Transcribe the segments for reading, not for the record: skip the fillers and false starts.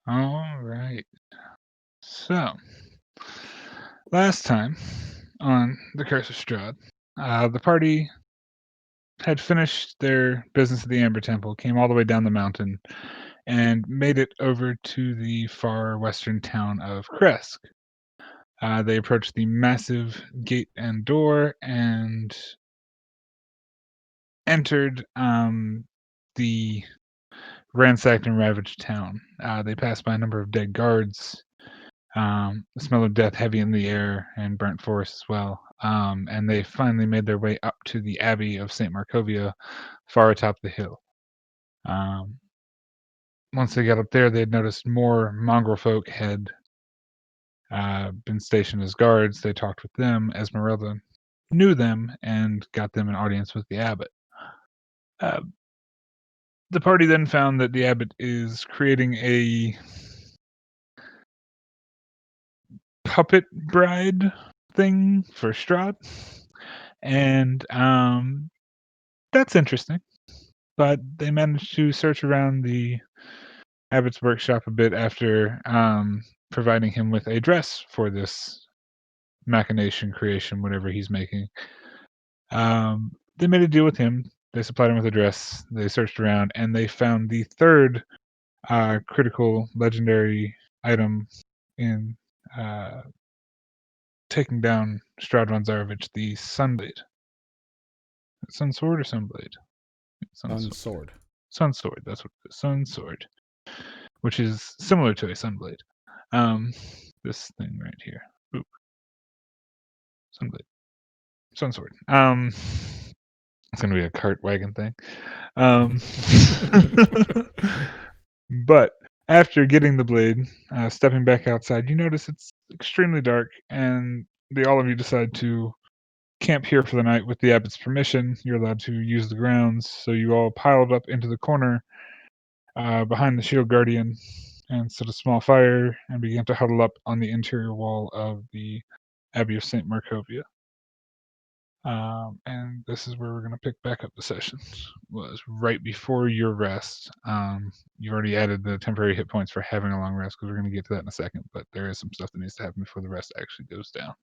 All right. So, last time on the Curse of Strahd, the party had finished their business at the Amber Temple, came all the way down the mountain, and made it over to the far western town of Kresk. They approached the massive gate and door and entered the ransacked and ravaged town. They passed by a number of dead guards, the smell of death heavy in the air, and burnt forest as well. And they finally made their way up to the Abbey of St. Markovia, far atop the hill. Once they got up there, they had noticed more mongrel folk had been stationed as guards. They talked with them. Esmeralda knew them and got them an audience with the abbot. Uh, the party then found that the abbot is creating a puppet bride thing for Strahd, and that's interesting. But they managed to search around the abbot's workshop a bit after providing him with a dress for this machination creation, whatever he's making. They made a deal with him. They supplied him with a dress. They searched around, and they found the third critical legendary item in taking down Strahd von Zarovich, the Sunblade. Sun Sword or Sunblade? Sun Sword. Sun Sword, that's what it is. Sun Sword, which is similar to a Sunblade. This thing right here. Oop. Sunblade. Sun Sword. It's going to be a cart wagon thing. But after getting the blade, stepping back outside, you notice it's extremely dark, and all of you decide to camp here for the night with the abbot's permission. You're allowed to use the grounds, so you all piled up into the corner behind the shield guardian and set a small fire and began to huddle up on the interior wall of the Abbey of St. Markovia. And this is where we're going to pick back up the session. Was right before your rest. You already added the temporary hit points for having a long rest because we're going to get to that in a second. But there is some stuff that needs to happen before the rest actually goes down.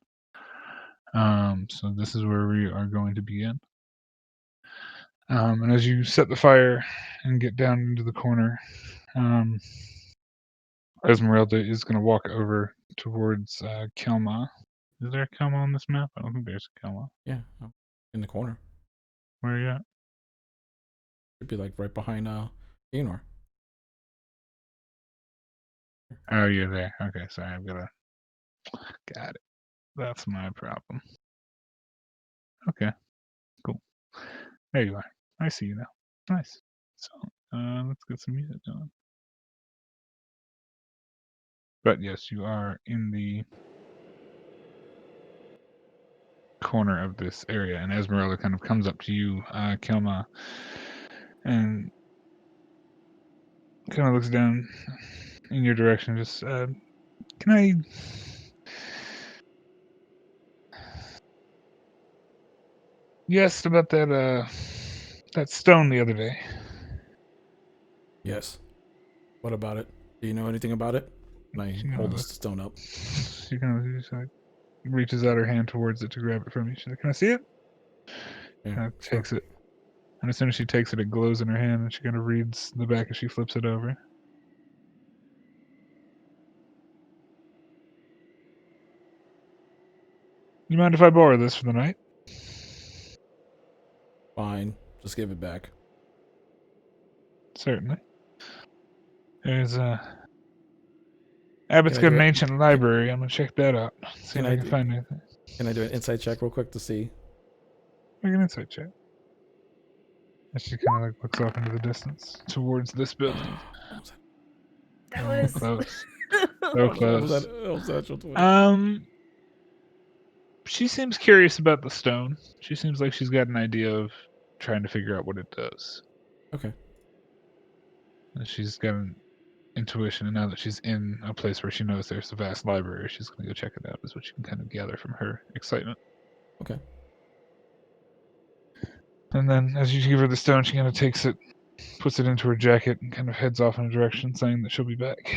So this is where we are going to begin. And as you set the fire and get down into the corner, Esmeralda is going to walk over towards Kelma. Is there a Kelma on this map? I don't think there's a Kelma. Yeah, in the corner. Where are you at? Should be like right behind Enor. Oh, you're there. Okay, sorry. I've got to... Got it. That's my problem. Okay, cool. There you are. I see you now. Nice. So, let's get some music going. But yes, you are in the corner of this area, and Esmeralda kind of comes up to you, Kelma, and kind of looks down in your direction. Just, can I... You asked about that stone the other day. Yes. What about it? Do you know anything about it? And I hold the stone up. She kind of just like reaches out her hand towards it to grab it from you. She's like, "Can I see it?" Yeah, takes it, and as soon as she takes it, it glows in her hand, and she kind of reads the back as she flips it over. You mind if I borrow this for the night? Fine. Just give it back. Certainly. There's Abbott's got an ancient library. I'm gonna check that out. See if I can find anything. Can I do an insight check real quick to see? Make an insight check. And she kind of like looks off into the distance towards this building. That was close. So close. Was that she seems curious about the stone. She seems like she's got an idea of trying to figure out what it does. Okay. And she's got an intuition, and now that she's in a place where she knows there's a vast library, she's going to go check it out, is what you can kind of gather from her excitement. Okay. And then as you give her the stone, she kind of takes it, puts it into her jacket and kind of heads off in a direction, saying that she'll be back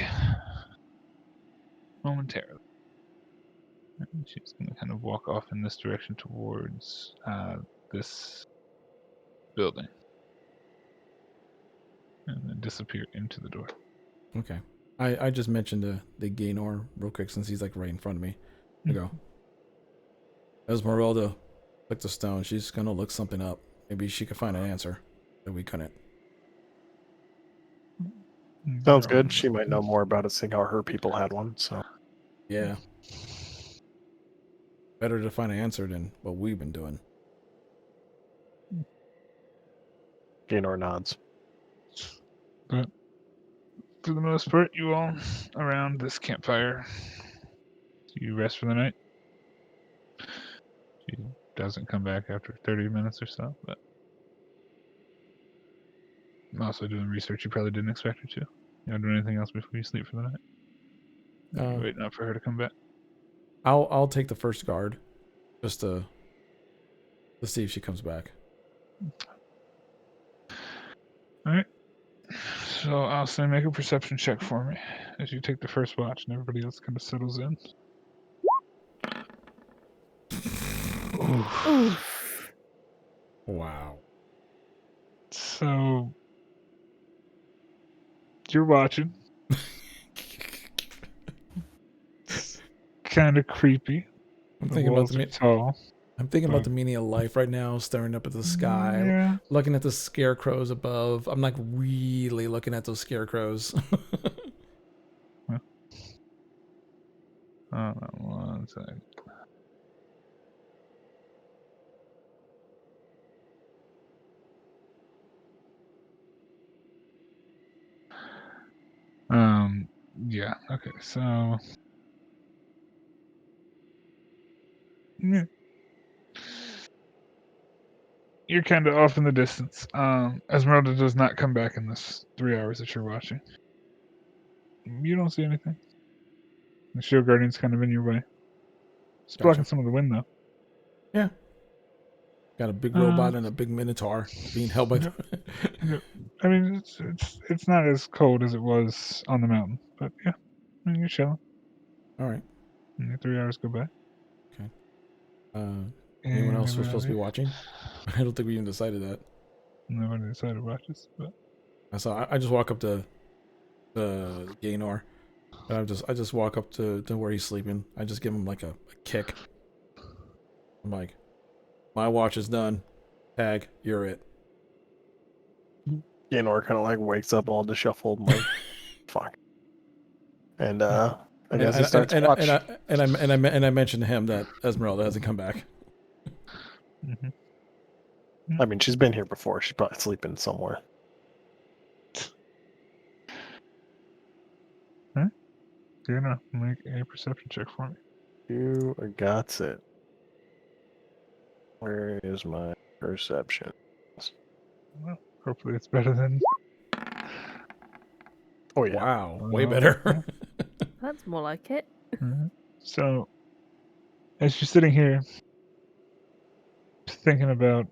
momentarily. And she's going to kind of walk off in this direction towards this building and then disappear into the door. Okay. I just mentioned the Gaynor real quick since he's like right in front of me. I go, Esmeralda took the stone. She's gonna look something up. Maybe she could find an answer that we couldn't. Sounds good. She might know more about it, seeing how her people had one. So Yeah. Better to find an answer than what we've been doing. Gaynor nods. But for the most part, you all around this campfire. You rest for the night. She doesn't come back after 30 minutes or so, but I'm also doing research you probably didn't expect her to. You not doing anything else before you sleep for the night? You're waiting up for her to come back. I'll take the first guard just to see if she comes back. Alright. So I'll say make a perception check for me as you take the first watch and everybody else kind of settles in. Oof. Wow. So you're watching. Kind of creepy. I'm The thinking about walls are tall. I'm thinking about the meaning of life right now, staring up at the sky, Yeah. looking at the scarecrows above. I'm like really looking at those scarecrows. Hold on one second. Yeah, okay, so yeah. You're kind of off in the distance. Esmeralda does not come back in this 3 hours that you're watching. You don't see anything. The shield guardian's kind of in your way. It's blocking some of the wind, though. Yeah. Got a big robot and a big minotaur being held by the... Yeah. I mean, it's not as cold as it was on the mountain, but yeah, I mean, you're chilling. All right. And the 3 hours go by. Okay. Anyone else was supposed to be Everybody- watching? I don't think we even decided that. Nobody decided to watch this, but I just walk up to the Gaynor, and I just walk up to where he's sleeping. I just give him like a kick. I'm like, my watch is done. Tag, you're it. Gaynor kind of like wakes up all disheveled, like, fuck. And I guess he starts watch. And I mentioned to him that Esmeralda hasn't come back. I mean, she's been here before. She's probably sleeping somewhere. make a perception check for me. You got it. Where is my perception? Well, hopefully it's better than. Oh yeah. Wow, way better. That's more like it. So, as you're sitting here thinking about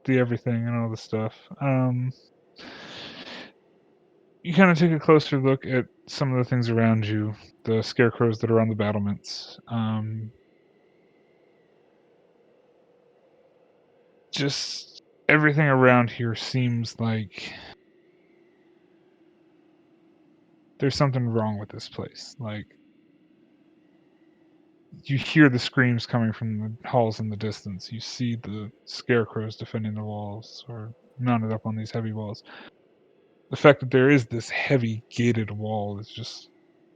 the everything and all the stuff, you kind of take a closer look at some of the things around you, the scarecrows that are on the battlements. Just everything around here seems like there's something wrong with this place. Like, you hear the screams coming from the halls in the distance. You see the scarecrows defending the walls or mounted up on these heavy walls. The fact that there is this heavy gated wall is just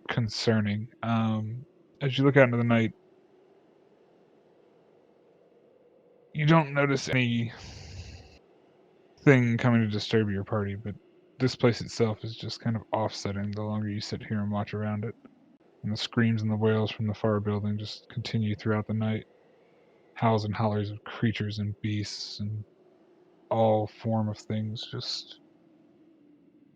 concerning. As you look out into the night, you don't notice anything coming to disturb your party, but this place itself is just kind of offsetting the longer you sit here and watch around it. And the screams and the wails from the far building just continue throughout the night. Howls and hollers of creatures and beasts and all form of things, just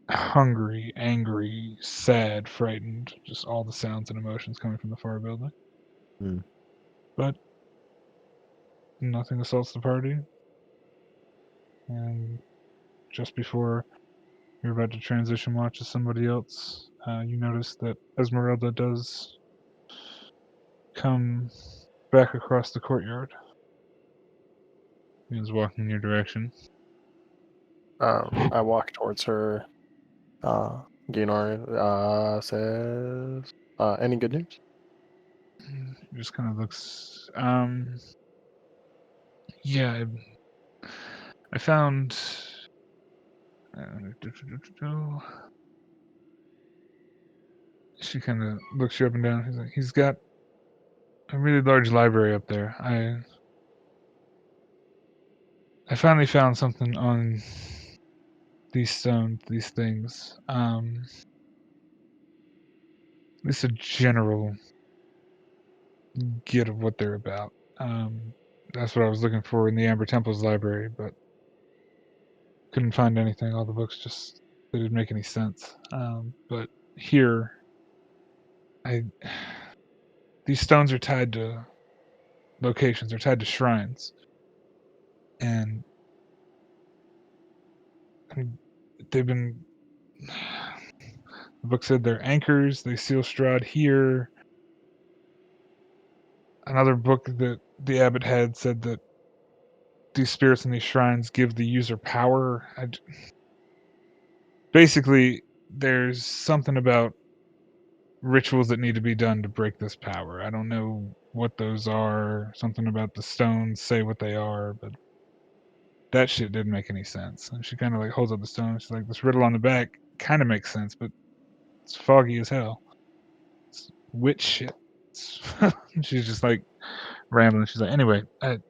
hungry, angry, sad, frightened, just all the sounds and emotions coming from the far building. But nothing assaults the party. And just before you're about to transition watch to somebody else, you notice that Esmeralda does come back across the courtyard. He is walking in your direction. I walk towards her. Gaynor says, "Any good news?" He just kind of looks. Yeah, I found. She kind of looks you up and down. He's like, he's got a really large library up there. I finally found something on these stones, these things. At least a general get of what they're about. That's what I was looking for in the Amber Temple's library, but couldn't find anything. All the books just they didn't make any sense. But here, I these stones are tied to locations. They're tied to shrines, and I mean, they've been. The book said they're anchors. They seal Strahd here. Another book that the abbot had said that these spirits in these shrines give the user power. Basically, there's something about rituals that need to be done to break this power. I don't know what those are. Something about the stones say what they are, but that shit didn't make any sense. And she kind of like holds up the stone. She's like, this riddle on the back kind of makes sense, but it's foggy as hell. It's witch shit. She's just like rambling. She's like, anyway, the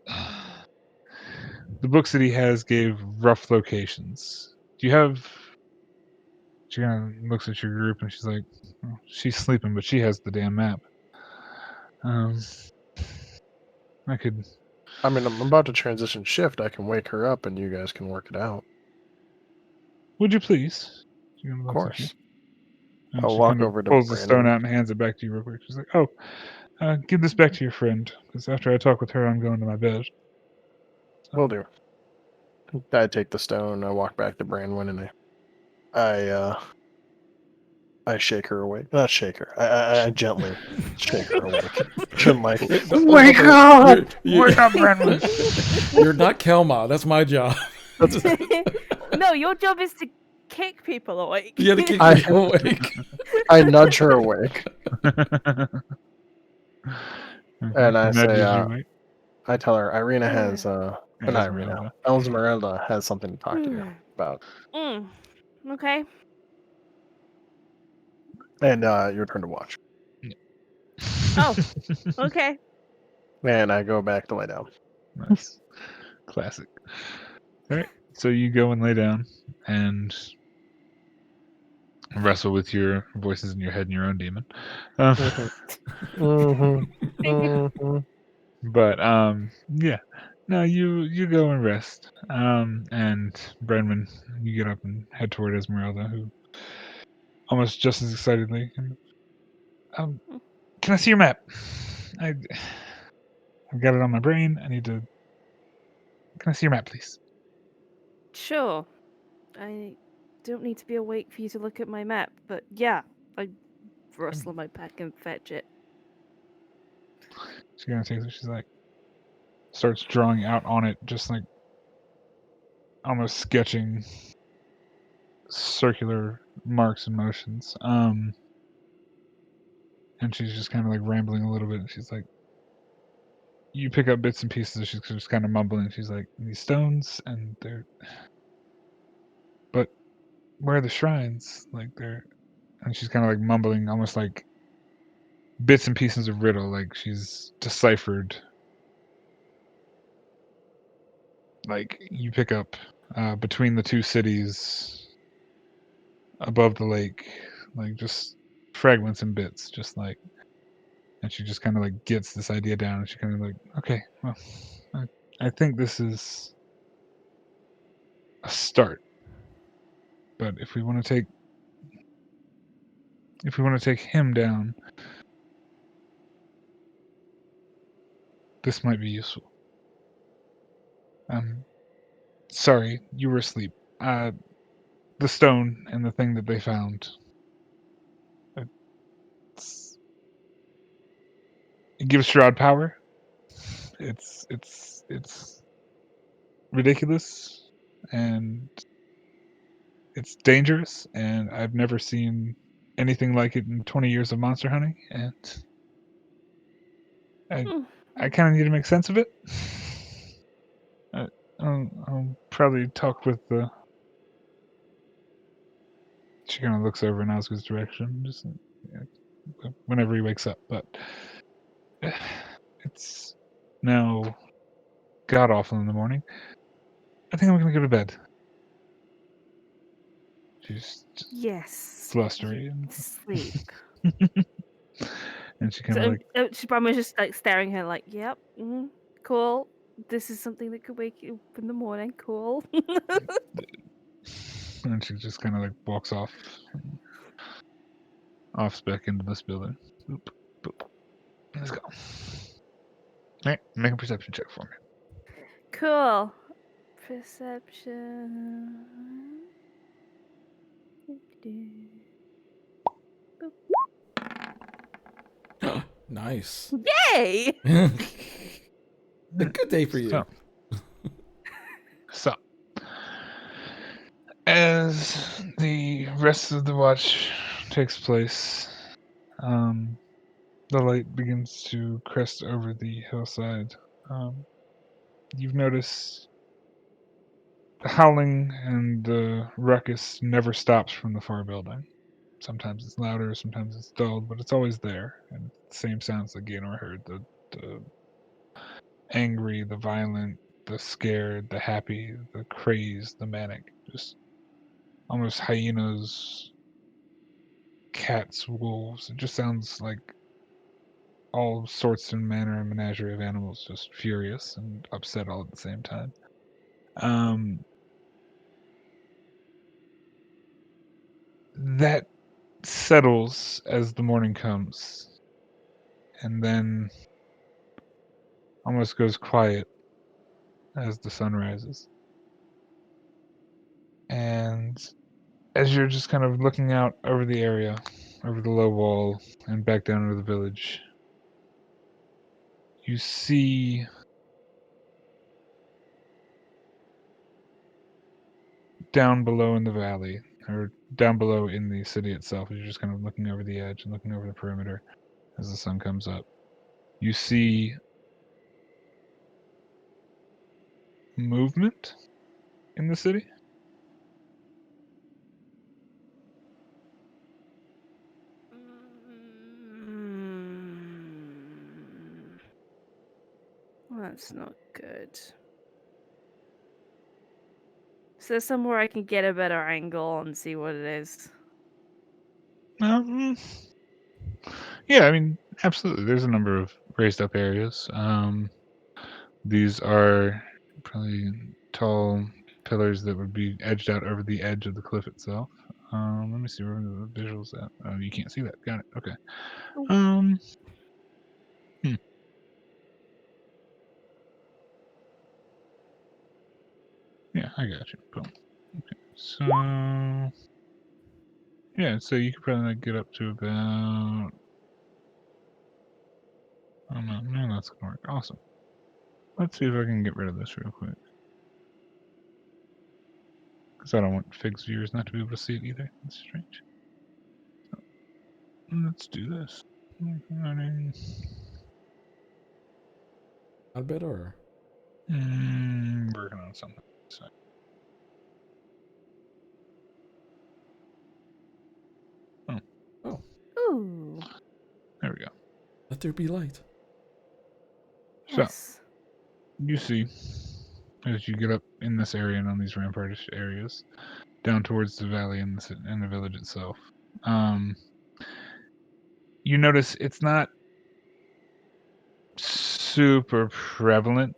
books that he has gave rough locations. Do you have? She kind of looks at your group and she's like, well, she's sleeping, but she has the damn map. I could. I mean, I'm about to transition shift. I can wake her up, and you guys can work it out. Would you please? She Of kind of looks at you. course. And I'll she walk kind of over to pulls the stone Brandon. out and hands it back to you real quick. She's like, oh, give this back to your friend, because after I talk with her, I'm going to my bed. So, Will do. I take the stone. I walk back to Brandon, and I shake her awake. Not shake her. I gently shake her awake. I'm like, wake up! Wake up, Brendan! You're not Kelma. That's my job. No, your job is to kick people awake. You had to keep people awake. I nudge her awake, and I say, Nudges you awake. I tell her, Irina has, not Esmeralda. Irina, Esmeralda has something to talk to you about. Okay. And your turn to watch. Oh, okay. And I go back to lay down. Nice. Classic. All right. So you go and lay down and wrestle with your voices in your head and your own demon. But yeah. No, you go and rest. And Brenman, you get up and head toward Esmeralda, who almost just as excitedly. Can I see your map? I've got it on my brain. I need to. Can I see your map, please? Sure. I don't need to be awake for you to look at my map, but yeah, I rustle my pack and fetch it. She kind of takes it. She's like, starts drawing out on it, just like almost sketching circular marks and motions. And she's just kind of like rambling a little bit. And she's like, you pick up bits and pieces. She's just kind of mumbling. She's like, these stones, and they're, but where are the shrines? Like they're, and she's kind of like mumbling, almost like bits and pieces of riddle. Like she's deciphered. Like you pick up between the two cities above the lake, like just fragments and bits, just like, and she just kind of like gets this idea down, and she kind of like, okay, well, I think this is a start, but if we want to take him down, this might be useful. Sorry, you were asleep. the stone and the thing that they found. It gives Strahd power. It's ridiculous, and it's dangerous, and I've never seen anything like it in 20 years of monster hunting, and I kind of need to make sense of it. I'll probably talk with the. She kind of looks over in Osgood's direction, just whenever he wakes up. But it's now god awful in the morning. I think I'm gonna go to bed. She's Yes. flustery and Sleep. and she kind of like Shibrama's just like staring at her like, yep, cool. This is something that could wake you up in the morning. Cool. and she just kind of like walks off back into this building. Boop, boop. Let's go. All right, make a perception check for me. Cool. Perception. Nice. Yay! A good day for you. So, as the rest of the watch takes place, the light begins to crest over the hillside. You've noticed the howling and the ruckus never stops from the far building. Sometimes it's louder, sometimes it's dulled, but it's always there. And the same sounds that Gaynor heard, the angry, the violent, the scared, the happy, the crazed, the manic. Just almost hyenas, cats, wolves. It just sounds like all sorts and manner and menagerie of animals just furious and upset all at the same time. That settles as the morning comes, and then almost goes quiet as the sun rises. And as you're just kind of looking out over the area, over the low wall, and back down into the village, you see down below in the valley, or down below in the city itself, as you're just kind of looking over the edge and looking over the perimeter as the sun comes up, you see movement in the city. That's not good. Is there somewhere I can get a better angle and see what it is? Yeah, I mean, absolutely. There's a number of raised up areas. These are probably tall pillars that would be edged out over the edge of the cliff itself. Let me see where the visuals at. Oh, you can't see that. Got it. Okay. Oh. Yeah, I got you. Boom. Okay. So yeah, so you could probably get up to about. Oh no, that's gonna work. Awesome. Let's see if I can get rid of this real quick. Because I don't want Fig's viewers not to be able to see it either. That's strange. So, let's do this. Not bad, or Working on something. So. oh, Ooh. There we go. let there be light. Yes. So, you see, as you get up in this area and on these rampartish areas, down towards the valley and the village itself, you notice it's not super prevalent,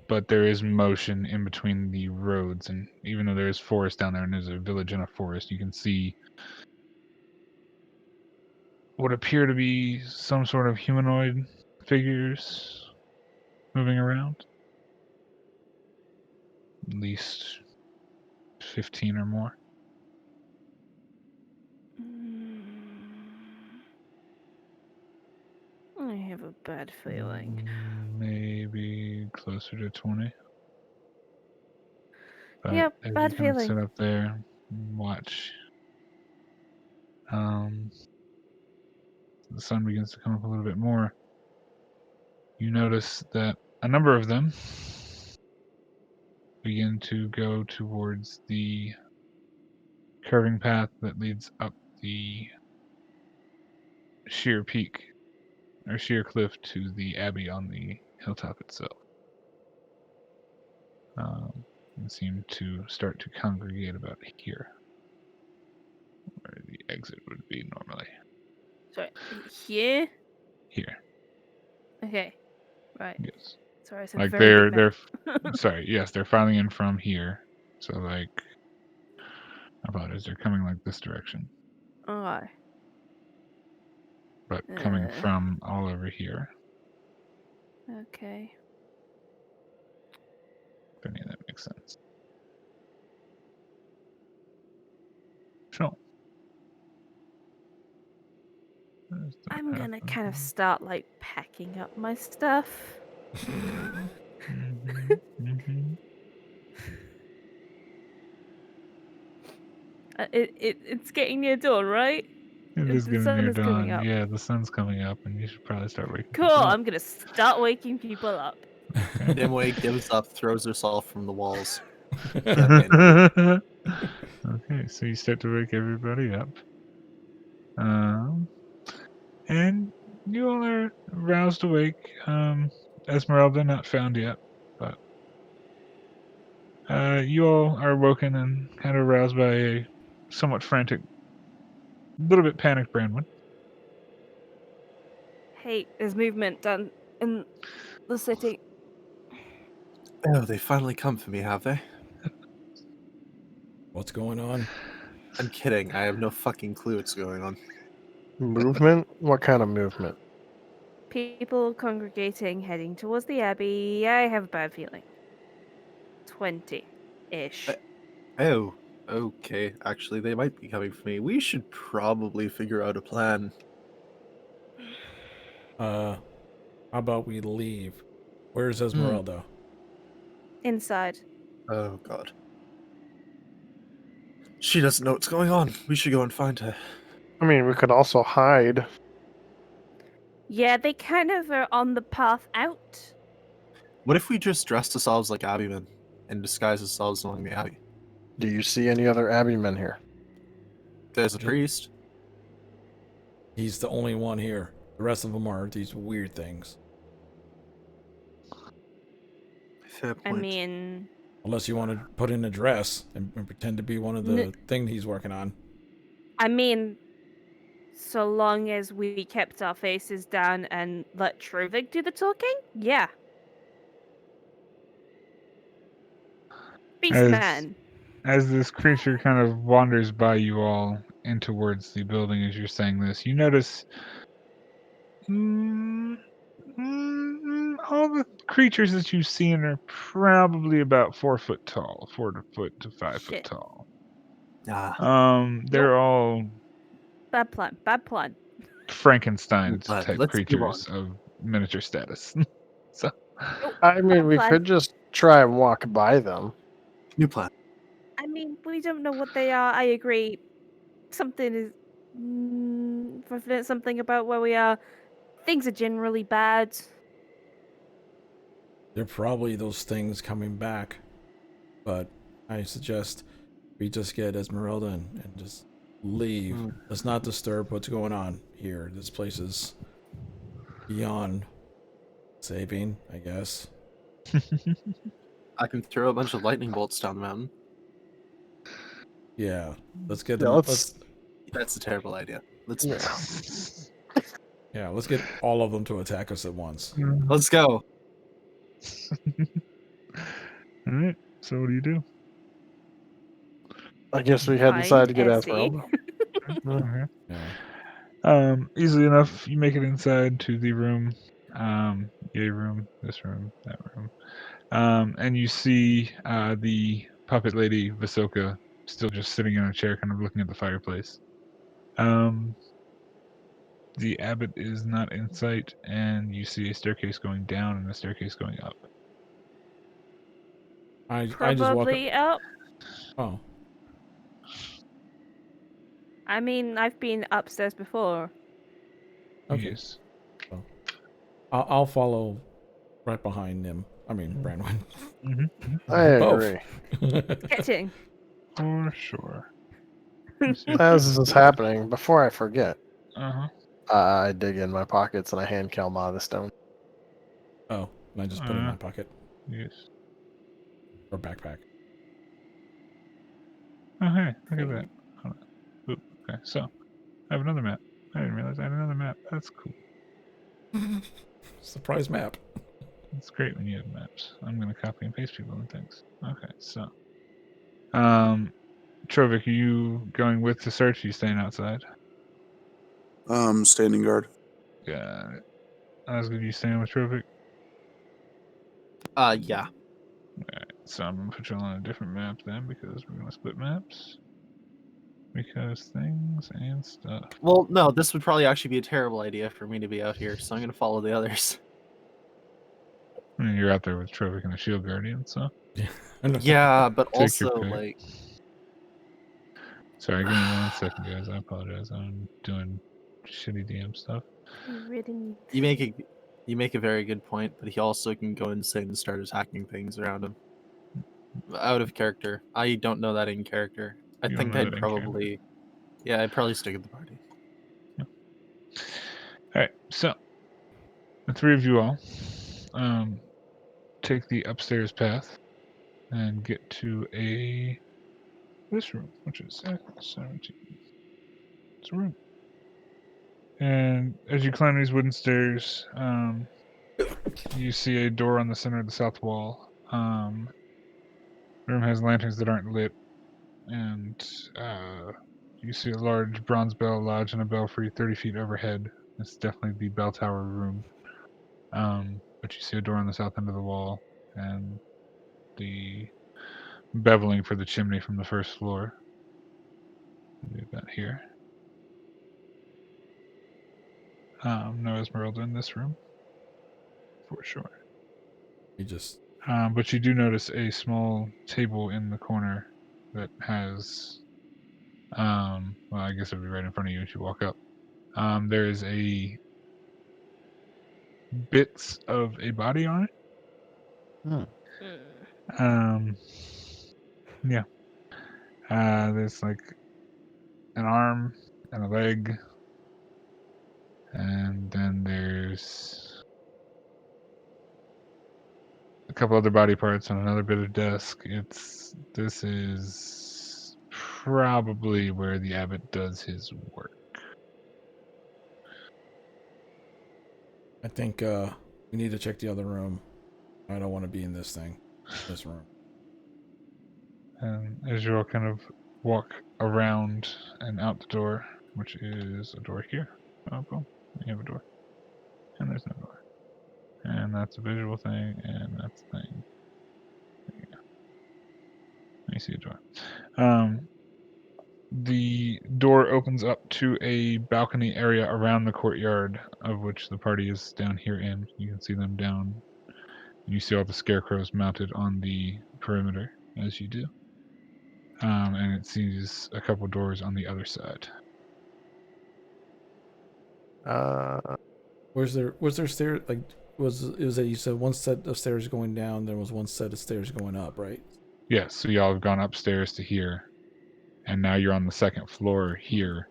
but there is motion in between the roads, and even though there is forest down there and there's a village in a forest, you can see what appear to be some sort of humanoid figures moving around. At least 15 or more. I have a bad feeling. Maybe closer to 20. But Yep, as bad you kind of sit feeling. up there and watch, the sun begins to come up a little bit more. You notice that a number of them begin to go towards the curving path that leads up the sheer peak or sheer cliff to the abbey on the hilltop itself. And seem to start to congregate about here, where the exit would be normally. Sorry, here? Here, Okay, right. yes. Sorry, it's a Like very big they're map. sorry, yes, they're filing in from here. So like, I apologize, they're coming like this direction, Oh. but coming Uh, from all over here. okay. If any of that makes sense. So I'm gonna kind of start like packing up my stuff. It's getting near dawn, right? It is The getting sun near is coming dawn. up. Yeah, the sun's coming up, and you should probably start waking Cool. people up. I'm gonna start waking people up. Nimue gives up, throws herself from the walls. Okay, so you start to wake everybody up. And you all are roused awake. Esmeralda not found yet, but you all are woken and kind of roused by a somewhat frantic, little bit panicked Branwen. Hey, there's movement done in the city. Oh, they finally come for me, have they? What's going on? I'm kidding. I have no fucking clue what's going on. Movement? What kind of movement? People congregating, heading towards the abbey. I have a bad feeling. 20-ish. Oh, okay. Actually, they might be coming for me. We should probably figure out a plan. How about we leave? Where's Esmeralda? Inside. Oh, God. She doesn't know what's going on. We should go and find her. I mean, we could also hide. Yeah, they kind of are on the path out. What if we just dressed ourselves like abbeymen and disguise ourselves along the abbey? Do you see any other abbeymen here? There's a priest. He's the only one here. The rest of them are these weird things. Fair point. I mean, Unless you want to put in a dress and pretend to be one of the thing he's working on. So long as we kept our faces down and let Truvig do the talking, yeah. Beastman. As this creature kind of wanders by you all in towards the building as you're saying this, you notice all the creatures that you've seen are probably about 4 foot tall, 4 to 5 foot Shit. tall. Nope. They're all Bad plan. Bad plan. Frankenstein But type let's move creatures of miniature status. So I mean, we plan. could just try and walk by them. New plan. I mean, we don't know what they are. I agree. Something is something about where we are. Things are generally bad. They're probably those things coming back. But I suggest we just get Esmeralda and just leave. Let's not disturb what's going on here. This place is beyond saving, I guess. I can throw a bunch of lightning bolts down the mountain. Yeah, let's get Yeah, them. That's a terrible idea. Let's Let's get all of them to attack us at once. let's go. All right. So what do you do? I guess we head Fine, inside to get Essie. Esmeralda. Okay. Yeah. Easily enough, you make it inside to the room. Yay room, this room, that room. And you see the puppet lady Visoka still just sitting in a chair, kind of looking at the fireplace. The abbot is not in sight, and you see a staircase going down and a staircase going up. I just walk up. Probably up. Oh, I mean, I've been upstairs before. okay. Yes. So, I'll follow right behind him. I mean, Branwyn. Mm-hmm. I Both. agree. Getting. For sure. As this is happening, before I forget, Uh-huh. I dig in my pockets and I hand Kelma the stone. Oh, and I just put it in my pocket Yes. or backpack. Oh, hey, look at that. Hold on. Oop, okay, so I have another map. I didn't realize I had another map. That's cool. Surprise map. It's great when you have maps. I'm going to copy and paste people and things. Okay, so. Trovik, are you going with the search? Or are you staying outside? Standing guard. Got it. Osgood, you staying with Trovik? Yeah. Alright, so I'm going to put you on a different map then because we're going to split maps. Because things and stuff. Well, no, this would probably actually be a terrible idea for me to be out here, so I'm gonna follow the others. I mean, you're out there with Trovik and the Shield Guardian, so. Yeah, but Take your also, pick. like... Sorry, give me 1 second, guys. I apologize. I'm doing shitty DM stuff. You really need. You make a very good point, but he also can go insane and start attacking things around him. Out of character. I don't know that in character. I You don't think know I'd that in character. probably... Yeah, I'd probably stick at the party. Alright, so the three of you all take the upstairs path and get to this room, which is 17. It's a room. And as you climb these wooden stairs, you see a door on the center of the south wall. The room has lanterns that aren't lit, and you see a large bronze bell lodged in a belfry 30 feet overhead. It's definitely the bell tower room. But you see a door on the south end of the wall, and the beveling for the chimney from the first floor. Do that here. No Esmeralda in this room, for sure. You just But you do notice a small table in the corner that has, well, I guess it'll be right in front of you as you walk up. There is bits of a body on it. Yeah. There's like an arm and a leg, and then there's a couple other body parts on another bit of desk. This is probably where the abbot does his work. I think we need to check the other room. I don't want to be in this room. And as you all kind of walk around and out the door, which is a door here. Oh, boom. You have a door. And there's no door. And that's a visual thing, and that's a thing. There you go. You see a door. The door opens up to a balcony area around the courtyard, of which the party is down here in. You can see them down. And you see all the scarecrows mounted on the perimeter, as you do. And it sees a couple doors on the other side. Was there stairs? Like, it was that you said one set of stairs going down, there was one set of stairs going up, right? Yes, so y'all have gone upstairs to here, and now you're on the second floor here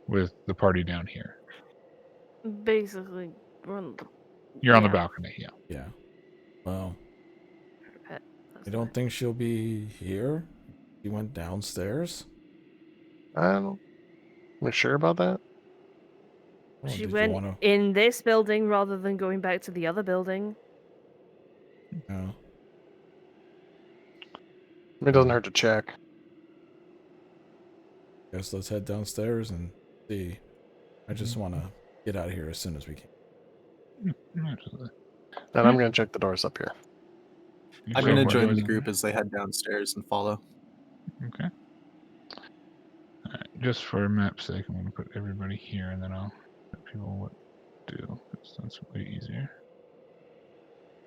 with the party down here. Basically, run the. You're on the balcony, yeah. Yeah. Well, That's I don't think she'll be here. She went downstairs. I don't know. Are we sure about that? Oh, She did you went wanna- in this building rather than going back to the other building. Yeah. It doesn't hurt to check. Guess let's head downstairs and see. I just want to get out of here as soon as we can. Absolutely. And I'm going to check the doors up here. You I'm saw gonna more join doors the in group there? as they head downstairs and follow. Okay. Alright, just for map's sake, I'm gonna put everybody here, and then I'll tell people what to do, because that's way easier.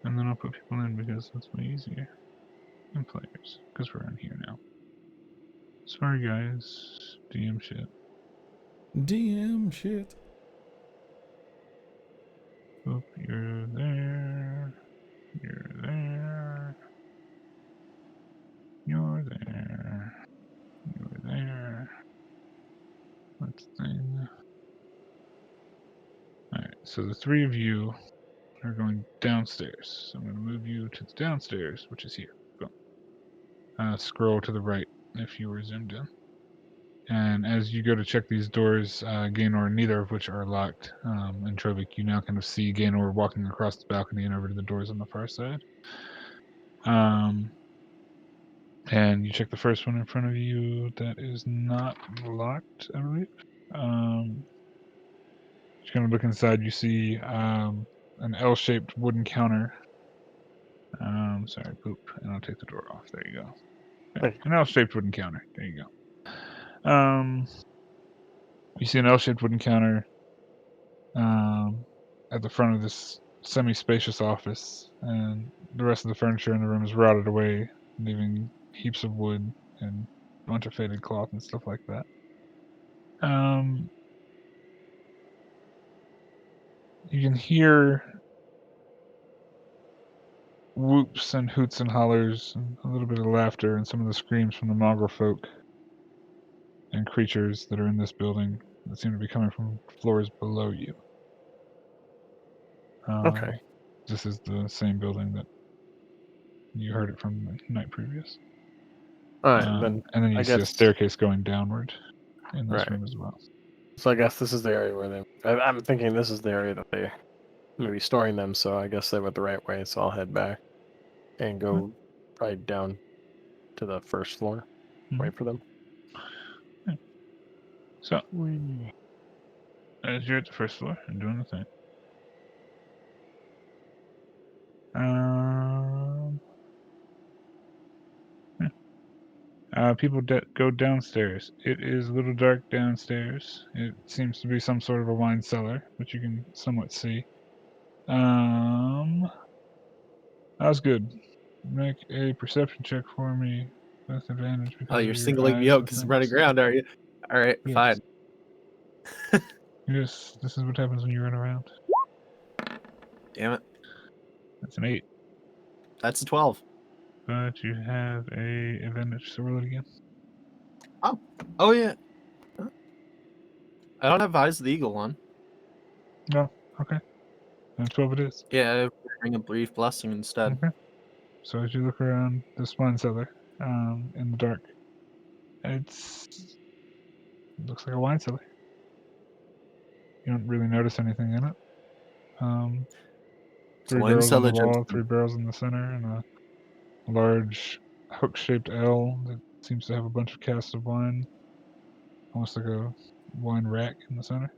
And then I'll put people in because that's way easier. And players, because we're in here now. Sorry guys, DM shit. DM shit. Oop, you're there. You're there. You're there. You're there. Let's thing. Alright, so the three of you are going downstairs. So I'm going to move you to the downstairs, which is here. Boom. Scroll to the right if you were zoomed in. And as you go to check these doors, Gaynor, neither of which are locked, and Trovik, you now kind of see Gaynor walking across the balcony and over to the doors on the far side. And you check the first one in front of you. That is not locked, I believe. Just kind of look inside. You see an L-shaped wooden counter. Sorry, poop. And I'll take the door off. There you go. Yeah, an L-shaped wooden counter. There you go. You see an L-shaped wooden counter at the front of this semi-spacious office, and the rest of the furniture in the room is rotted away, leaving heaps of wood and a bunch of faded cloth and stuff like that. You can hear whoops and hoots and hollers and a little bit of laughter and some of the screams from the mongrel folk and creatures that are in this building that seem to be coming from floors below you. Okay. This is the same building that you heard it from the night previous. All right, then And then I you see a guess staircase going downward in this right. room as well. So I guess this is the area where I'm thinking this is the area that they may be storing them. So I guess they went the right way. So I'll head back and go right down to the first floor. Wait for them. Yeah. So as you're at the first floor and doing the thing, people go downstairs. It is a little dark downstairs. It seems to be some sort of a wine cellar, which you can somewhat see. That's good. Make a perception check for me with advantage because Oh, you're of your singling me eyes out and because I'm things. running around, are you? All right, Yes. fine. Yes, this is what happens when you run around. Damn it. That's an 8. That's a 12. But you have a advantage, so roll it again. Oh, yeah. I don't have Eyes of the Eagle on. No, okay. And 12 it is. Yeah, bring a brief blessing instead. Okay. So as you look around this wine cellar, in the dark, it looks like a wine cellar. You don't really notice anything in it. It's a 3 wine barrels on the cellar, wall, 3 gentlemen. barrels in the center, and a large hook-shaped L that seems to have a bunch of casks of wine, almost like a wine rack in the center.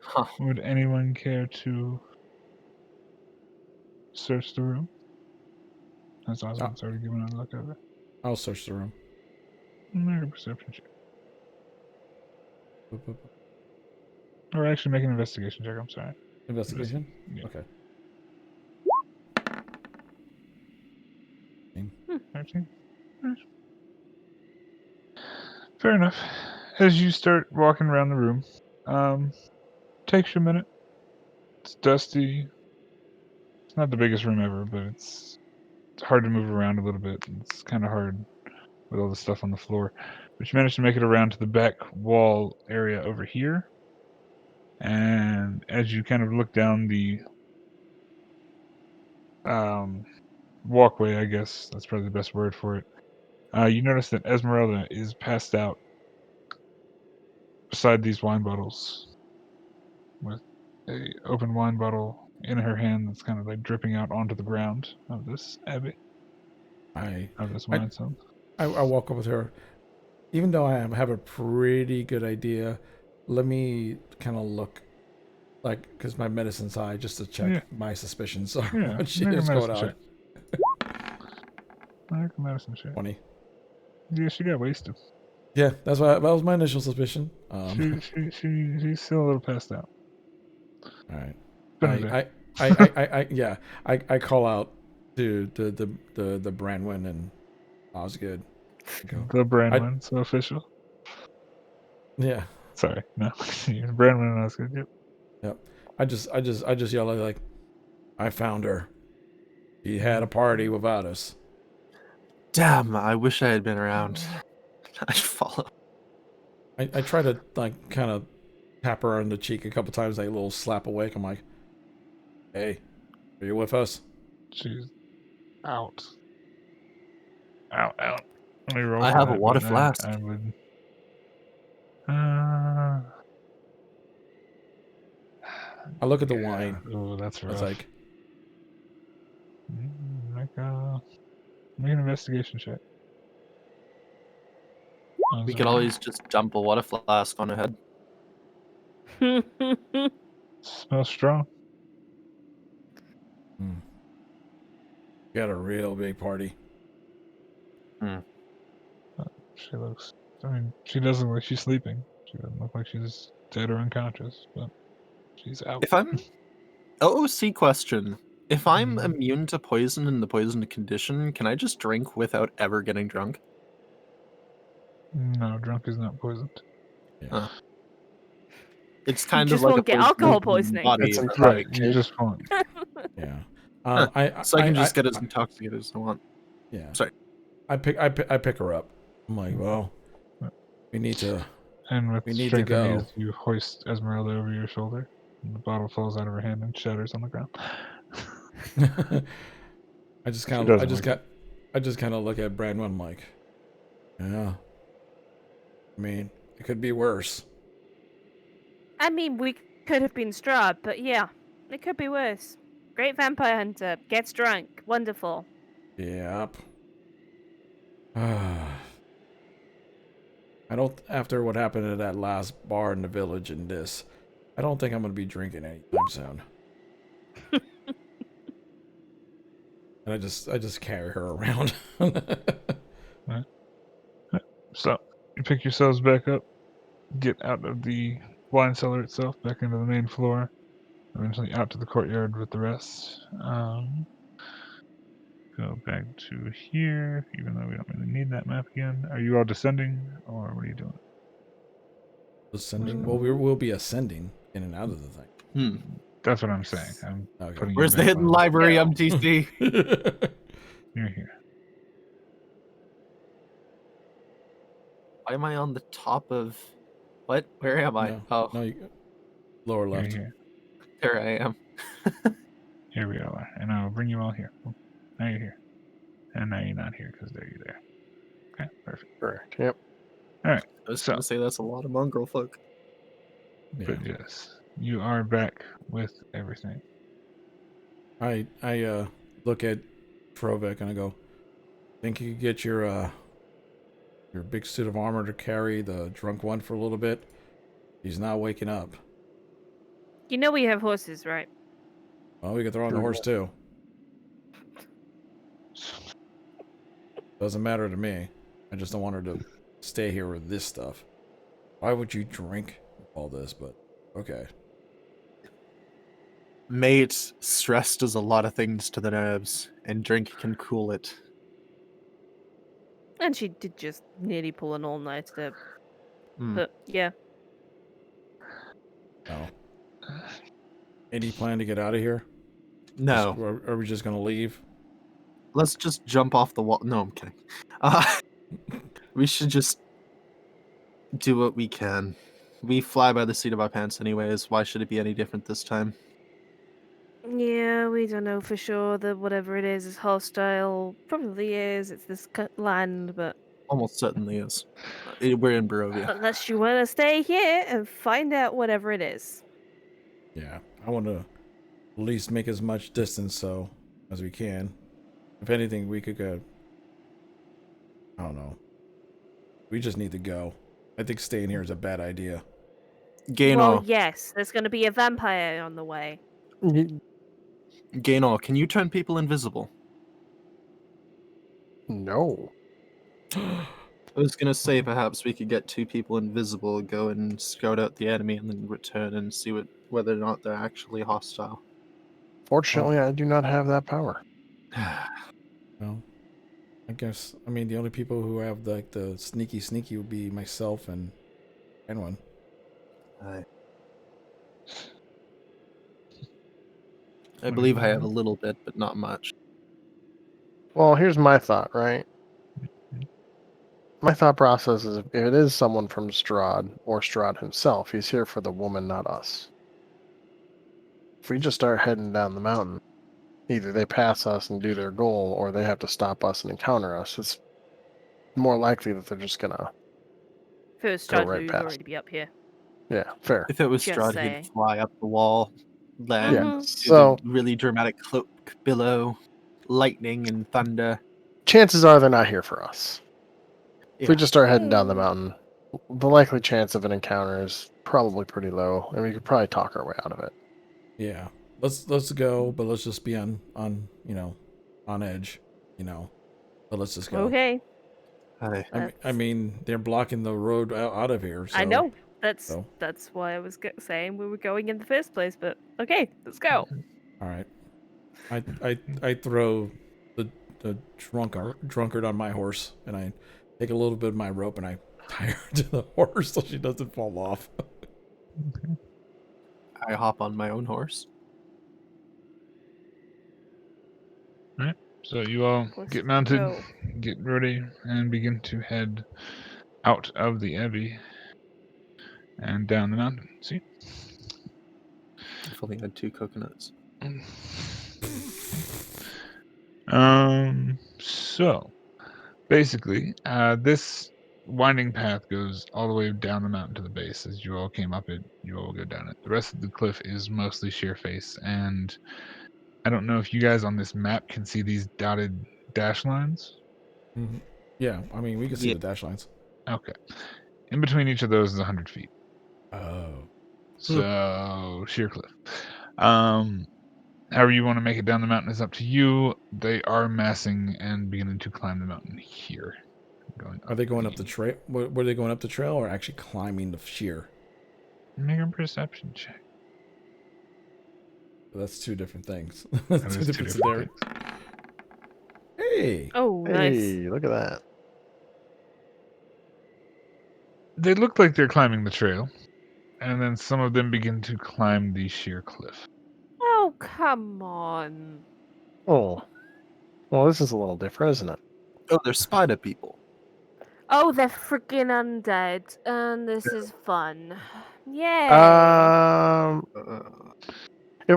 Huh. Would anyone care to search the room? That's awesome. It's already given a look over. I'll search the room. Make a perception check. Or actually make an investigation check, I'm sorry. Investigation? Yeah. Okay. 13? Nice. Fair enough. As you start walking around the room, takes you a minute. It's dusty. It's not the biggest room ever, but it's hard to move around a little bit. It's kind of hard with all the stuff on the floor. But you managed to make it around to the back wall area over here. And as you kind of look down the walkway, I guess that's probably the best word for it, you notice that Esmeralda is passed out beside these wine bottles with a open wine bottle in her hand that's kind of like dripping out onto the ground of this abbey, of this wine cellar. I walk up with her. Even though I have a pretty good idea, let me kind of look like, because my medicine's high, just to check my suspicions on Yeah, what shit make a is going medicine on. check. Make a medicine check. 20. Yeah, she got wasted. Yeah, that was my initial suspicion. She's still a little passed out. All right. Been a day. I call out to the Branwyn and Osgood. The Branwyn, so official. Yeah. Sorry, no. Branwyn and Osgood. Yep. Yep. I just yell like, I found her. He had a party without us. Damn, I wish I had been around. I'd follow. I try to like kind of tap her on the cheek a couple times, like a little slap awake. I'm like, hey, are you with us? She's out. Out. Let me roll. I for have a that, water but flask. I would. I look at the wine. Oh, that's rough. It's like, Make an investigation check. We could always just dump a water flask on her head. Smells strong. got a real big party. She looks. I mean, she doesn't look like she's sleeping. She doesn't look like she's dead or unconscious, but she's out. If I'm OOC question, if I'm immune to poison in the poisoned condition, can I just drink without ever getting drunk? No, drunk is not poisoned. Yeah. It's kind You of just like won't a get poison alcohol in the poisoning. body, It's but, Right, like, you just won't. Yeah. so I can just get as intoxicated as I want. Yeah. Sorry. I pick her up. I'm like, well, we need to. And with We need to strength and go. ease, you hoist Esmeralda over your shoulder, and the bottle falls out of her hand and shatters on the ground. I just She kind doesn't wake up. of look at Brandon. I'm like, yeah. I mean, it could be worse. I mean, we could have been Strahd, but yeah, it could be worse. Great vampire hunter, gets drunk, wonderful. Yep. I don't. After what happened at that last bar in the village and this, I don't think I'm gonna be drinking anytime soon. And I just carry her around. Right. So you pick yourselves back up, get out of the wine cellar itself, back into the main floor, eventually out to the courtyard with the rest. Go back to here, even though we don't really need that map again. Are you all descending, or what are you doing? Ascending. Well, we'll be ascending in and out of the thing. That's what I'm saying. I'm Okay. putting you Where's the back hidden on. library, No. MTC? You're here. Why am I on the top of... What? Where am I? No, lower You're left. here. There I am. Here we all are, and I'll bring you all here. Now you're here, and now you're not here because there you're there. Okay, perfect. Correct. Yep. All right, I was So- going to say that's a lot of mongrel folk. Yeah. but yes, you are back with everything. I look at Trovek and I go, think you could get your big suit of armor to carry the drunk one for a little bit? He's not waking up. You know we have horses, right? Well, we could throw on the horse too. Doesn't matter to me. I just don't want her to stay here with this stuff. Why would you drink all this? But okay. Mate, stress does a lot of things to the nerves, and drink can cool it. And she did just nearly pull an all-nighter. Hmm. But yeah, No. Any plan to get out of here? No, Are we just gonna leave? let's just jump off the wall. No, I'm kidding. We should just do what we can. We fly by the seat of our pants anyways. Why should it be any different this time? yeah, we don't know for sure that whatever it is hostile. Probably is. It's this land, but Almost certainly is. We're in Barovia. unless you want to stay here and find out whatever it is. Yeah. I want to at least make as much distance as we can. If anything, we could go. I don't know. We just need to go. I think staying here is a bad idea. Gaynor, yes, there's going to be a vampire on the way. Gaynor, can you turn people invisible? No. I was gonna say perhaps we could get 2 people invisible, go and scout out the enemy, and then return and see whether or not they're actually hostile. Fortunately, I do not have that power. Well, I guess the only people who have the sneaky would be myself and one. I believe I have a little bit, but not much. Well, here's my thought, right? My thought process is if it is someone from Strahd or Strahd himself, he's here for the woman, not us. If we just start heading down the mountain, either they pass us and do their goal, or they have to stop us and encounter us. It's more likely that they're just gonna. If it was Go Strahd, right we'd past. already be up here. Yeah, fair. If it was Just Strahd, saying. he'd fly up the wall, land, Yeah. Mhm. do So the really dramatic cloak billow, lightning and thunder. chances are they're not here for us. If we Yeah. just start heading down the Hmm. mountain, the likely chance of an encounter is probably pretty low, and we could probably talk our way out of it. Yeah, let's go, but let's just be on edge, But let's just go. Okay. I mean, they're blocking the road out of here. So, I know. That's so. that's why I was saying we were going in the first place. But okay, let's go. All right. I throw the drunkard on my horse, and I take a little bit of my rope and I tie her to the horse so she doesn't fall off. I hop on my own horse. Right. So you all Let's get mounted, go. get ready, and begin to head out of the abbey and down the mountain. See? I've only had 2 coconuts. So basically, this winding path goes all the way down the mountain to the base. As you all came up it, you all go down it. The rest of the cliff is mostly sheer face, and I don't know if you guys on this map can see these dotted dash lines. Mm-hmm. Yeah, I mean, we can see the dash lines. Okay. In between each of those is 100 feet. Oh. So sheer cliff. However you want to make it down the mountain is up to you. They are massing and beginning to climb the mountain here. Are they going up the trail? Were they going up the trail or actually climbing the sheer? Make a perception check. That's 2 different things. That That's is 2 two different different scenarios. Hey. Oh, nice. Hey, look at that. They look like they're climbing the trail, and then some of them begin to climb the sheer cliff. Oh, come on. Oh. Well, this is a little different, isn't it? Oh, they're spider people. Oh, they're freaking undead, and this is fun. Yay.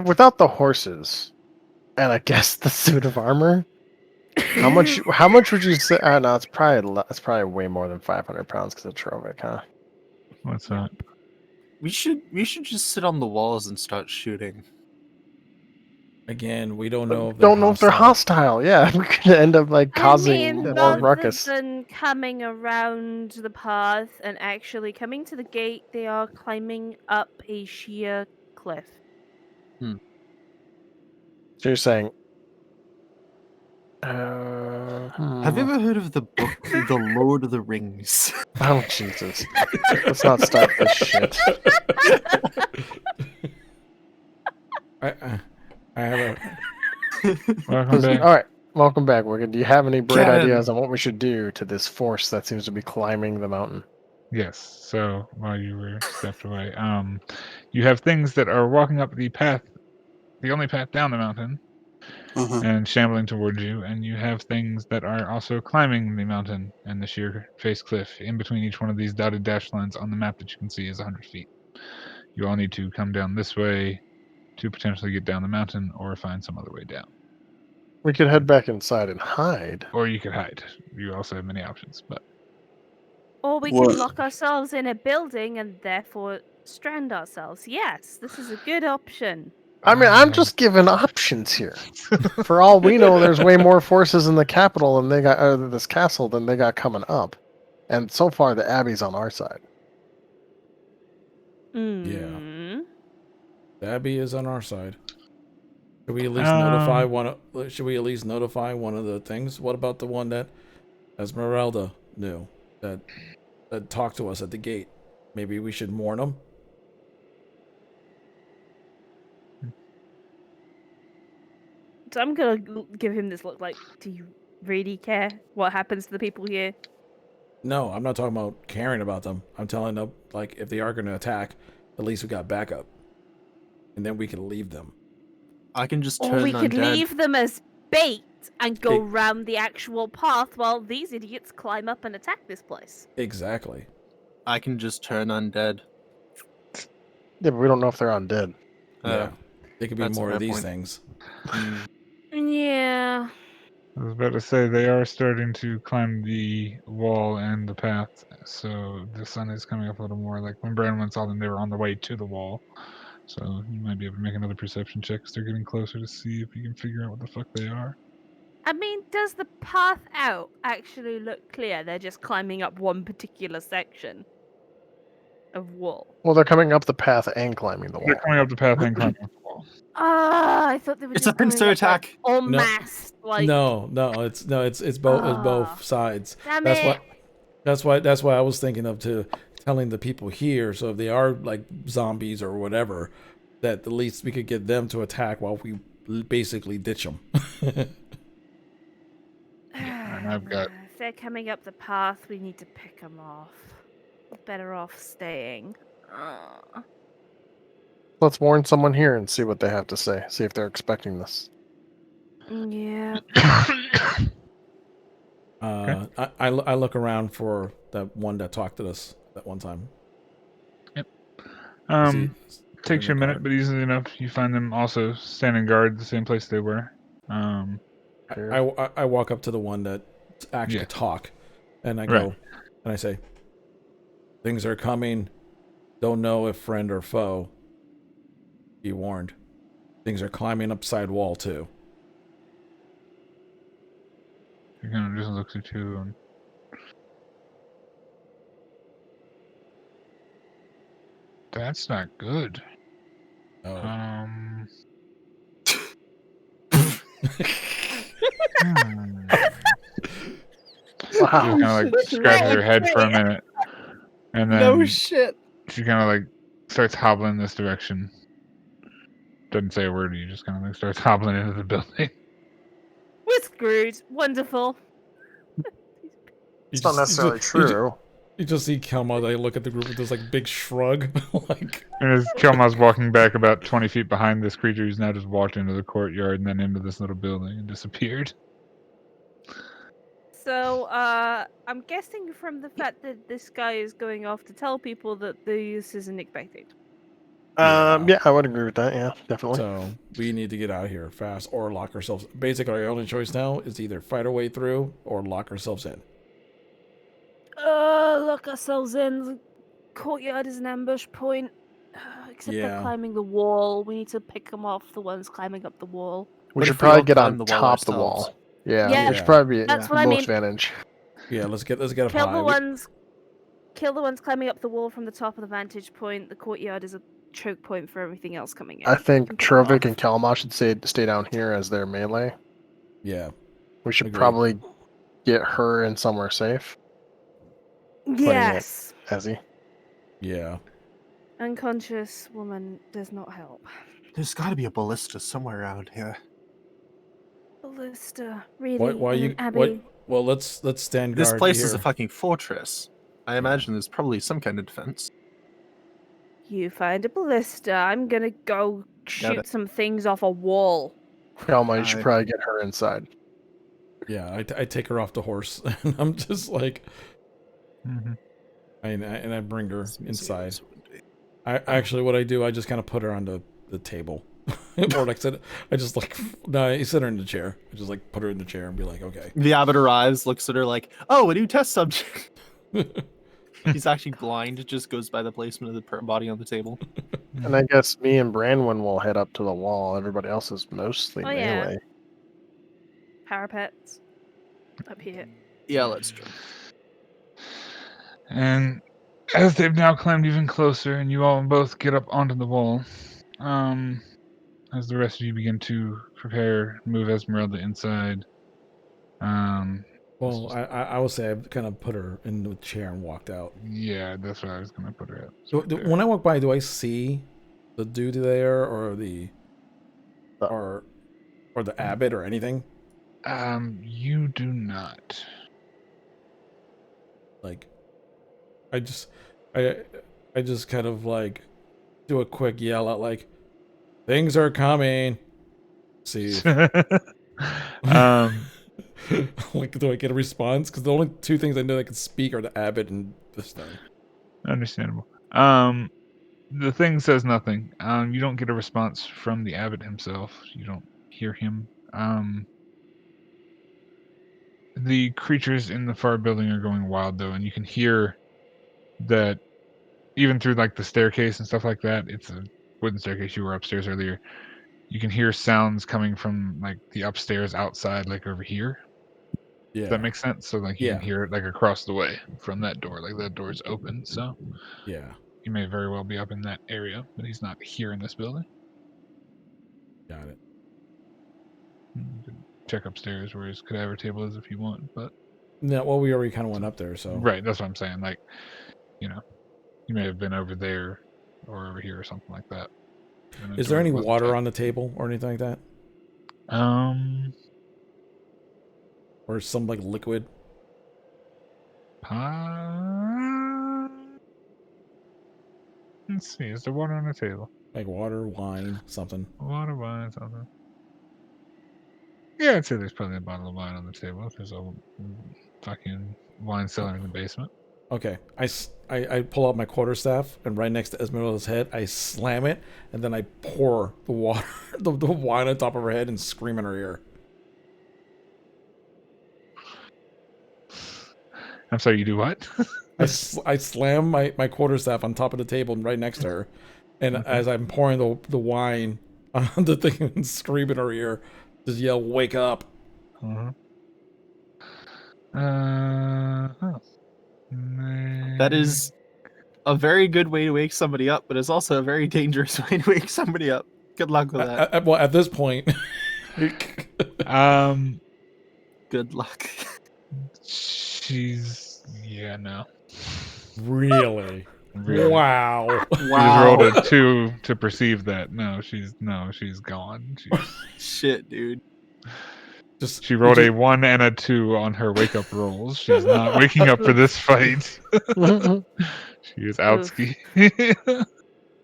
Without the horses, and I guess the suit of armor, how much would you say? No, it's probably way more than 500 pounds because of Trovic, huh? What's that? We should just sit on the walls and start shooting. Again, we don't know if they're hostile. Yeah, we could end up causing I mean, more rather ruckus. than coming around the path and actually coming to the gate, they are climbing up a sheer cliff. So you're saying? Have you ever heard of the book The Lord of the Rings? Oh Jesus! Let's not start this shit. I have a. Welcome back. All right, welcome back, Wicked. Do you have any bright Ken. ideas on what we should do to this force that seems to be climbing the mountain? Yes. So while you were stepped away, you have things that are walking up the path, the only path down the mountain, and shambling towards you, and you have things that are also climbing the mountain and the sheer face cliff. In between each one of these dotted dash lines on the map that you can see is 100 feet. You all need to come down this way to potentially get down the mountain or find some other way down. We could head back inside and hide. Or you could hide. You also have many options, but Or we can lock ourselves in a building and therefore strand ourselves. Yes, this is a good option. I mean, I'm just giving options here. For all we know, there's way more forces in the capital and they got this castle than they got coming up. And so far, the Abbey's on our side. Mm. Abby is on our side. Should we at least notify one? Should we at least notify one of the things? What about the one that Esmeralda knew that talked to us at the gate? Maybe we should warn them. So I'm gonna give him this look like, do you really care what happens to the people here? No, I'm not talking about caring about them. I'm telling them, like, if they are going to attack, at least we got backup. And then we can leave them. I can just Or turn we could undead. leave them as bait and go It- round the actual path while these idiots climb up and attack this place. Exactly. I can just turn undead. Yeah, but we don't know if they're undead. Yeah. They could be that's a more fair of these point. things. Yeah. I was about to say they are starting to climb the wall and the path, so the sun is coming up a little more. Like when Brandon saw them, they were on the way to the wall. So you might be able to make another perception check because they're getting closer to see if you can figure out what the fuck they are. I mean, does the path out actually look clear? They're just climbing up one particular section of wall. Well, they're coming up the path and climbing the wall. They're coming up the path and climbing up the wall. Ah, I thought they were It's just a pincer coming up, like, attack. en No. masse, like. No, it's both Ah. both sides. Damn That's it. that's why I was thinking of telling the people here, so if they are like zombies or whatever, that at least we could get them to attack while we basically ditch them. And I've got- If they're coming up the path, we need to pick them off. We're better off staying. Ah. Let's warn someone here and see what they have to say. See if they're expecting this. Yeah. I look around for that one that talked to us that one time. Takes you a minute, but easily enough, you find them also standing guard the same place they were. I walk up to the one that actually talk, and I go, and I say, "Things are coming. Don't know if friend or foe. Be warned. Things are climbing up side wall too." He kind of just looks at you and that's not good. Oh. Wow. She kind of like scratches her head for a minute, and then No shit. she kind of like starts hobbling this direction. Doesn't say a word. You just kind of like starts hobbling into the building. We're screwed. Wonderful. It's not necessarily true. You just see Kelma, they look at the group with this like big shrug. Like, And as Kelma's walking back about 20 feet behind this creature, he's now just walked into the courtyard and then into this little building and disappeared. So, I'm guessing from the fact that this guy is going off to tell people that this isn't expected. Yeah, I would agree with that. Yeah, definitely. so we need to get out of here fast or lock ourselves. Basically, our only choice now is either fight our way through or lock ourselves in. Lock ourselves in. The courtyard is an ambush point. Except they're Yeah. climbing the wall. We need to pick them off, the ones climbing up the wall. We What should if we all probably get climb on the wall top of the ourselves? wall. Yeah, Yeah. we should probably be That's yeah, what I low mean. advantage. Yeah, let's get up Kill high. the ones. Kill the ones climbing up the wall from the top of the vantage point. The courtyard is a choke point for everything else coming in. I think We can kill them Trovic off. and Kalma should stay down here as their melee. Yeah, We should Agreed. probably get her in somewhere safe. Yes. Ezzy. yeah. Unconscious woman does not help. There's got to be a ballista somewhere around here. Ballista, really? Why in you? an abbey? What? Well, let's stand guard This place here. is a fucking fortress. I imagine there's probably some kind of defense. You find a ballista. I'm gonna go shoot it. some things off a wall. Kalma, you should I- probably get her inside. Yeah, I take her off the horse, and I'm just like, Mm-hmm. I bring her inside. I actually, what I do, I just kind of put her on the table, or like said, I just like, no, I sit her in the chair. I just like put her in the chair and be like, okay. The abbot arrives, looks at her like, "Oh, a new test subject." He's actually blind. Just goes by the placement of the body on the table. And I guess me and Branwyn will head up to the wall. Everybody else is mostly Oh, yeah. melee. Parapets up here. Yeah, let's jump. And As they've now climbed even closer, and you all both get up onto the wall, as the rest of you begin to prepare, move Esmeralda inside. Well, I would say I kind of put her in the chair and walked out. Yeah, that's what I was gonna put her at. When I walk by, do I see the dude there, or or the abbot, or anything? You do not. Like, I just kind of like do a quick yell out, like, "Things are coming." See, like, do I get a response? Because the only two things I know that can speak are the abbot and this thing. Understandable. The thing says nothing. You don't get a response from the abbot himself. You don't hear him. The creatures in the far building are going wild though, and you can hear that even through like the staircase and stuff like that. It's a wooden staircase. You were upstairs earlier. You can hear sounds coming from like the upstairs outside, like over here. Yeah, Does that make sense? So like you Yeah. can hear it like across the way from that door. Like that door is open, so yeah, he may very well be up in that area, but he's not here in this building. got it. You can check upstairs where his cadaver table is if you want, but Yeah, well, we already kind of went up there, so right, that's what I'm saying. Like, you may have been over there or over here or something like that. Is there any water on the table or anything like that, or some like liquid? Let's see. Is there water on the table? Like water, wine, something. Water, wine, something. Yeah, I'd say there's probably a bottle of wine on the table if there's a fucking wine cellar in the basement. Okay, I pull out my quarterstaff, and right next to Esmeralda's head, I slam it, and then I pour the water, the wine on top of her head, and scream in her ear. I'm sorry, you do what? I slam my quarterstaff on top of the table right next to her, and as I'm pouring the wine on the thing and scream in her ear, just yell, "Wake up!" Huh. That is a very good way to wake somebody up, but it's also a very dangerous way to wake somebody up. Good luck with that. Well, at this point, Good luck. No. really, Really. wow. You just rolled a 2 to perceive that. No, she's gone. Shit, dude. She rolled a 1 and a 2 on her wake up rolls. She's not waking up for this fight. She is outski.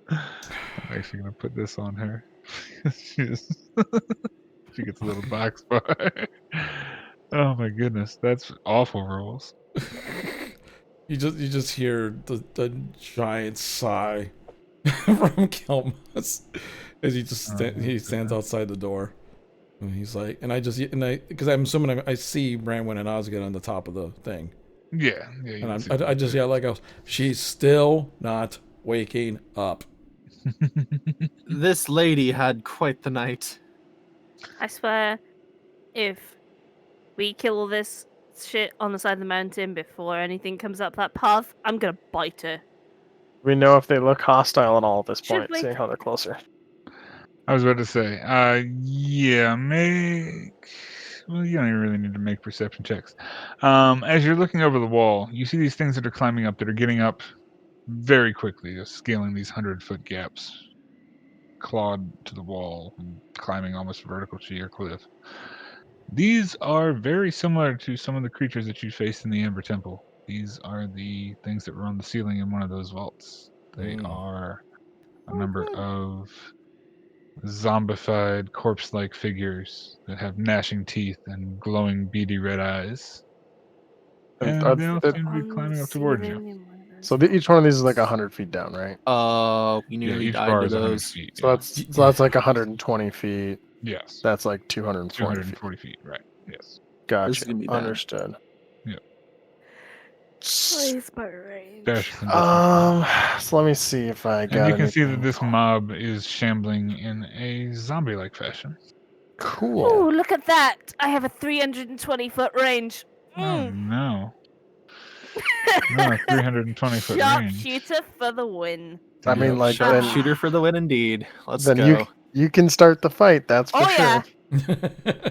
I'm actually gonna put this on her. She gets a little box bar. Oh my goodness, that's awful rolls. You just hear the giant sigh from Kelmas as he just he stands outside the door, and he's like, because I'm assuming I see Branwen and Osgood on the top of the thing. Yeah. And I just yell like, "She's still not waking up." This lady had quite the night. I swear, if we kill all this shit on the side of the mountain before anything comes up that path, I'm gonna bite her. We know if they look hostile at all at this Should point, we- seeing how they're closer. I was about to say, yeah, well, you don't even really need to make perception checks. As you're looking over the wall, you see these things that are climbing up that are getting up very quickly, just scaling these 100-foot gaps, clawed to the wall and climbing almost vertical to your cliff. These are very similar to some of the creatures that you faced in the Amber Temple. These are the things that were on the ceiling in one of those vaults. They are a number of zombified, corpse-like figures that have gnashing teeth and glowing, beady red eyes. And they all seem to be climbing up towards you. So each one of these is like 100 feet down, right? We nearly Each died bar to is 100 those. feet. So that's like 120 feet. Yes. That's like 240 feet. 240 feet, right. Yes. Gotcha. This is gonna be bad. Understood. Please, my range. Dash some distance. So let me see if I got And you can see that anything. this mob is shambling in a zombie-like fashion. Cool. Oh, look at that! I have a 320-foot range. Oh no. No, 320-foot range. Sharpshooter for the win. I mean, Yep. like, then, Sharpshooter for the win, indeed. Let's then go. you can start the fight. That's for Oh, sure. yeah.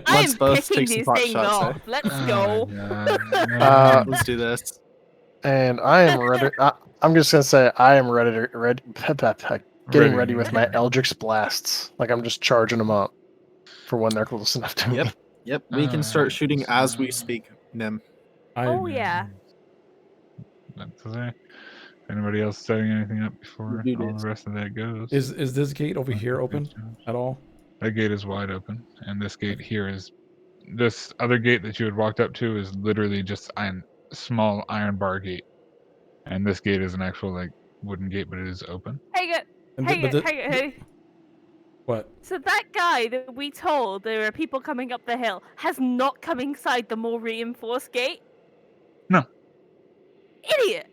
I Let's am both picking take some these pot things shots, eh? off. Let's Oh go. my God. Let's do this. And I am ready. I'm just gonna say I am ready. Getting ready with my Eldritch blasts. Like I'm just charging them up for when they're close enough to me. Yep. Yep, we can start Alright, shooting as we so- speak, Nim. Oh, yeah. That's okay. Anybody else setting anything up before Do all this. the rest of that goes? Is this gate over here open at all? That gate is wide open, and this gate here is. This other gate that you had walked up to is literally just a small iron bar gate, and this gate is an actual like wooden gate, but it is open. Hang it. And Hang but it. Hang it. Hang it. What? So that guy that we told there are people coming up the hill has not come inside the more reinforced gate? No. Idiot!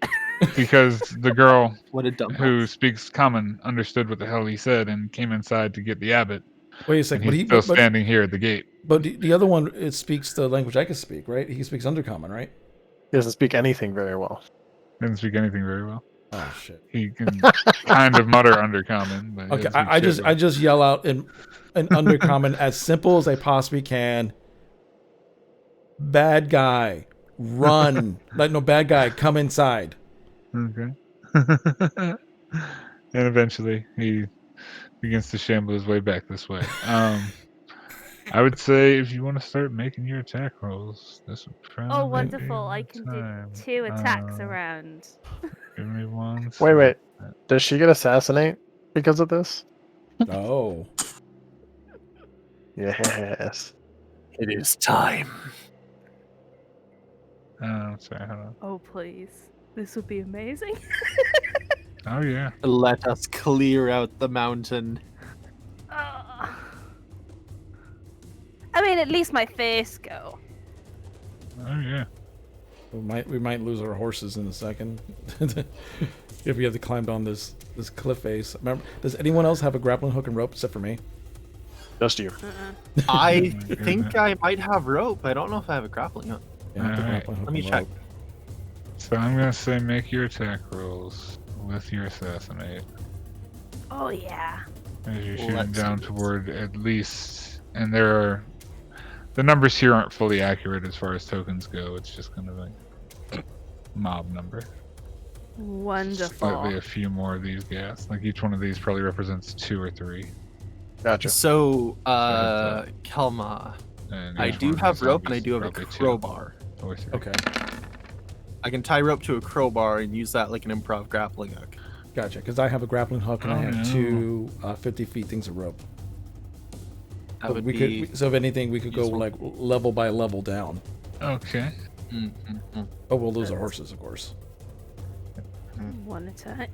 Because the girl What a dumb. who speaks common understood what the hell he said and came inside to get the abbot, Wait a and second. he's still standing here at the gate. But the other one, it speaks the language I can speak, right? He speaks Undercommon, right? He doesn't speak anything very well. Doesn't speak anything very well. Oh shit. He can kind of mutter undercommon. But he Okay, doesn't speak I shit just well. I just yell out in Undercommon as simple as I possibly can. Bad guy, run! Like no bad guy, come inside. Okay. And eventually he begins to shamble his way back this way. I would say if you want to start making your attack rolls, this would probably Oh, be wonderful. I the can time. do 2 attacks Uh, around. Give me one. Wait. second. Does she get assassinate because of this? Oh, Yes. It is time. Sorry, hold on. Oh, please. This would be amazing. Oh yeah. Let us clear out the mountain. I mean, at least my face go. Oh yeah. we might lose our horses in a second if we have to climb down this cliff face. Remember, does anyone else have a grappling hook and rope except for me? Just you. I my think goodness. I might have rope. I don't know if I have a grappling hook. Yeah, I have the Alright. grappling hook Let me and check. rope. So I'm gonna say make your attack rolls with your assassinate Oh, yeah. as you're shooting Let's down do this. toward at least, and the numbers here aren't fully accurate as far as tokens go. It's just kind of like mob number. Wonderful. Slightly a few more of these gas. Like each one of these probably represents 2 or 3. Gotcha. So, that's Kelma, And I each do one of have these rope and I zombies do have a probably 2 crowbar. or 3. Okay, I can tie rope to a crowbar and use that like an improv grappling hook. gotcha. Because I have a grappling hook and I Oh, have no. 2 50 feet things of rope. That So would we be. could, so if anything, we could go useful. like level by level down. Okay. Oh, we'll lose our horses, of course. 1 attack.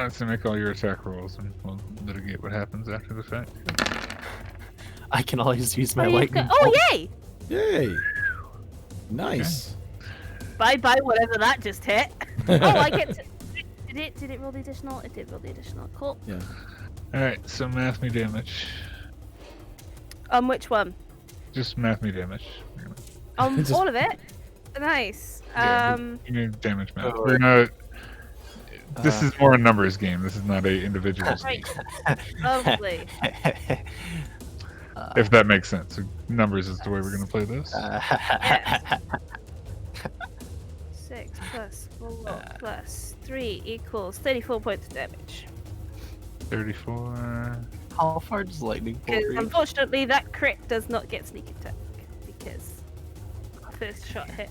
So make all your attack rolls, and we'll litigate what happens after the fact. I can always use my Oh, you've lightning. got- oh, bolt. yay! Yay! Nice. Bye-bye, whatever that just hit. Oh, I get to... Did it roll the additional? It did roll the additional. Cool. Yeah. Alright, so math me damage. Which one? Just math me damage. Just- All of it? Nice. Yeah, you need damage math. Oh, We're not. This is more a numbers game. This is not a individuals Right. game. Lovely. If that makes sense. So numbers is the way we're gonna play this. 6 plus 4 plus 3 equals 34 points of damage. 34. How far does lightning bolt Because reach? unfortunately that crit does not get sneak attack. Because first shot hit.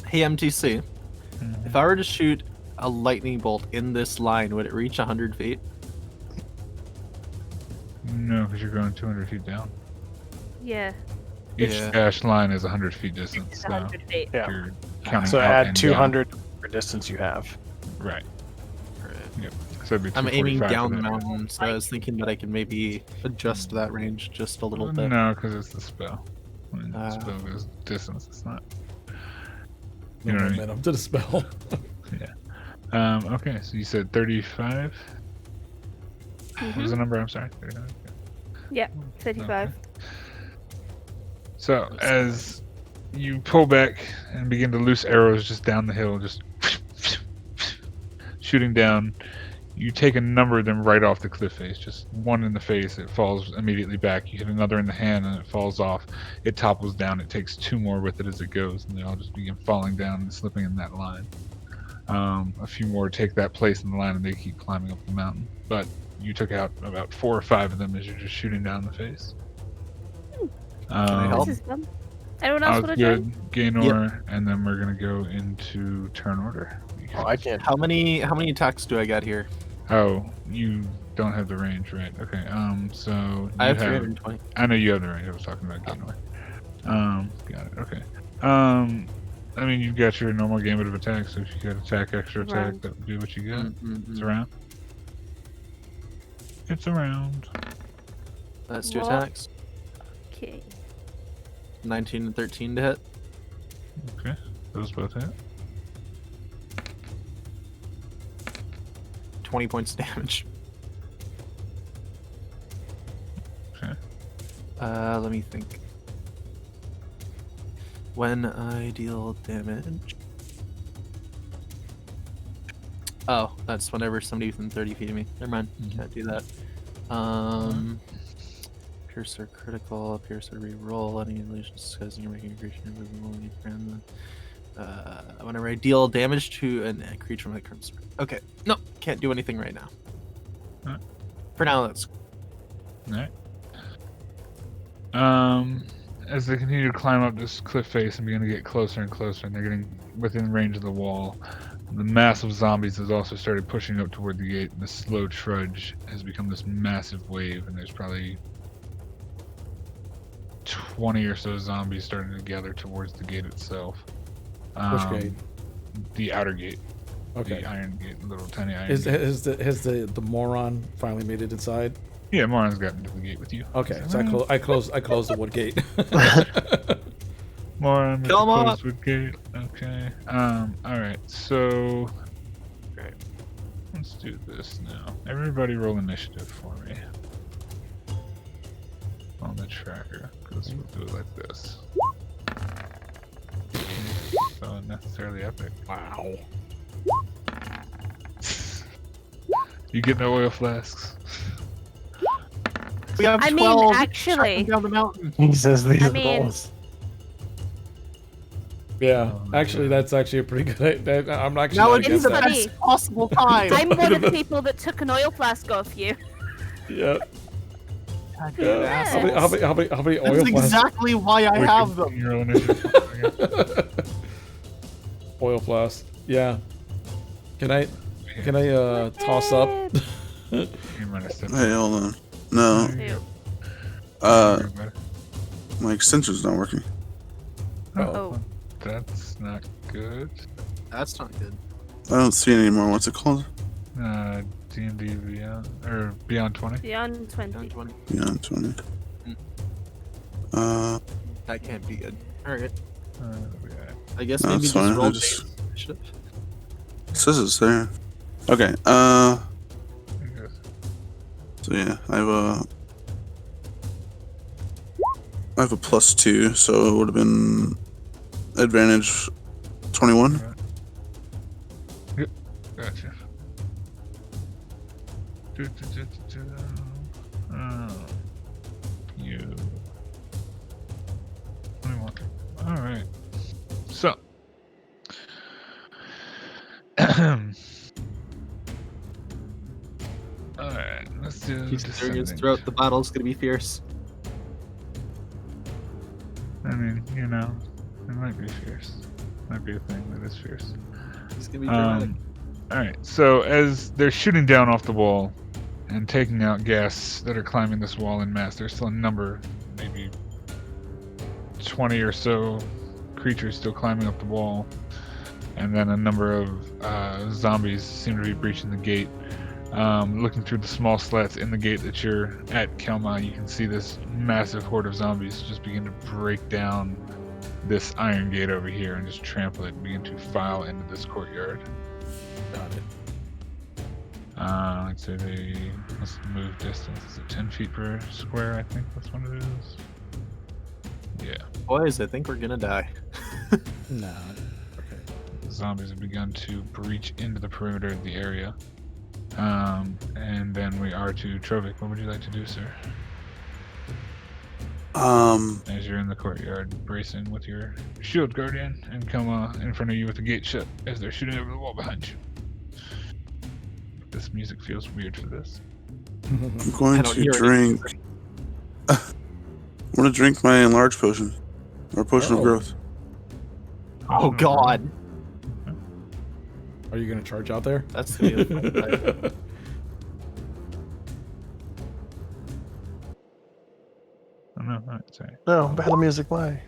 Hey MTC, if I were to shoot a lightning bolt in this line, would it reach 100 feet? No, because you're going 200 feet down. Yeah, Each Yeah. dashed line is 100 feet distance. it's So 100 feet. Yeah. you're counting So out add and 200 for distance you have. down. Right. So it'd be I'm aiming 245 down for the that. mountain, so I was thinking that I could maybe adjust that range just a little bit. No, because it's the spell. When the Ah. spell goes distance, it's not. No You know what I mean? momentum to the spell. Okay, so you said 35? What was the number? I'm sorry. 39? Yeah, 35. So as you pull back and begin to loose arrows just down the hill, just shooting down. You take a number of them right off the cliff face. Just one in the face, it falls immediately back. You hit another in the hand and it falls off. It topples down. It takes 2 more with it as it goes, and they all just begin falling down and slipping in that line. A few more take that place in the line and they keep climbing up the mountain. But you took out about 4 or 5 of them as you're just shooting down the face. I help? This is fun. Anyone else want to join? Good, Gaynor, and then we're gonna go into turn order. Oh, I can't. How many attacks do I got here? Oh, you don't have the range, right? Okay. So I have you 320. I know you have the range. I was talking about Gaynor. Got it. Okay. I mean, you've got your normal gamut of attacks. So if you got attack, extra attack, Around. that would be what you got. It's Mm-hmm. around. It's around. That's 2 What? attacks. Okay. 19 and 13 to hit. Okay. Those both hit. 20 points of damage. Okay. Let me think. When I deal damage. Oh, that's whenever somebody within 30 feet of me. Never mind. Can't do that. Piercer critical, piercer reroll, any illusions disguising or making a creature invisible when you friend. Whenever I deal damage to a creature from the current spell. Okay. No, can't do anything right now. Alright. For now, that's Alright. As they continue to climb up this cliff face and begin to get closer and closer, and they're getting within range of the wall, the mass of zombies has also started pushing up toward the gate, and the slow trudge has become this massive wave, and there's probably 20 or so zombies starting to gather towards the gate itself. Which gate? The outer gate. Okay. The iron gate, little tiny iron Has gate. the moron finally made it inside? Yeah, Moron's gotten to the gate with you. Okay, so I closed the wood gate. Moron, Come on. closed with gate. Okay. Alright, so okay. Let's do this now. Everybody roll initiative for me. On the tracker, because we'll do it like this. So unnecessarily epic. Wow. You get no oil flasks. We have 12. I mean, actually, down the mountain. He says these I are the mean- goals. Yeah, Oh my actually, God. that's actually a pretty good. I'm actually Now not it against is the that. funny. best possible time. I'm one of the people that took an oil flask off you. Yeah. God damn Yeah. How assholes. many oil That's flasks? exactly why I Wait, have can them. you roll initiative? Oil flask. Yeah. Can I toss up? You might have said Hey, hold on. No, There you go. uh, Everybody. my extension's not working. Oh. That's not good. That's not good. I don't see it anymore. What's it called? D&D Beyond, or Beyond 20. Beyond 20. Down 20. Beyond 20. That can't be good. Alright. Yeah. I guess No, maybe it's just fine. roll I just base initiative. it says it's there. Okay. So yeah, I have a +2, so it would have been advantage 21. Yep, gotcha. You. 21. Alright. So. Alright, let's do He's clearing his descending. throat. The battle's gonna be fierce. I mean, you know, it might be fierce. Might be a thing that is fierce. He's gonna be dramatic. Alright, so as they're shooting down off the wall and taking out gas that are climbing this wall in mass, there's still a number, maybe 20 or so creatures still climbing up the wall. And then a number of zombies seem to be breaching the gate. Looking through the small slats in the gate that you're at, Kelma, you can see this massive horde of zombies just begin to break down this iron gate over here and just trample it and begin to file into this courtyard. Got it. I'd say they must move distance. Is it 10 feet per square? I think that's what it is. Yeah. Boys, I think we're gonna die. Nah. Okay. The zombies have begun to breach into the perimeter of the area. And then we are to Trovik. What would you like to do, sir? As you're in the courtyard, bracing with your shield guardian, and Kelma in front of you with the gate shut as they're shooting over the wall behind you. This music feels weird for this. I'm going don't to hear drink. I'm going to drink my enlarged potion. Or potion of growth. Oh God, Are you gonna charge out there? that's the Oh no, alright, sorry. No, battle music, why?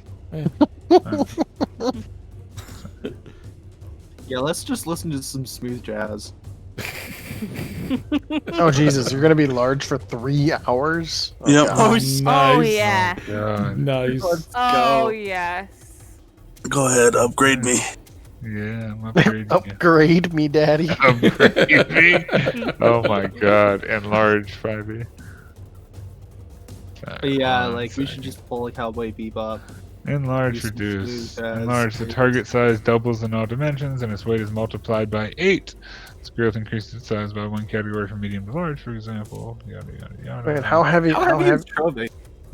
Yeah, let's just listen to some smooth jazz. Oh Jesus, you're gonna be large for 3 hours? Yep. God. Oh Nice. yeah. God. Nice. Oh yes. Go ahead, upgrade me. Yeah, I'm upgrading you. Upgrade me, daddy. Upgrade me? Oh my god, enlarge 5e. But yeah, like we should just pull a Cowboy Bebop. Enlarge, do some reduce. smooth jazz. Enlarge, the target size doubles in all dimensions and its weight is multiplied by 8. Its growth increases its size by 1 category from medium to large, for example. Yada yada yada. Wait, how heavy? How heavy is Trovik?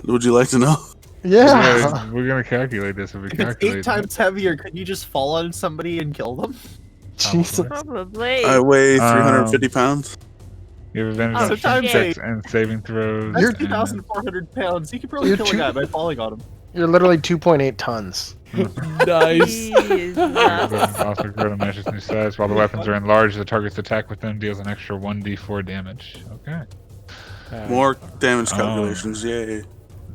Would you like to know? Yeah. We're gonna calculate this if we If it's calculate 8 times heavier, could you just fall on somebody and kill them? Jesus. Probably. I weigh 350 pounds. You have advantage Oh, on so strength times checks 8. and saving throws. That's and- 2,400 pounds. You could probably You're kill a guy by falling on him. You're literally 2.8 tons. Nice. Jesus. Also grow to match its new size. While the weapons are enlarged, the target's attack with them deals an extra 1d4 damage. Okay. More damage Oh. calculations, yay.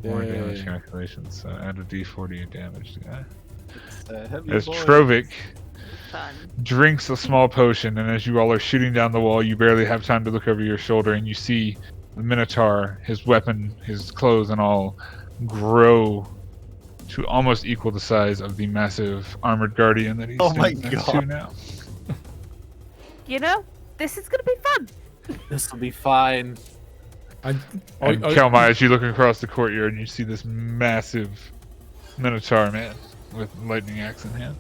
More Yay. damage calculations. So add a d4 to your damage. Yeah. Heavy As boy. Trovik Fun. drinks a small potion, and as you all are shooting down the wall, you barely have time to look over your shoulder, and you see the Minotaur, his weapon, his clothes, and all grow to almost equal the size of the massive armored guardian that he's Oh my standing next God. to now. You know, this is gonna be fun. This will be fine. And Kelma, as you look across the courtyard, and you see this massive Minotaur man with lightning axe in hand.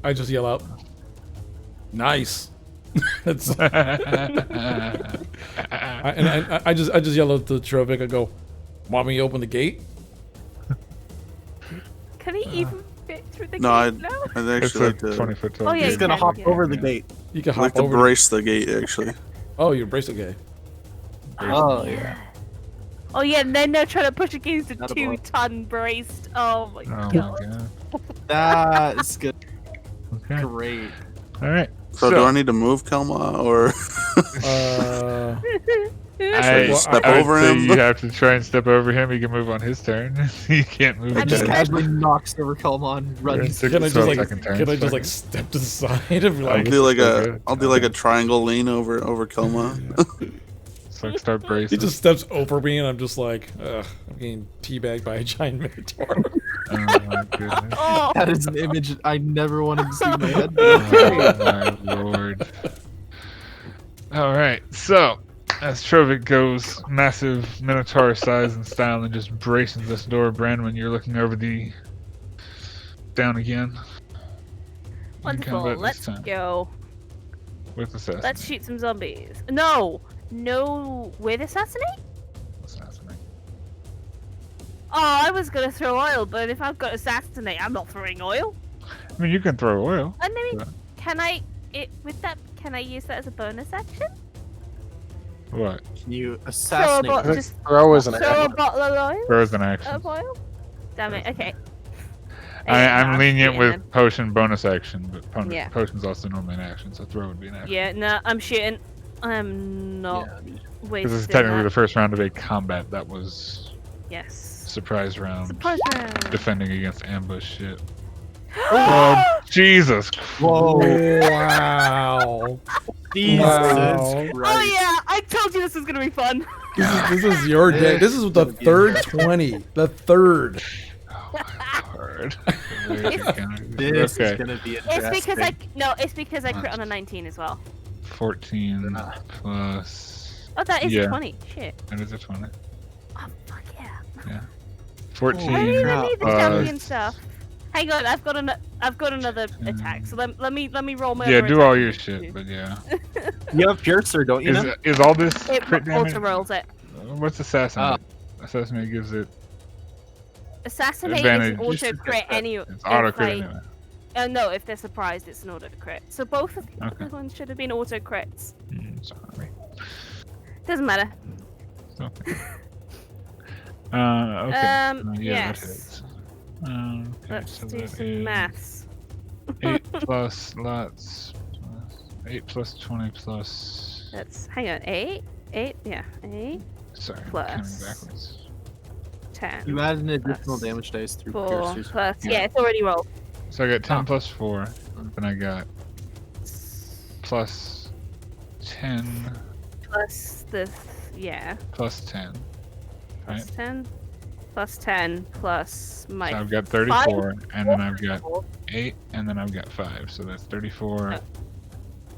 I just yell out, nice. That's, I just yell out to Trovik. I go, want me to open the gate? Can he even fit through the No, gate? No. I'd It's actually a like to, 20-foot tall Oh, yeah, gate. He's you gonna can, hop yeah. over the Yeah. gate. You can I'd like hop to over. brace the gate, actually. Oh, you're braced okay. Oh yeah. Oh yeah, and then they're trying to push against a Not a 2-ton braced. Oh my Oh my god. god. That is good. Okay. Great. Alright. So, do I need to move Kelma, or I, step I would over say him? you have to try and step over him. He can move on his turn. You can't move I his Just mean, turn. casually knocks over Kelmon, runs. Can I just like, Second turn, can I just fuck like it. step to the side and be I'll like, guess do like it's so a good. I'll do like a triangle lean over Kelma. So start he bracing. just steps over me and I'm just like, ugh, I'm getting teabagged by a giant minotaur. Oh my goodness. Oh, That is an image I never wanted to see in my head. Oh my lord. Alright, so as Trovik goes massive Minotaur size and style and just braces this door, Branwen, you're looking over the down again. In wonderful. combat this Let's time go. with assassinate. Let's shoot some zombies. No, with assassinate. Assassinate. Oh, I was gonna throw oil, but if I've got assassinate, I'm not throwing oil. I mean, you can throw oil. And I mean, Yeah. can I? Can I use that as a bonus action? What? Can you Throw a assassinate? bottle, her? just Throw is an throw a action. bottle of oil. Throws an action. Of oil. Damn it. Okay. I'm Yeah, lenient shooting with then. potion bonus action, but Yeah. potion's also normally an action, so throw would be an action. Yeah, no, I'm shooting. I'm not Because wasting this is technically that. the first round of a combat. That was Yes. surprise round. Surprise round. Defending against ambush shit. Oh, Jesus. Whoa! Wow. Jesus Wow. Christ. Oh yeah, I told you this was gonna be fun. This is your day. This is the third 20. The third. Oh my lord. This is Okay. gonna be It's interesting. because I crit on a 19 as well. 14 plus. Oh, that is Yeah. a 20. Shit. That is a 20. Oh fuck yeah. 14 I don't even need the plus champion stuff. Hang on, I've got another attack. So let me roll my. Yeah, other do all attack your against shit, you. but yeah. You have Piercer, don't you? Know? Is all this It crit damage? auto rolls it. What's assassinate? Assassinate gives it Assassinate advantage. is an auto crit anyway. It's auto crit anyway. No, if they're surprised, it's an auto crit. So both of the Okay. other ones should have been auto crits. Sorry. Doesn't matter. It's okay. Okay. Yeah, that yes. hits. Okay, Let's so do that some is maths. 8 plus lots. 8 plus 20 plus. That's hang on, 8, yeah, 8 Sorry, I'm plus counting backwards. 10. You add an additional plus damage dice through 4 Piercer's. plus yeah, it's already rolled. So I got 10 plus 4, then I got plus 10 Plus the plus 10. plus Right? 10 plus 10 plus my. So I've got 34, and then I've got 4. 8, and then I've got 5. So that's 34. Oh.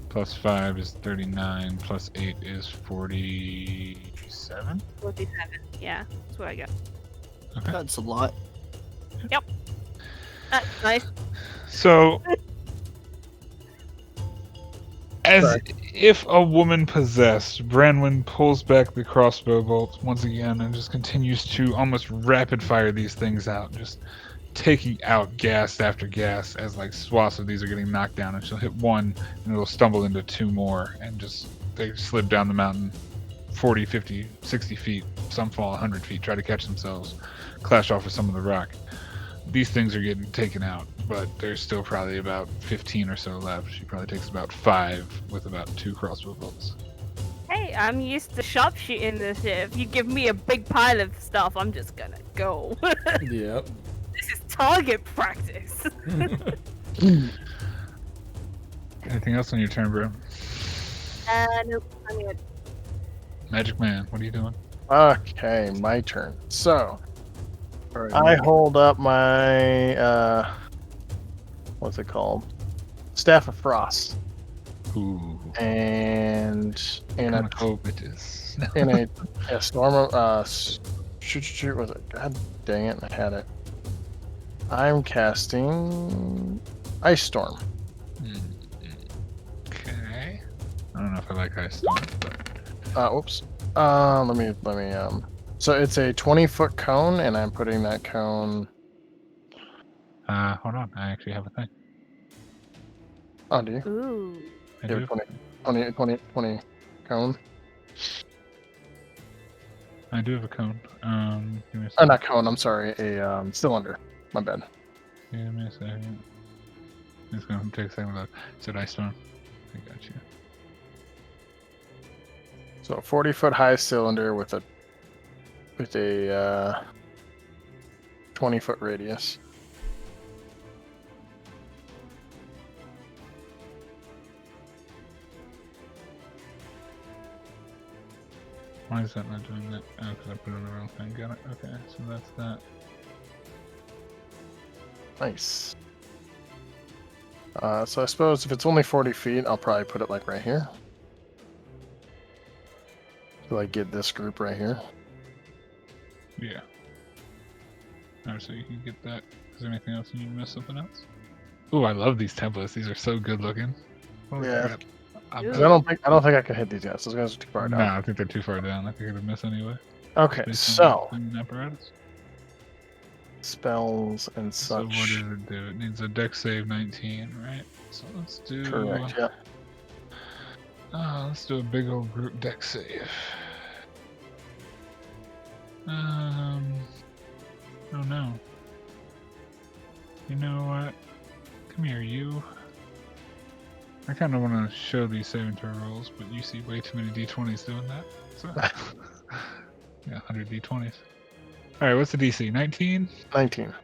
Plus 5 is 39, plus 8 is 47. 47. Yeah, that's what I got. Okay. That's a lot. That's nice. So, as if a woman possessed, Branwyn pulls back the crossbow bolt once again and just continues to almost rapid fire these things out, just taking out gas after gas as like swaths of these are getting knocked down, and she'll hit one and it'll stumble into 2 more and just they slip down the mountain 40, 50, 60 feet, some fall 100 feet, try to catch themselves, clash off with some of the rock. These things are getting taken out, but there's still probably about 15 or so left. She probably takes about 5 with about 2 crossbow bolts. Hey, I'm used to sharpshooting this shit. If you give me a big pile of stuff, I'm just gonna go. Yep. This is target practice. Anything else on your turn, bro? Nope. I'm good. Magic Man, what are you doing? Okay, my turn. So Alright, I hold up my what's it called? Staff of Frost. Ooh. And in a Cold bitches. in a storm of shoot was it? God dang it, I had it. I'm casting Ice Storm. Okay. I don't know if I like Ice Storm, but Oops. Let me so it's a 20-foot cone, and I'm putting that cone. hold on. I actually have a thing. Oh, do you? Ooh. I You do. have a 20 cone. I do have a cone. Give me a Oh, second. not cone. I'm sorry. A cylinder. My bad. Give me a second. It's gonna take a second to load. Said Ice Storm. I got you. So a 40-foot high cylinder with a 20-foot radius. Why is that not doing that? Oh, because I put it on the wrong thing. Got it. Okay, so that's that. Nice. So I suppose if it's only 40 feet, I'll probably put it like right here. So like get this group right here. Yeah. Alright, so you can get that. Is there anything else you need to miss? Something else? Ooh, I love these templates. These are so good looking. Holy Yeah. crap. 'Cause I don't think I can hit these guys. Those guys are too far down. No, I think they're too far down. I think it'd miss anyway. Okay, Based on so the apparatus. spells and So what such. does it do? It needs a dex save 19, right? So let's do. Correct. Yeah. Let's do a big old group dex save. Oh no. You know what? Come here, you. I kind of want to show these saving throw rolls, but you see way too many d20s doing that. So, yeah, 100 d20s. Alright, what's the DC? 19? 19.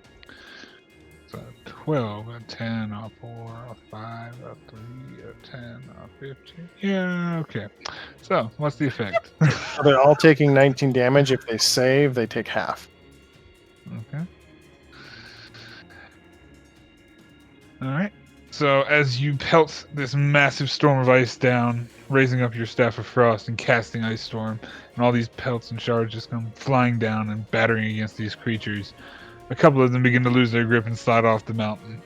So 12, a 10, a 4, a 5, a 3, a 10, a 15. Yeah, okay. So, what's the effect? So they're all taking 19 damage. If they save, they take half. Okay. Alright. So as you pelt this massive storm of ice down, raising up your Staff of Frost and casting Ice Storm, and all these pelts and shards just come flying down and battering against these creatures, A couple of them begin to lose their grip and slide off the mountain.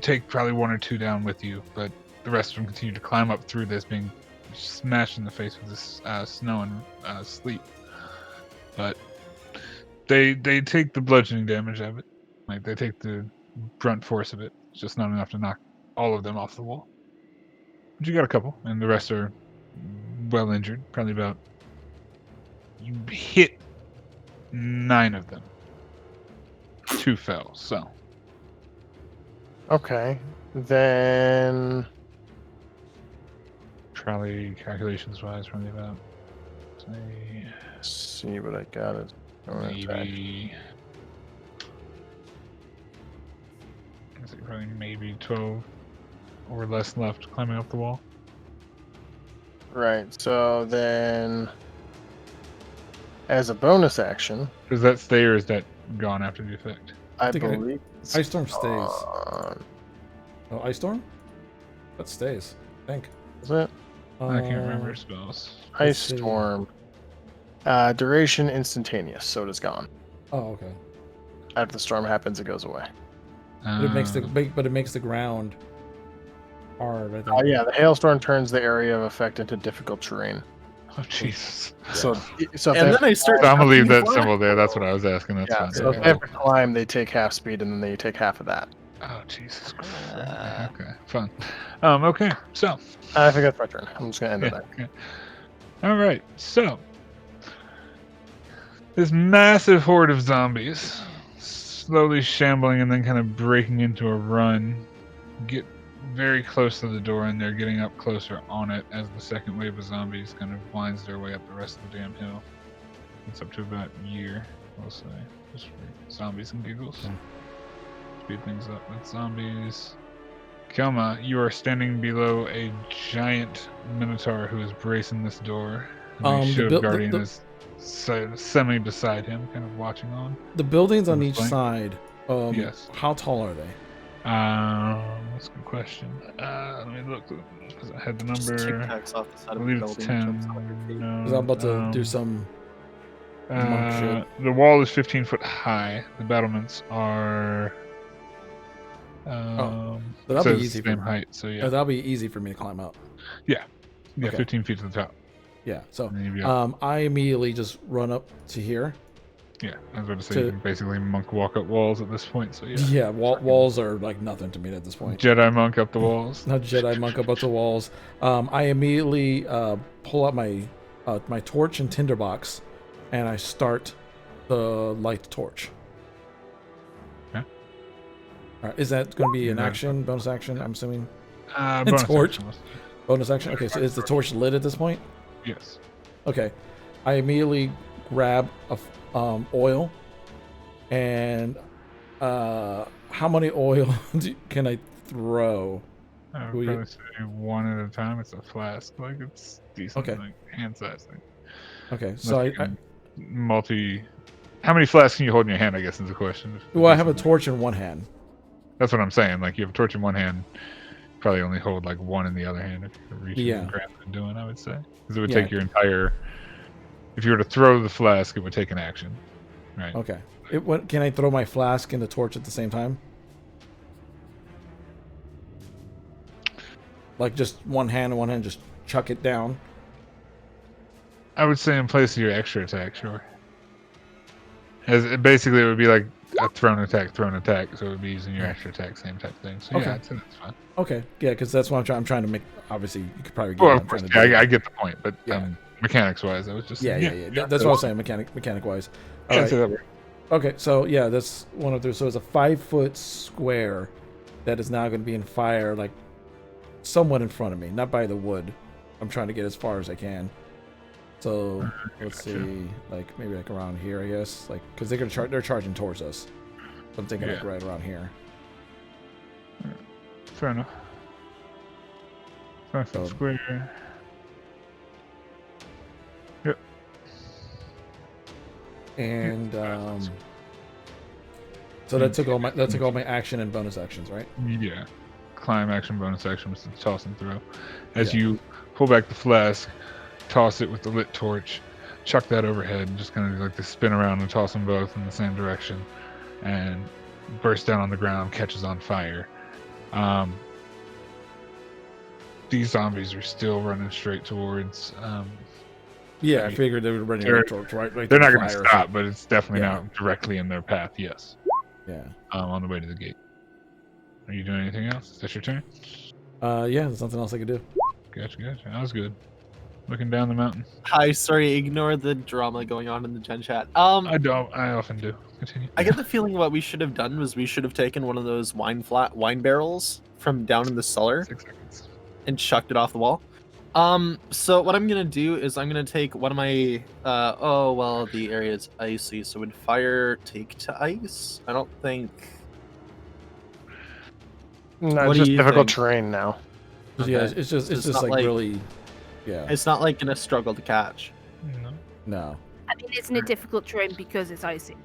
Take probably 1 or 2 down with you, but the rest of them continue to climb up through this, being smashed in the face with this snow and sleet. But they take the bludgeoning damage of it. Like, they take the brunt force of it. It's just not enough to knock all of them off the wall. But you got a couple, and the rest are well injured. Probably about... You hit 9 of them. 2 fell, so... Okay, then Probably calculations-wise, probably about... Say, let's see what I got. Is maybe... I think probably maybe 12 or less left climbing up the wall. right. So then, as a bonus action, Does that stay or is that gone after the effect? I think believe Ice Storm stays. gone. Oh, Ice Storm? That stays, I think. Is it I can't remember spells. Ice let's see. Storm? Duration instantaneous, so it is gone. Oh, okay. After the storm happens, it goes away. But it makes the ground hard, I think. Yeah, the hailstorm turns the area of effect into difficult terrain. Oh, Jesus. So if And they then have, I start. So I'm gonna leave that fly. symbol there. That's what I was asking. That's yeah, fine. so if they have to climb, they take half speed, and then they take half of that. Oh, Jesus Christ. Okay, fun. Okay, so. I think that's my turn. I'm just gonna end it Yeah, there. okay. All right, so. This massive horde of zombies, slowly shambling and then kind of breaking into a run, get very close to the door, and they're getting up closer on it as the second wave of zombies kind of winds their way up the rest of the damn hill. It's up to about a year, we'll say, just for zombies and giggles. Speed things up with zombies. Kelma, you are standing below a giant minotaur who is bracing this door. And the shield guardian is semi beside him, kind of watching on. The buildings on each Flank? side, Yes. how tall are they? That's a good question. Let me look because I had the Just number. tic-tacs off the side I of the believe it's building. 10. jumps out like a tree. No, Because I'm about to do some monk shit. The wall is 15 foot high. The battlements are. So that'll says be easy for same me. height. So yeah, That'll be easy for me to climb up. yeah, okay. 15 feet to the top. Yeah. So And then you'd be up. I immediately just run up to here. Yeah, I was about to say to- you can basically monk walk up walls at this point. So yeah, Yeah, walls are like nothing to me at this point. Jedi monk up the walls. Not Jedi monk up the walls. I immediately pull out my my torch and tinderbox, and I start the light the torch. Okay. All right, is that going to be an Yeah. action, bonus action? I'm assuming Bonus torch. action. bonus action. Okay, so is the torch lit at this point? Yes. Okay, I immediately grab a oil, and how many oil can I throw? I Will would you- probably say one at a time. It's a flask. Like, it's decent. Okay. Like, hand size thing. Okay, so Unless you can How many flasks can you hold in your hand, I guess, is the question. well, I have a torch in one hand. That's what I'm saying. Like, you have a torch in one hand. Probably only hold, like, one in the other hand if you're reaching Yeah. and grabbing and doing, I would say. Because it would Yeah. take your entire... If you were to throw the flask, it would take an action. Right? Okay, can I throw my flask and the torch at the same time? Like just one hand and one hand, just chuck it down. I would say in place of your extra attack, sure. Basically, it would be like a thrown attack, so it would be using your extra attack, same type thing. So Okay. yeah, I'd say that's fine. Okay, yeah, because that's what I'm trying to make. Obviously, you could probably get Well, what of I'm course, trying to do. I get the point, but Yeah. mechanics-wise, I was just Yeah. That's what I was saying. Mechanic wise. Yeah, All I'd right. say that works. Okay, so yeah, that's one of those. So it's a 5-foot square that is now going to be in fire, like somewhat in front of me, not by the wood. I'm trying to get as far as I can. So let's see, like maybe like around here, I guess, like because they're charging towards us. So I'm thinking like Yeah. right around here. Fair enough. 5-foot So- square. Yep. And so that took all my action and bonus actions, right? Yeah. Climb action, bonus action was to toss and throw. As Yeah. you pull back the flask, toss it with the lit torch, chuck that overhead, and just kind of like to spin around and toss them both in the same direction. and bursts down on the ground, catches on fire. These zombies are still running straight towards. Yeah, I I mean, figured they were running they're- towards right. They're not to going to fire. stop, but it's definitely Yeah. not directly in their path. Yes. Yeah. On the way to the gate. Are you doing anything else? Is this your turn? Yeah. There's nothing else I could do. Gotcha. That was good. Looking down the mountain. Hi, sorry, ignore the drama going on in the gen chat. I often do. Continue. I get the feeling what we should have done was we should have taken one of those wine barrels from down in the cellar 6 seconds. and chucked it off the wall. So what I'm gonna do is I'm gonna take one of my the area is icy, so would fire take to ice? I don't think. No, What it's do just you difficult think? terrain now. Yeah, Okay. it's just not like, like- really. Yeah. It's not like gonna struggle to catch. No. No. I mean, isn't it difficult terrain because it's icy?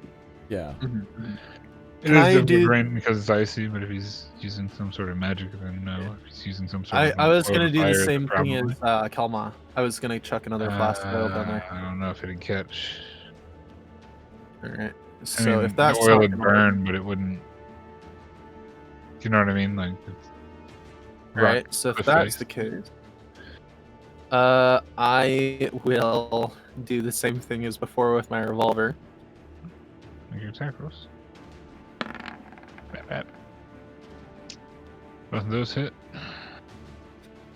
Yeah. It Can is I difficult do- terrain because it's icy, but if he's using some sort of magic, then no. If he's using some sort of I was mode gonna of do the fire, same then thing probably. as Kelma. I was gonna chuck another flask of oil down there. I don't know if it'd catch. Alright. I So mean, if that's the oil not would gonna burn, but it wouldn't. You know what I mean? Like, it's Right, rock so if with that's face. the case, I will do the same thing as before with my revolver. Make your attack rolls. Bap. Both of those hit.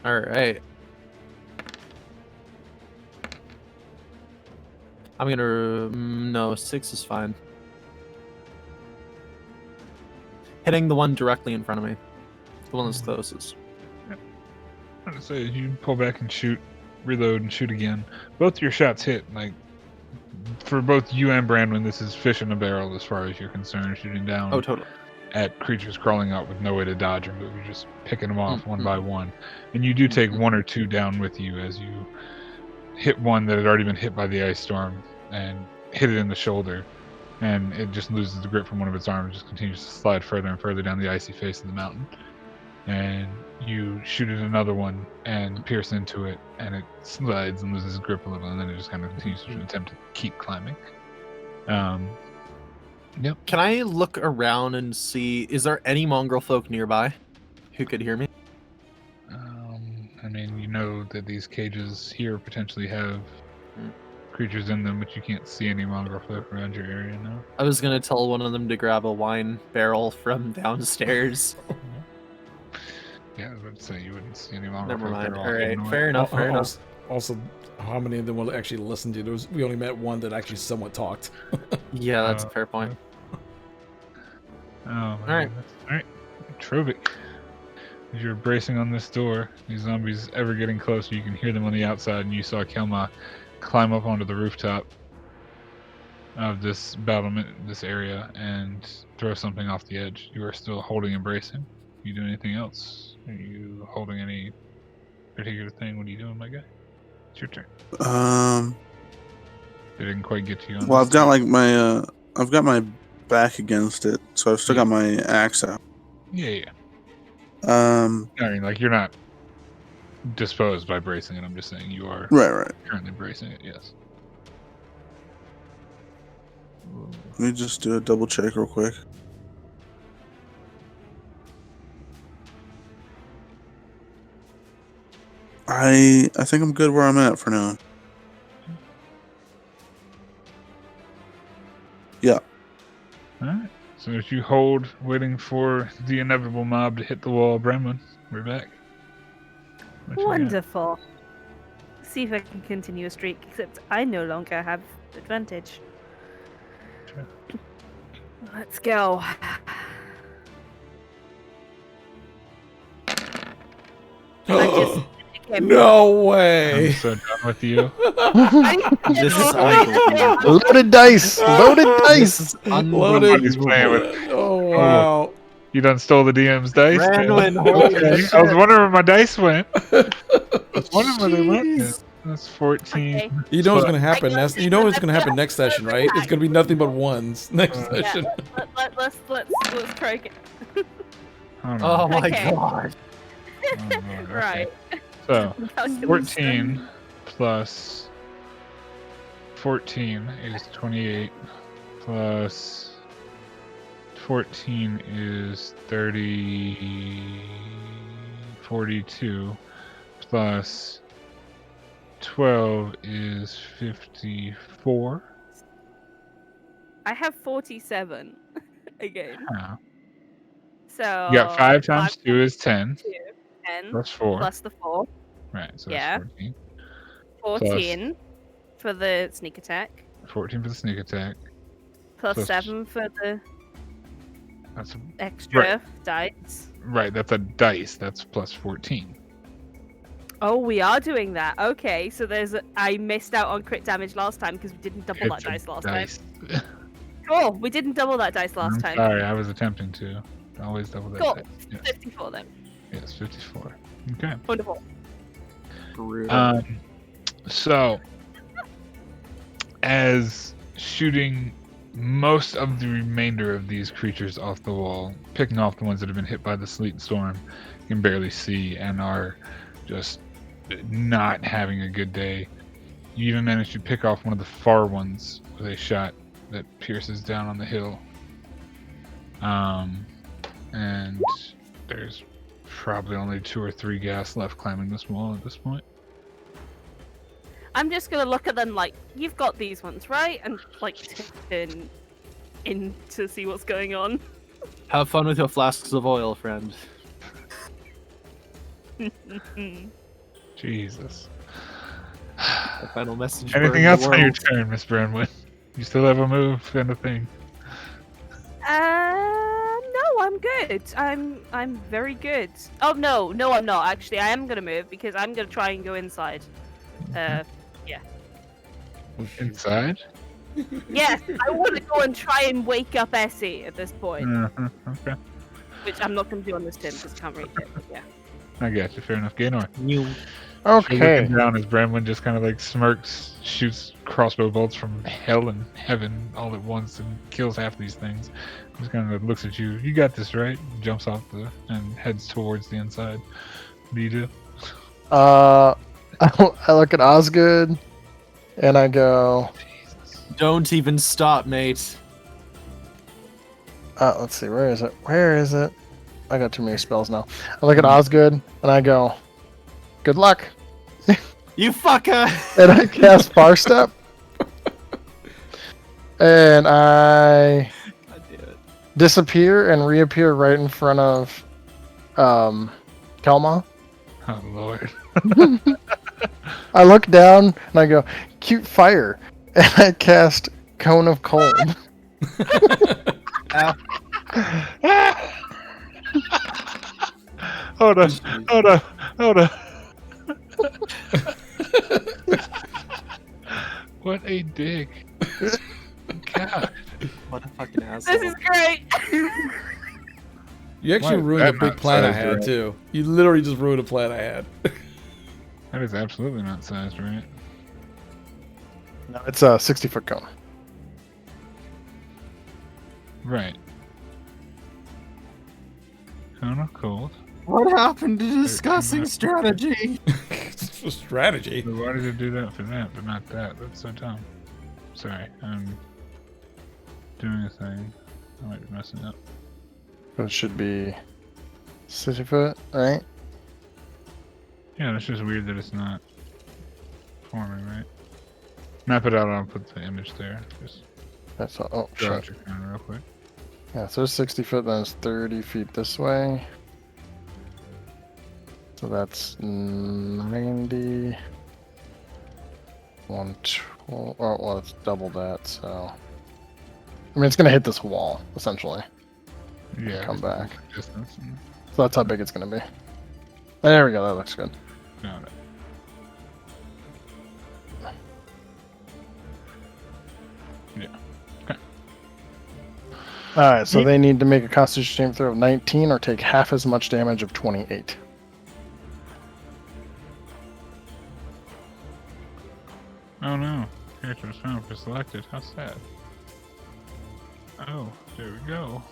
Alright. I'm gonna... no, 6 is fine. Hitting the one directly in front of me. The one that's closest. I'm gonna say you pull back and shoot, reload and shoot again. Both your shots hit. Like, for both you and Brandon, this is fish in a barrel as far as you're concerned. Shooting down Oh, totally. at creatures crawling out with no way to dodge or move. You're just picking them off one Mhm. by one. And you do take one or two down with you as you hit one that had already been hit by the ice storm and hit it in the shoulder. And it just loses the grip from one of its arms, just continues to slide further and further down the icy face of the mountain. And you shoot at another one and pierce into it, and it slides and loses grip a little, and then it just kind of continues to attempt to keep climbing. Yep. Can I look around and see, is there any mongrel folk nearby who could hear me? I mean, you know that these cages here potentially have creatures in them, but you can't see any mongrel folk around your area now. I was gonna tell one of them to grab a wine barrel from downstairs. Yeah, I was about to say you wouldn't see any mongrel Never folk. mind. They're all Alright, hidden away. fair enough, fair enough. Also, how many of them will actually listen to you? We only met one that actually somewhat talked. Yeah, that's a fair point. Oh, my Alright. goodness. Alright. Trovic. As you're bracing on this door, these zombies ever getting closer, you can hear them on the outside, and you saw Kelma climb up onto the rooftop of this battlement, this area, and throw something off the edge. You are still holding and bracing. You do anything else? Are you holding any particular thing? What are you doing, my guy? It's your turn. They didn't quite get to you. On Well, this I've got turn. like I've got my back against it, so I've still got my axe out. Yeah. I Um, mean, like, you're not disposed by bracing it. I'm just saying you are right. currently bracing it, yes. Let me just do a double check real quick. I think I'm good where I'm at for now. Yeah. Alright. So as you hold, waiting for the inevitable mob to hit the wall, Brenman, we're back. What you got? Wonderful. See if I can continue a streak, except I no longer have advantage. Sure. Let's go. I just No I'm way! so done with you. This is unbelievable. Loaded dice! Loaded dice! Loaded. Nobody's playing with. Oh wow! You done stole the DM's dice? man. Brandon, holy Okay. shit. I was wondering where my dice went. I was wondering where they went. Jeez. That's 14. Okay. You know what's gonna I happen. guess You know what's gonna I've happen got next session, over right? It's time. gonna be nothing but ones next Yeah. session. Let's try again. Hold on. Oh my Okay. god. Oh, Lord, okay. Right. So, Calculus. 14 plus 14 is 28 plus 14 is 30, 42, plus 12 is 54. I have 47 again. Huh. So You got 5 times 2 is 10, 2, 10 plus 4. plus the 4. Right, so Yeah. that's 14. 14 for the sneak attack. 14 for the sneak attack. Plus Plus- 7 for the That's extra dice. right. That's a dice. That's plus 14. Oh, we are doing that. Okay, so I missed out on crit damage last time because we didn't double that It's a dice last dice. time. Cool, we didn't double that dice last I'm time. sorry, I was attempting to. Always double that Cool. dice. Yes, 54 then. yes, 54. Okay. Wonderful. Brutal. So, as shooting most of the remainder of these creatures off the wall, picking off the ones that have been hit by the sleet and storm, you can barely see and are just not having a good day. You even managed to pick off one of the far ones with a shot that pierces down on the hill. And there's probably only 2 or 3 gas left climbing this wall at this point. I'm just gonna look at them like, you've got these ones, right? And like turn in to see what's going on. Have fun with your flasks of oil, friend. Jesus. The final message. for Anything the else on your world. turn, Miss Brownwood? You still have a move and a thing. No, I'm good. I'm very good. Oh no, I'm not actually. I am gonna move because I'm gonna try and go inside. Inside? Yes, I want to go and try and wake up Essie at this point, Okay. which I'm not gonna do on this turn because I can't reach it. But yeah. I got you. Fair enough. Gaynor. You. You're Okay. looking down as Bramwin just kind of like smirks, shoots crossbow bolts from hell and heaven all at once and kills half these things. Just kind of looks at you. You got this, right? Jumps off and heads towards the inside. What do you do? I look at Osgood, and I go. Don't even stop, mate. Let's see. Where is it? Where is it? I got too many spells now. I look at Osgood, and I go. Good luck. You fucker! And I cast Far Step. And I God damn it. disappear and reappear right in front of Kelma. Oh, Lord. I look down and I go, cute fire. And I cast Cone of Cold. Hold on. What a dick. God. What a fucking asshole. This is great. You actually Why is ruined a that big not plan I sized had right? too. You literally just ruined a plan I had. That is absolutely not sized right. No, it's a 60-foot cone. Right. Cone of cold. What happened to discussing strategy? It's a strategy. So why did it do that for that, but not that? That's so dumb. Sorry, I'm doing a thing. I might be messing up. It should be 60-foot, right? Yeah, that's just weird that it's not forming, right? Map it out, I'll put the image there. Just That's all. Oh, draw out shit. your cone real quick. Yeah, so it's 60 foot, then it's 30 feet this way. So that's 90. 112. Oh, well, it's double that, so. I mean, it's going to hit this wall, essentially. Yeah. Come back. Distance. So that's how big it's going to be. There we go, that looks good. Got it. Yeah. Alright, so they need to make a constitution saving throw of 19 or take half as much damage of 28. Oh no. Character was found for selected. How sad. Oh, there we go.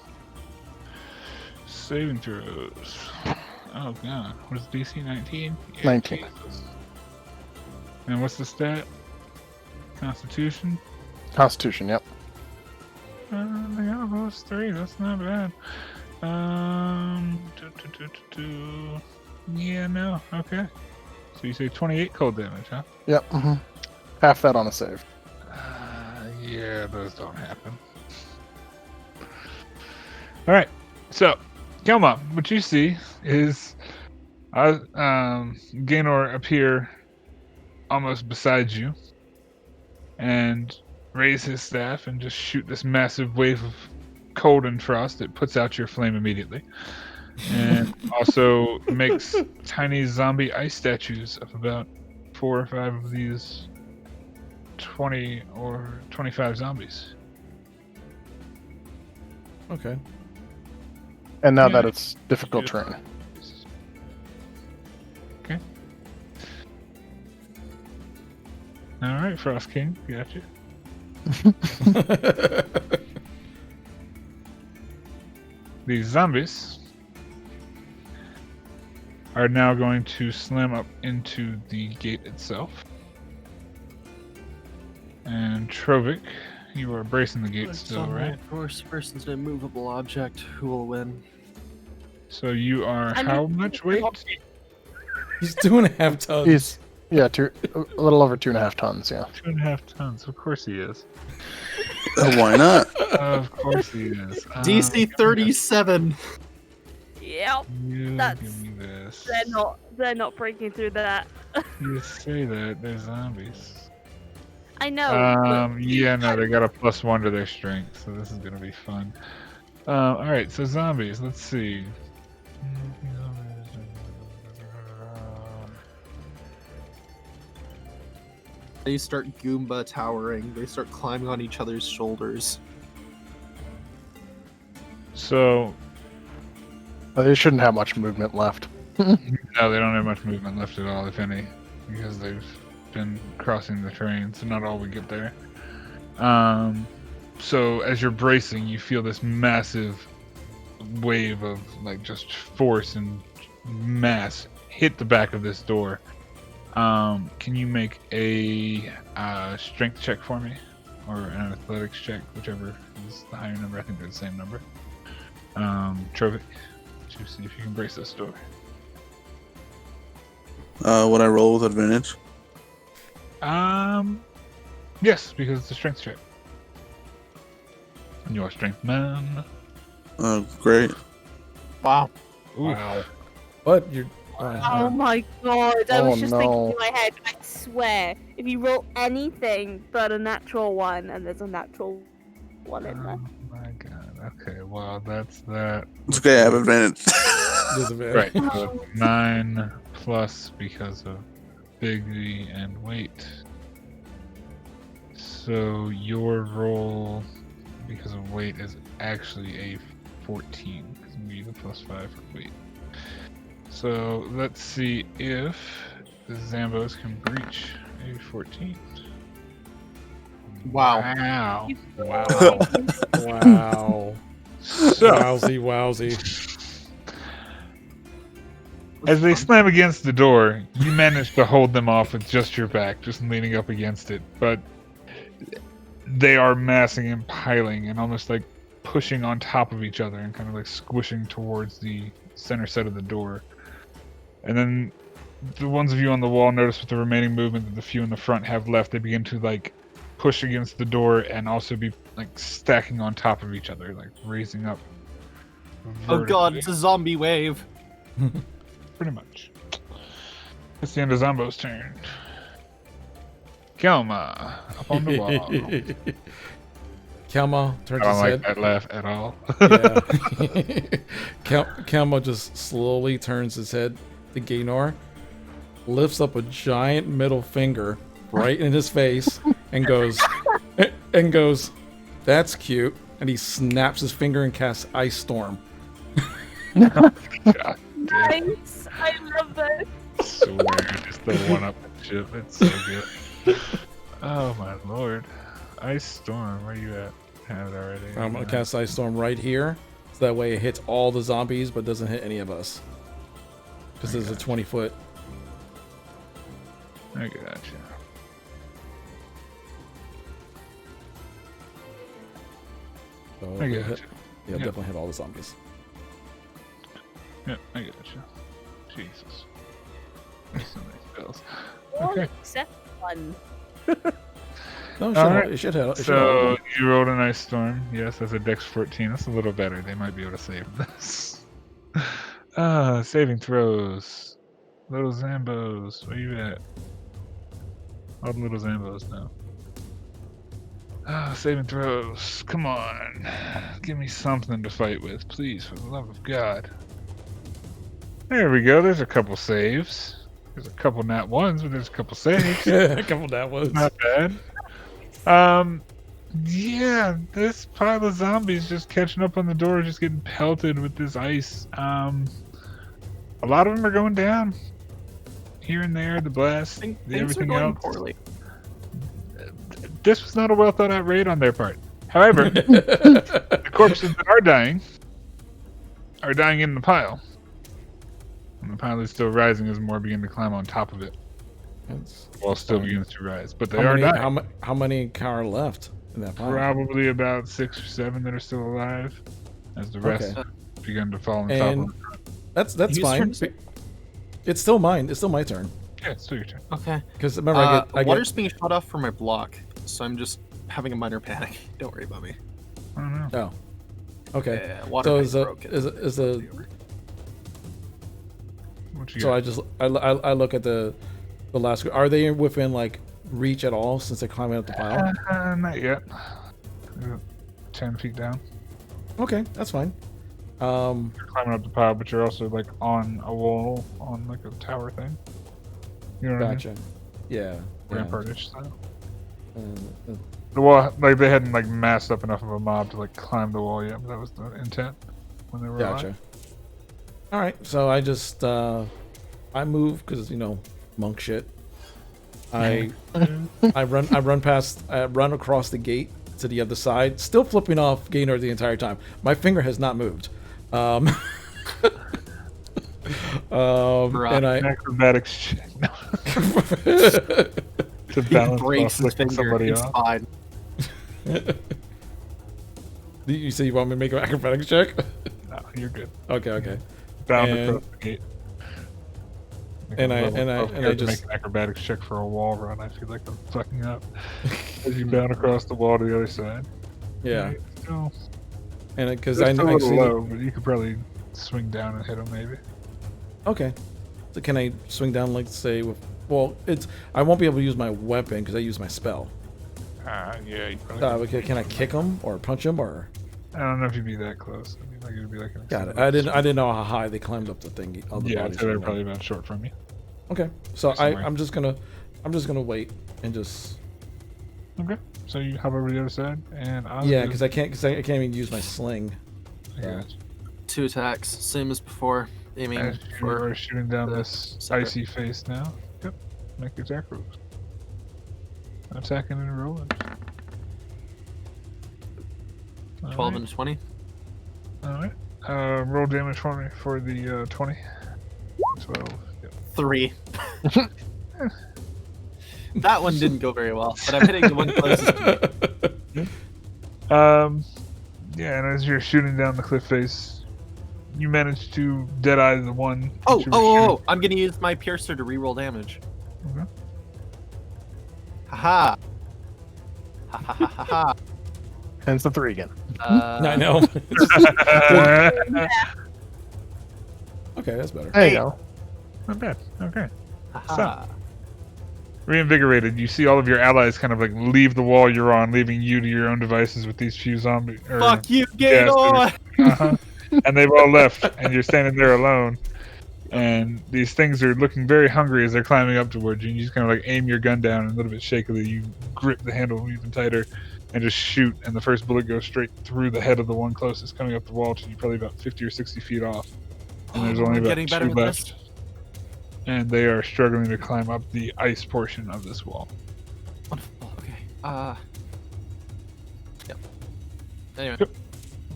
Saving throws. Oh god. What is DC? 19? Yeah, 19. Jesus. And what's the stat? Constitution? Constitution, yep. They got a +3. That's not bad. Yeah, no. Okay. So you say 28 cold damage, huh? Yep. Half that on a save. Yeah, those don't happen. All right. So, Kelma, what you see is Gaynor appear almost beside you and raise his staff and just shoot this massive wave of cold and frost that puts out your flame immediately. And also makes tiny zombie ice statues of about 4 or 5 of these 20 or 25 zombies. Okay. And now Yeah. that it's difficult terrain. Okay. All right, Frost King, gotcha. These zombies are now going to slam up into the gate itself. And Trovik, you are bracing the gate still, right? Of course, person's an immovable object. Who will win? So you are I how mean- much weight? He's 2.5 tons. He's a little over 2.5 tons. Yeah. 2.5 tons. Of course he is. Why not? Of course he is. DC 37. Yep. You That's- give me this. They're not breaking through that. You say that they're zombies. I know. Yeah, no, they got a +1 to their strength, so this is gonna be fun. All right, so zombies. Let's see. They start Goomba towering. They start climbing on each other's shoulders. So They shouldn't have much movement left. no, they don't have much movement left at all, if any, because they've been crossing the terrain, so not all we get there. So as you're bracing, you feel this massive wave of like just force and mass hit the back of this door. Can you make a strength check for me, or an athletics check, whichever is the higher number? I think they're the same number. Trovik, to see if you can brace this door. Would I roll with advantage? Yes, because it's a strength check. And you're a strength man. Great. Wow. Wow. But you're. Oh my god, I was Oh, just thinking no. in my head, I swear, if you roll anything but a natural 1, and there's a natural 1 in there. Oh my god. Okay, well, that's that. It's okay, I have advantage. Right, so it's 9 plus because of biggie and weight. So your roll, because of weight, is actually a 14, because we use a +5 for weight. So let's see if the Zambos can breach a 14. Wow. Wow. Wow. Wow. So, Wowsy. as they slam against the door, you manage to hold them off with just your back, just leaning up against it. But they are massing and piling and almost like pushing on top of each other and kind of like squishing towards the center set of the door. And then the ones of you on the wall notice with the remaining movement that the few in the front have left, they begin to like push against the door and also be like stacking on top of each other, like raising up. Oh god, vertically. it's a zombie wave. Pretty much. It's the end of Zombo's turn. Kelma, up on the wall. Kelma turns I don't his like head. that laugh at all. Yeah. Kelma just slowly turns his head to Gaynor, lifts up a giant middle finger right in his face, and goes, "That's cute." And he snaps his finger and casts Ice Storm. God damn. Nice! I love this! I swear, just the one-upmanship. It's so good. Oh my lord. Ice Storm, where you at? Have it already. I'm gonna cast Ice Storm right here, so that way it hits all the zombies but doesn't hit any of us. Because this is a 20-foot. I gotcha. So I he'll get hit, you. he'll Yeah. definitely hit all the zombies. Yeah, I get you. Jesus. There's so many spells. All Okay. except one. No, it should, Alright, it should hit. It should hit all of So them. you rolled an ice storm. Yes, that's a Dex 14. That's a little better. They might be able to save this. Saving throws. Little Zambos. Where you at? All the little Zambos now. Saving throws. Come on. Give me something to fight with, please, for the love of God. There we go. There's a couple saves. There's a couple nat ones, but there's a couple saves. A couple that ones. Not bad. Yeah, this pile of zombies just catching up on the door, just getting pelted with this ice. A lot of them are going down. Here and there, the blast, Things are everything going else. poorly. This was not a well thought out raid on their part. However, the corpses that are dying in the pile. And the pile is still rising as more begin to climb on top of it. While still begins to rise. But they are dying. How many are left in that pile? Probably about 6 or 7 that are still alive, as the rest begin to fall on top And of them. that's Whose fine. turn is it? It's still mine. It's still my turn. Yeah, it's still your turn. Okay. Because remember, I water's get. being shut off from my block, so I'm just having a minor panic. Don't worry about me. I don't know. Oh. Okay. Yeah, water So pipe's broken. is a. What you So got? I look at the last. Are they within like reach at all since they're climbing up the pile? Not yet. You're 10 feet down. Okay, that's fine. You're climbing up the pile, but you're also like on a wall, on like a tower thing. You know what Gotcha. Yeah. I mean? Rampart-ish style. Uh, The wall, like they hadn't like massed up enough of a mob to like climb the wall yet. But that was the intent when they were Gotcha. alive. All right, so I just I move because monk shit. I run across the gate to the other side, still flipping off Gaynor the entire time. My finger has not moved. And I Acrobatics check. No. To balance Breaks off his flicking finger. somebody It's off. fine. You say you want me to make an acrobatics check? No, you're good. Okay. Bound And- across the gate. and I just make just an acrobatics check for a wall run. I feel like I'm fucking up as you bound across the wall to the other side. yeah, So, and because it's I a little see low, but you could probably swing down and hit him maybe. okay. So can I swing down like say with? Well, I won't be able to use my weapon because I use my spell. Yeah. You probably Okay, can I kick him or punch him or? I don't know if you'd be that close. I mean, like it'd be like an Got it. I didn't know how high they climbed up the thing. All the Yeah, I'd bodies say they're were. probably about short from you. Okay, so Somewhere. I'm just gonna wait and just Okay. So you hop over to the other side, and I'll yeah, just- because I can't even use my sling. I got you. 2 attacks, same as before. Aiming As you for are shooting down the this separate. icy face now. Yep. Make your attack rolls. Attacking and rolling. 12 and 20. Alright. Roll damage for me for the 20. 12. Yep. 3. That one didn't go very well, but I'm hitting the one closest to me. Yeah, and as you're shooting down the cliff face, you manage to deadeye the one. that Oh, you were oh! I'm gonna use my piercer to reroll damage. shooting. Okay. Haha. Ha ha ha ha ha. Hence the 3 again. I know. Okay, that's better. There you go. Not bad. Okay. Haha. Reinvigorated, you see all of your allies kind of like leave the wall you're on, leaving you to your own devices with these few zombies. Fuck you, Gaynor! Uh-huh. And they've all left, and you're standing there alone. And these things are looking very hungry as they're climbing up towards you. And you just kind of like aim your gun down, and a little bit shakily, you grip the handle even tighter, and just shoot. And the first bullet goes straight through the head of the one closest, coming up the wall to you, probably about 50 or 60 feet off. And there's only I'm about getting better 2 at left. this. And they are struggling to climb up the ice portion of this wall. Wonderful. Okay. Yep. Anyway. Yep.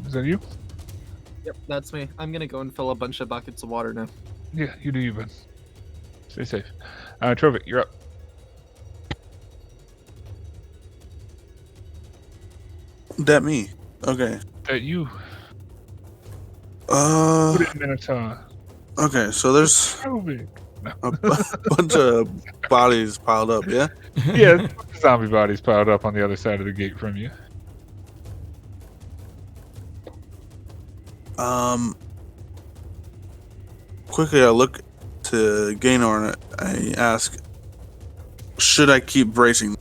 Is that you? Yep, that's me. I'm gonna go and fill a bunch of buckets of water now. Yeah, you do you, bud. Stay safe. Trovik, you're up. That me. Okay. That you Uh. put in Minotaur. Okay. So there's So big. No. a bunch of bodies piled up. Yeah. Yeah, it's a bunch of zombie bodies piled up on the other side of the gate from you. Quickly, I look to Gaynor and I ask, should I keep bracing?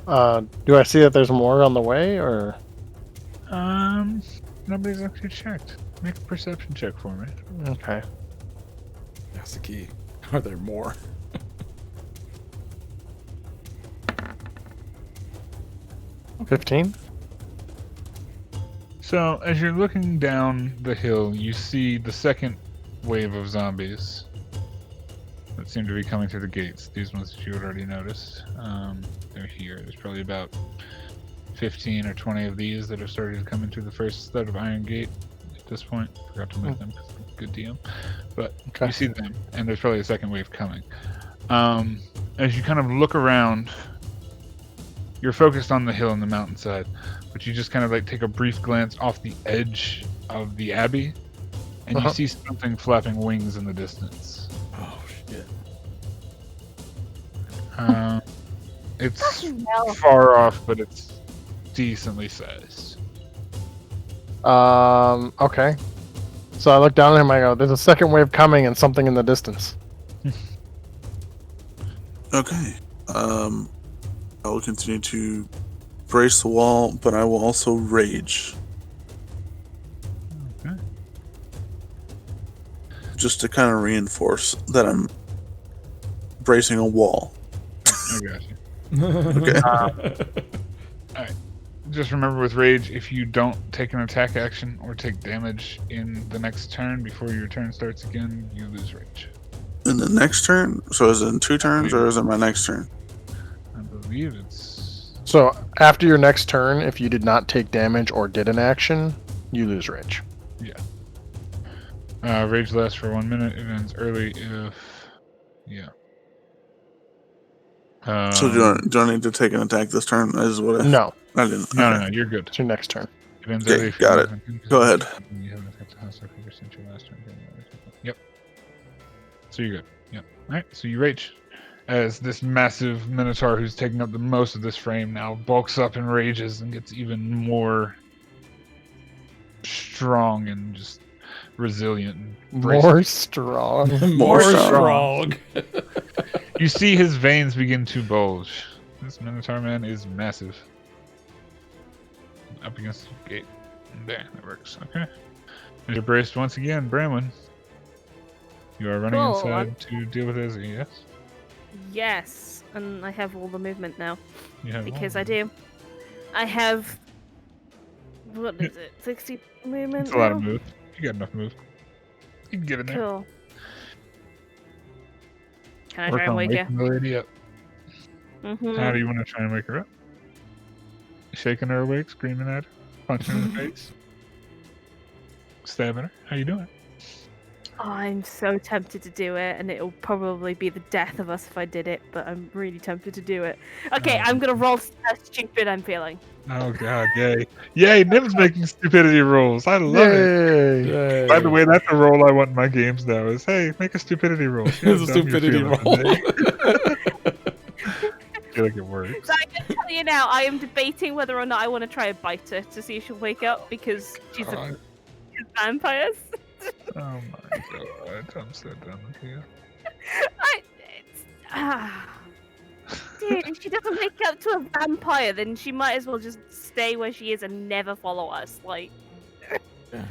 Do I see that there's more on the way, or? Nobody's actually checked. Make a perception check for me. Okay. That's the key. Are there more? 15? So, as you're looking down the hill, you see the second wave of zombies that seem to be coming through the gates. These ones that you had already noticed. They're here. There's probably about 15 or 20 of these that have started to come into the first set of Iron Gate at this point. Forgot to make them. Good DM. But Okay. you see them, and there's probably a second wave coming. As you kind of look around, you're focused on the hill and the mountainside, but you just kind of like take a brief glance off the edge of the abbey, and you see something flapping wings in the distance. Oh shit! It's hell. far off, but it's decently sized. Okay. So I look down at him. I go, "There's a second wave coming, and something in the distance." Okay. I will continue to brace the wall, but I will also rage. Okay. Just to kind of reinforce that I'm bracing a wall. I got you. Okay. Alright. Just remember with rage, if you don't take an attack action or take damage in the next turn before your turn starts again, you lose rage. In the next turn? So is it in 2 turns or is it my next turn? I believe it's... So after your next turn, if you did not take damage or did an action, you lose rage. Rage lasts for 1 minute. It ends early if... Yeah. So do I need to take an attack this turn? Is what I... No, I didn't. No, okay. no, you're good. it's your next turn. It ends Okay, early if got you it. lose Go ahead. You haven't affected the house or figure since your last turn. Yep. So you're good. Yep. Alright, so you rage. As this massive minotaur who's taking up the most of this frame now bulks up and rages and gets even more strong and just resilient. And braced. More strong. More strong. strong. You see his veins begin to bulge. This minotaur man is massive. Up against the gate. There, that works. Okay. As you're braced once again, Bramwin. You are running Cool, inside to deal with Izzy, yes? Yes, and I have all the movement now. You have Because all. I do. I have... What is it? 60 movement It's a lot of now? move. You got enough move. You can get in there. Cool. Can I Work try and on wake you? waking the lady up. Mm-hmm. How do you want to try and wake her up? Shaking her awake, screaming at her, punching her in the face, stabbing her. How you doing? Oh, I'm so tempted to do it, and it'll probably be the death of us if I did it, but I'm really tempted to do it. Okay, I'm gonna roll how stupid I'm feeling. Oh god, yay. Yay, Nim's making stupidity rolls. I love it. Yay! By the way, that's a roll I want in my games now is, hey, make a stupidity roll. See how It's a dumb you're stupidity feeling roll. today. I feel like it works. So I can tell you now, I am debating whether or not I want to try and bite her to see if she'll wake up, because she's a vampires. Oh my god, I'm so done with you. Dude, if she doesn't wake up to a vampire, then she might as well just stay where she is and never follow us. Like, Yeah.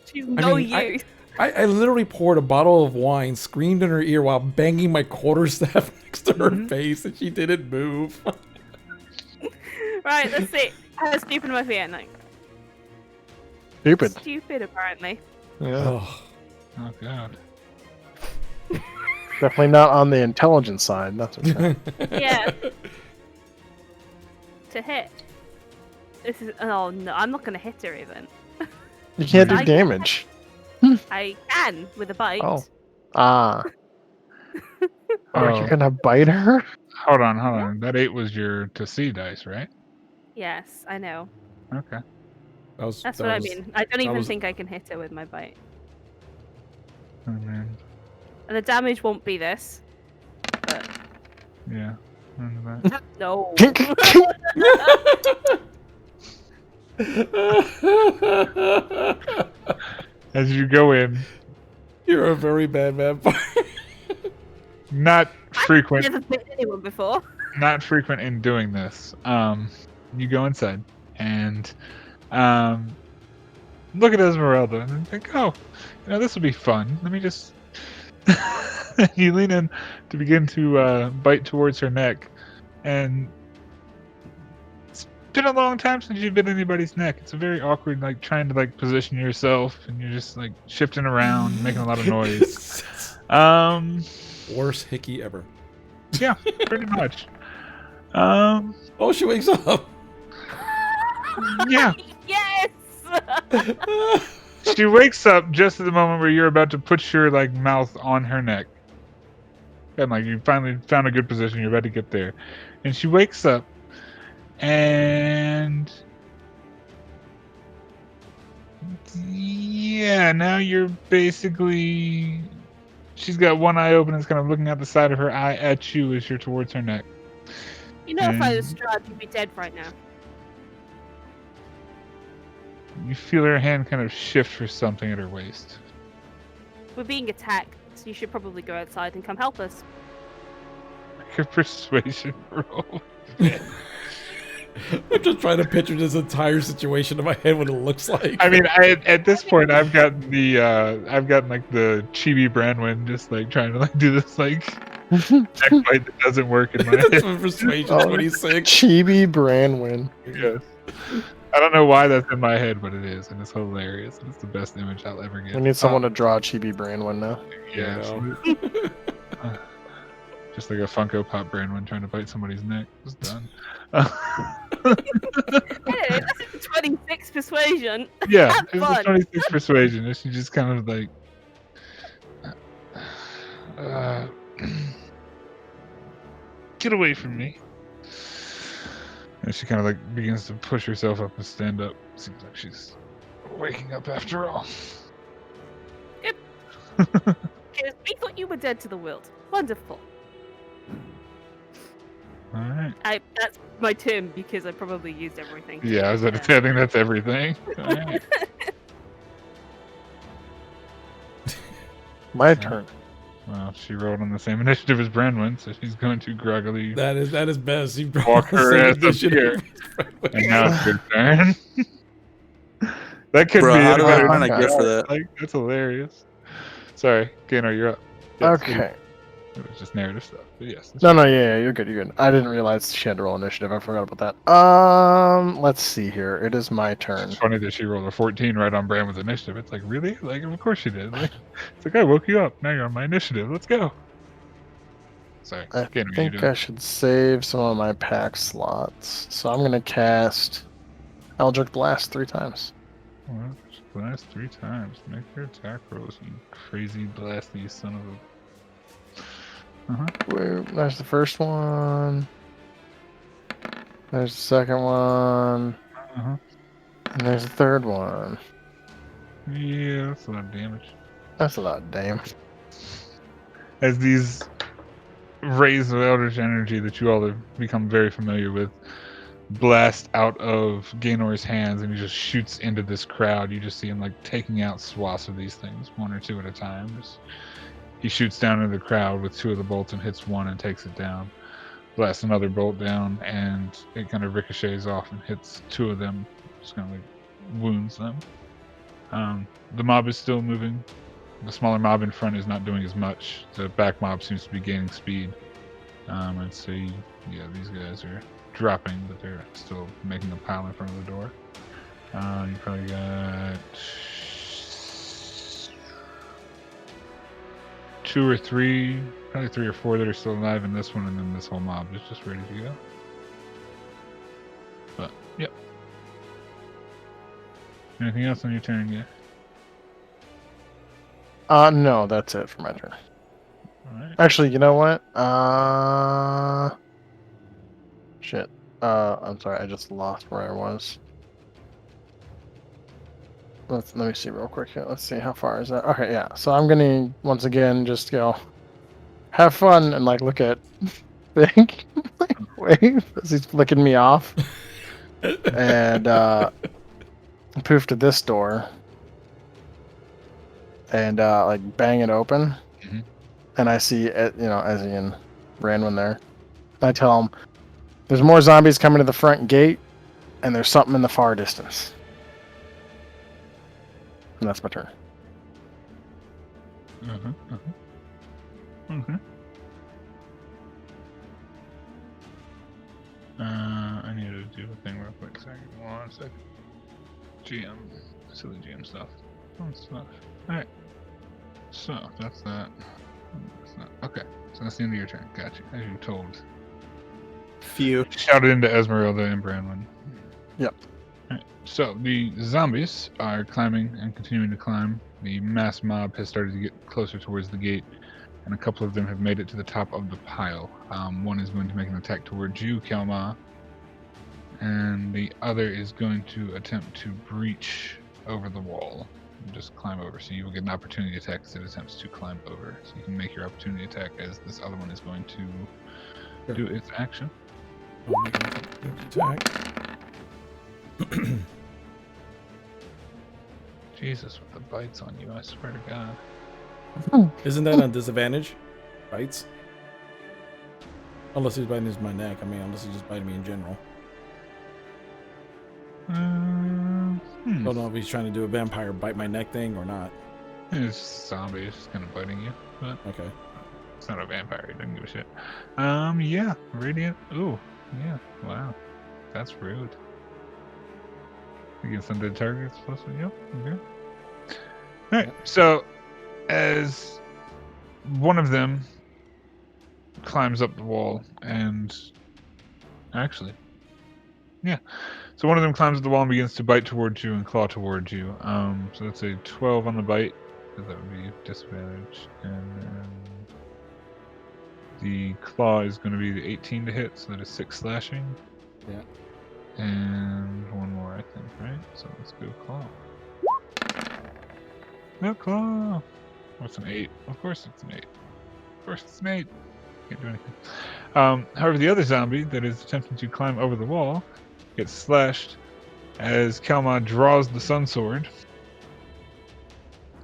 she's no use. I literally poured a bottle of wine, screamed in her ear while banging my quarterstaff next to her face, and she didn't move. Right, let's see. How stupid am I feeling? Stupid. Stupid, apparently. Yeah. Oh god. Definitely not on the intelligence side. That's for sure. Yeah. To hit. This is. Oh no, I'm not gonna hit her even. You can't do I- damage. I can with a bite. Oh. Ah. Are Oh. you gonna bite her? Hold on. That 8 was your to see dice, right? Yes, I know. Okay. That's what I mean. I don't even think I can hit her with my bite. Oh man. And the damage won't be this. But Yeah. no. As you go in, You're a very bad vampire. not frequent. I've never bitten anyone before. Not frequent in doing this. You go inside and look at Esmeralda and think, oh, this will be fun. Let me just. You lean in to begin to bite towards her neck, and it's been a long time since you've bit anybody's neck. It's a very awkward, like trying to like position yourself, and you're just like shifting around, making a lot of noise. Worst hickey ever. Yeah, pretty much. Oh, she wakes up. Yeah. Yes. She wakes up just at the moment where you're about to put your like mouth on her neck. And like you finally found a good position, you're about to get there. And she wakes up and yeah, now you're basically she's got one eye open and is kind of looking out the side of her eye at you as you're towards her neck. If I was Strahd, you'd be dead right now. You feel her hand kind of shift for something at her waist. We're being attacked, so you should probably go outside and come help us. Make a persuasion roll. I'm just trying to picture this entire situation in my head, what it looks like. I mean, at this point, I've gotten like the chibi Branwyn, just like trying to like do this like neck bite that doesn't work in my head. That's persuasion 26. Chibi Branwyn. Yes. I don't know why that's in my head, but it is, and it's hilarious. And it's the best image I'll ever get. We need someone to draw Chibi Branwyn now. Yeah, absolutely. Just like a Funko Pop Branwyn trying to bite somebody's neck. It's done. Hey, that's a 26 persuasion. Yeah, Have it's a fun. 26 persuasion. And she just kind of like, get away from me. And she kind of like begins to push herself up and stand up. Seems like she's waking up after all. Good. Because we thought you were dead to the world. Wonderful. All right. That's my term because I probably used everything. Yeah, I was about to say, I think that's everything. All right. My turn. Well, she rolled on the same initiative as Branwyn, so she's going to groggily That is best. You walk her ass up here. And now it's your turn. That could Bro, be how do I anybody. find a gift for that? Like, that's hilarious. Sorry, Gaynor, you're up. Yeah, Okay. It was just narrative stuff, but yes. No, yeah, you're good, you're good. I didn't realize she had to roll initiative. I forgot about that. Let's see here. It is my turn. It's funny that she rolled a 14 right on Branwyn's initiative. It's like, really? Like, of course she did. Like, it's like, I woke you up. Now you're on my initiative. Let's go. Sorry, I Gaynor, you think do I it. should save some of my pack slots. So I'm going to cast Eldritch Blast 3 times. Well, blast 3 times. Make your attack rolls, you crazy blasty son of a... There's the first one. There's the second one. Uh-huh. And there's the third one. Yeah, that's a lot of damage. That's a lot of damage. As these rays of eldritch energy that you all have become very familiar with blast out of Gaynor's hands, and he just shoots into this crowd. You just see him like taking out swaths of these things, 1 or 2 at a time. He shoots down into the crowd with 2 of the bolts and hits one and takes it down. Blasts another bolt down, and it kind of ricochets off and hits 2 of them. Just kind of like wounds them. The mob is still moving. The smaller mob in front is not doing as much. The back mob seems to be gaining speed. I'd say, yeah, these guys are dropping, but they're still making a pile in front of the door. You probably got 2 or 3, probably 3 or 4 that are still alive in this one, and then this whole mob is just ready to go. But, yep. Anything else on your turn, yeah? No, that's it for my turn. Alright. Actually, you know what? Shit. I'm sorry, I just lost where I was. Let me see real quick here. Let's see, how far is that? Okay, yeah. So I'm gonna once again just go have fun and like look at Vic, like wave as he's flicking me off, and poof to this door and like bang it open, and I see Ezzy and Ranwin there. I tell him there's more zombies coming to the front gate, and there's something in the far distance. And that's my turn. Okay. I need to do a thing real quick. Second, 1 second. GM, silly GM stuff. All right. So that's that. Okay. So that's the end of your turn. Gotcha. As you told. Phew. Shouted into Esmeralda and Branwyn. Yep. Alright, so the zombies are climbing and continuing to climb. The mass mob has started to get closer towards the gate, and a couple of them have made it to the top of the pile. One is going to make an attack towards you, Kelma, and the other is going to attempt to breach over the wall and just climb over. So you will get an opportunity attack as it attempts to climb over. So you can make your opportunity attack as this other one is going to do its action. I'll make an attack. Jesus, with the bites on you, I swear to God. Isn't that a disadvantage? Bites? Unless he's biting my neck. I mean, unless he's just biting me in general. I don't know if he's trying to do a vampire bite my neck thing or not. It's zombies kind of biting you, but Okay. it's not a vampire. He doesn't give a shit. Yeah, radiant. Ooh, yeah. Wow, that's rude. Against undead targets, plus yep. Okay. All right. So, as one of them climbs up the wall, and actually, yeah. So one of them climbs up the wall and begins to bite towards you and claw towards you. So that's a 12 on the bite. So that would be disadvantage, and then the claw is going to be the 18 to hit, so that is 6 slashing. Yeah. And one more, I think, right? So let's go claw. No claw. What's an 8? Of course it's an 8. Of course it's an 8. Can't do anything. However, the other zombie that is attempting to climb over the wall gets slashed as Kalma draws the sun sword.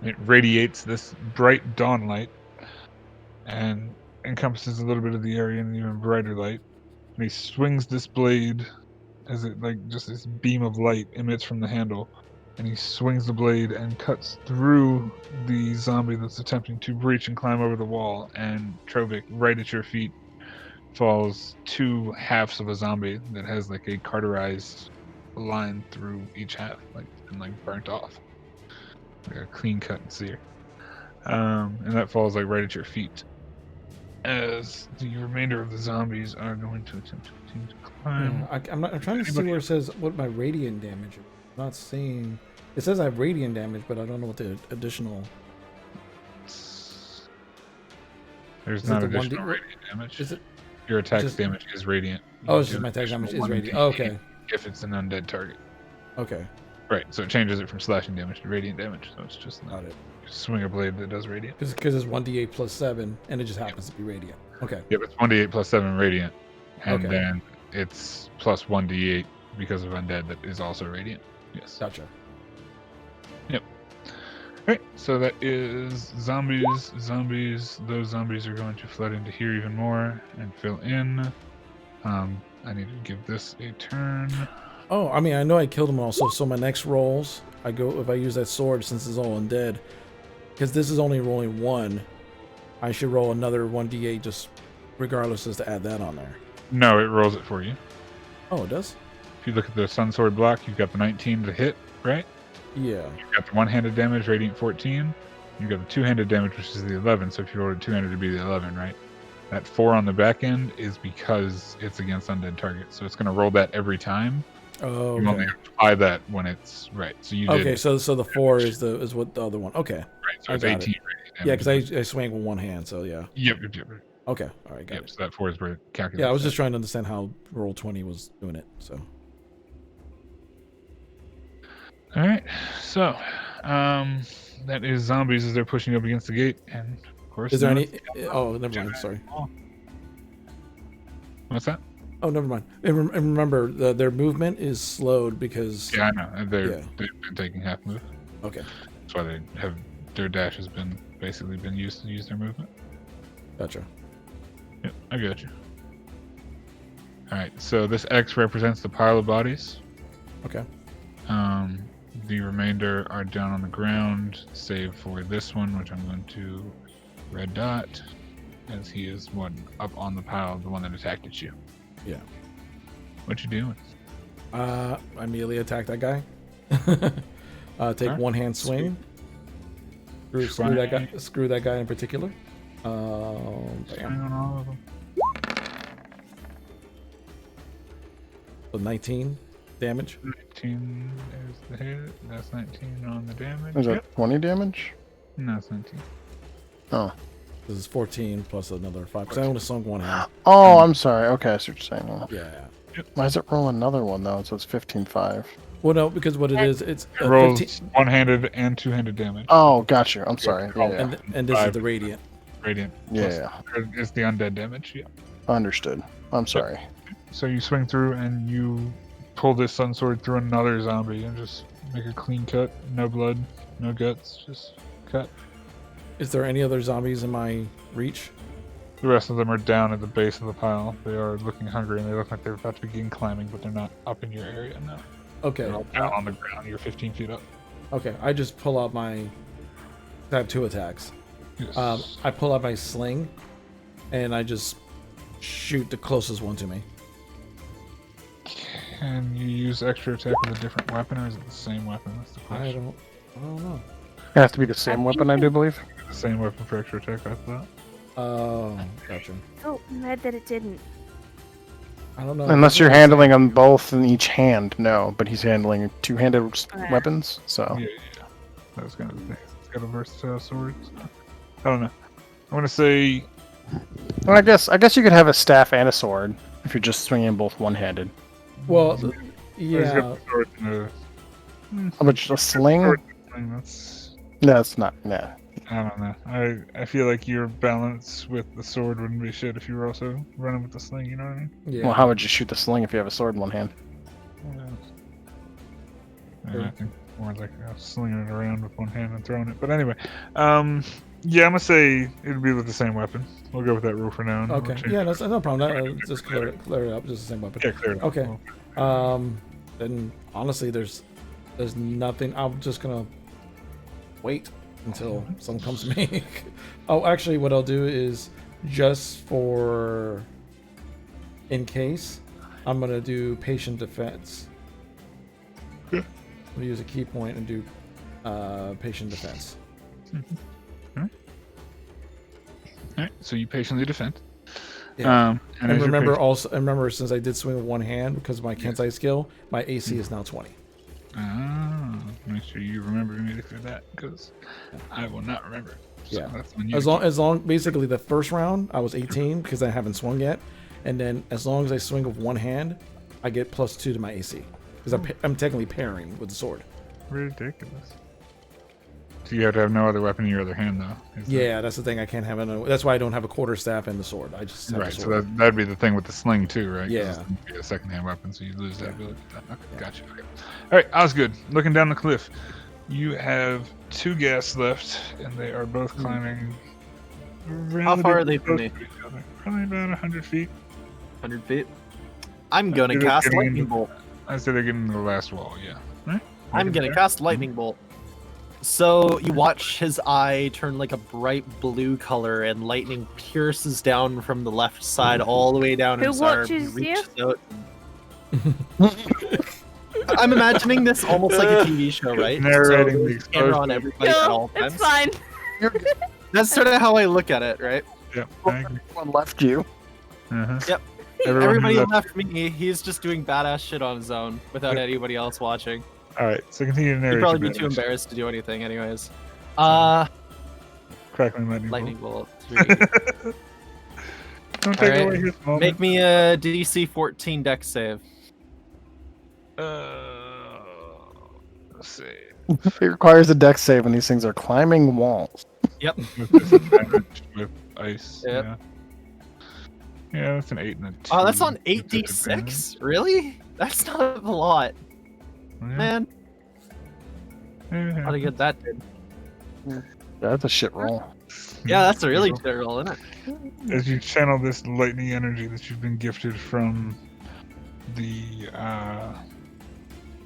It radiates this bright dawn light and encompasses a little bit of the area in an even brighter light. And he swings this blade as it, like, just this beam of light emits from the handle. And he swings the blade and cuts through the zombie that's attempting to breach and climb over the wall. And Trovic, right at your feet, falls 2 halves of a zombie that has like a carterized line through each half, like, and like burnt off. Like a clean cut and sear. And that falls like right at your feet. As the remainder of the zombies are going to attempt to continue to climb. Yeah, I'm trying to see where it says what my radiant damage is. I'm not seeing. It says I have radiant damage, but I don't know what the additional. There's Is not it the additional 1D radiant damage. Is it? Your attack just- damage is radiant. Oh, it's just my attack damage is radiant. Oh, okay. If it's an undead target. Okay. Right, so it changes it from slashing damage to radiant damage. So it's just Got it. swing a blade that does radiant. Because it's 1d8 plus 7, and it just happens to be radiant. Okay. Yep, it's 1d8 plus 7 radiant. And Okay. then it's plus 1d8 because of undead that is also radiant. Yes. Gotcha. Right, so that is zombies. Those zombies are going to flood into here even more and fill in. I need to give this a turn. Oh, I mean, I know I killed them all, so my next rolls, if I use that sword since it's all undead, because this is only rolling 1, I should roll another 1d8 just regardless as to add that on there. No, it rolls it for you. Oh, it does? If you look at the sun sword block, you've got the 19 to hit, right? Yeah. You've got the one-handed damage, radiant 14. You've got the two-handed damage, which is the 11. So if you rolled it two-handed, it'd be the 11, right? That 4 on the back end is because it's against undead targets. So it's going to roll that every time. Oh, You only okay. apply that when it's right. So you did. Okay, so the 4 is what the other one. Okay. Right, so I it's got 18 it. radiant Yeah, damage. because I swing with one hand, so yeah. Yep. Okay, all right, got Yep, it. so that 4 is where it calculates. Yeah, I was that. just trying to understand how Roll20 was doing it. So All right, so that is zombies as they're pushing up against the gate, and of course. is there now any? Oh, never mind. Sorry. What's that? Oh, never mind. And remember, their movement is slowed because. Yeah, I know. Yeah. They've been taking half move. Okay, That's why they have their dash has been basically been used to use their movement. gotcha. Yep, I got you. All right, so this X represents the pile of bodies. Okay. The remainder are down on the ground, save for this one, which I'm going to red dot, as he is one up on the pile, the one that attacked at you. Yeah. What you doing? I immediately attack that guy. Take Alright. one hand swing. Screw that guy in particular. Swing Bam. on all of them. So 19 damage. 19 is the hit. That's 19 on the damage. Is that Yep. 20 damage? No, it's 19. Oh. This is 14 plus another 5. Because I only swung one hand. Oh, I'm sorry. Okay, I see what you're saying. Yeah. Why does it roll another one, though? So it's 15-5. Well, no, because what it is, it's It rolls 15. one-handed and two-handed damage. Oh, got you. I'm sorry. Yeah, yeah. And this is 5. the radiant. Radiant. Yeah, It's the undead damage, yeah. Understood. I'm sorry. So you swing through and you pull this sun sword through another zombie and just make a clean cut. No blood, no guts, just cut. Is there any other zombies in my reach? The rest of them are down at the base of the pile. They are looking hungry and they look like they're about to begin climbing, but they're not up in your area now. Okay. They're all down on the ground. You're 15 feet up. Okay. I just pull out my. I have 2 attacks. Yes. I pull out my sling, and I just shoot the closest one to me. Can you use extra attack with a different weapon, or is it the same weapon? That's the I question. don't know. It has to be the same weapon, I do believe. The same weapon for extra attack, I thought. Oh, gotcha. Oh, I'm glad that it didn't. I don't know. Unless you're handling them both in each hand, no. But he's handling two-handed Yeah. weapons, so. Yeah. That was kind of the thing. It's got a versatile sword. So. I don't know. I'm gonna say Well, I guess you could have a staff and a sword if you're just swinging both one-handed. Well, he's yeah. got the sword and a How much a sling? sword thing. That's No, it's not. Nah. I don't know. I feel like your balance with the sword wouldn't be shit if you were also running with the sling. You know what I mean? Yeah. Well, how would you shoot the sling if you have a sword in one hand? And I think more like slinging it around with one hand and throwing it. But anyway, yeah, I'm gonna say it'd be with the same weapon. We'll go with that rule for now. and we'll Okay. change Yeah, it. that's no problem. Just clear it up. Just the same weapon. Yeah, clear it up. Okay. Well, Then honestly, there's nothing. I'm just gonna wait until someone comes to me. Oh, actually, what I'll do is just for in case, I'm gonna do patient defense. Yeah. I'm gonna use a key point and do patient defense. Alright, so you patiently defend. Yeah. And And as you're remember, since I did swing with one hand because of my Kensai skill, my AC is now 20. make sure you remember me to clear that because I will not remember. So Yeah. that's on you. As long, basically the first round I was 18 because I haven't swung yet, and then as long as I swing with one hand, I get +2 to my AC because I'm technically pairing with the sword. Ridiculous. So you have to have no other weapon in your other hand, though. is that- Yeah, that's the thing. I can't have another. That's why I don't have a quarterstaff and the sword. I just have Right, the so sword. that'd be the thing with the sling too, right? 'Cause Yeah. it's gonna be a second-hand weapon, so you lose that ability. Okay, gotcha. Okay. All right, Osgood, looking down the cliff, you have 2 gas left, and they are both climbing. How far are they relatively from close to each other. Probably about 100 feet. 100 feet. I'm gonna They're cast getting lightning into- bolt. I'd say they're getting to the last wall. Yeah. Right? I'm gonna cast lightning bolt. So you watch his eye turn like a bright blue color, and lightning pierces down from the left side all the way down Who his arm. He watches you? reaches out. I'm imagining this almost like a TV show, right? Narrating so the there's a camera on explosion. everybody at all No, times. it's fine. That's sort of how I look at it, right? Yeah. I agree. One left you. Uh-huh. Yep. Everyone Everybody who's left me. He's just doing badass shit on his own without Yeah. anybody else watching. All right, so continue to narrate. He'd probably your be too badass. embarrassed to do anything, anyways. Crackling lightning. Lightning bolt. bolt. 3. Don't take Alright, away his moment. Make me a DC 14 dex save. Let's see. It requires a dex save when these things are climbing walls. With disadvantage with ice. Yep. Yeah. Yeah, that's an 8 and a 2. Oh, that's on with 8d6? disadvantage. Really? That's not a lot, Yeah. man. Yeah. How to get that, dude? Yeah, that's a shit roll. Yeah, that's a really good roll, isn't it? As you channel this lightning energy that you've been gifted from the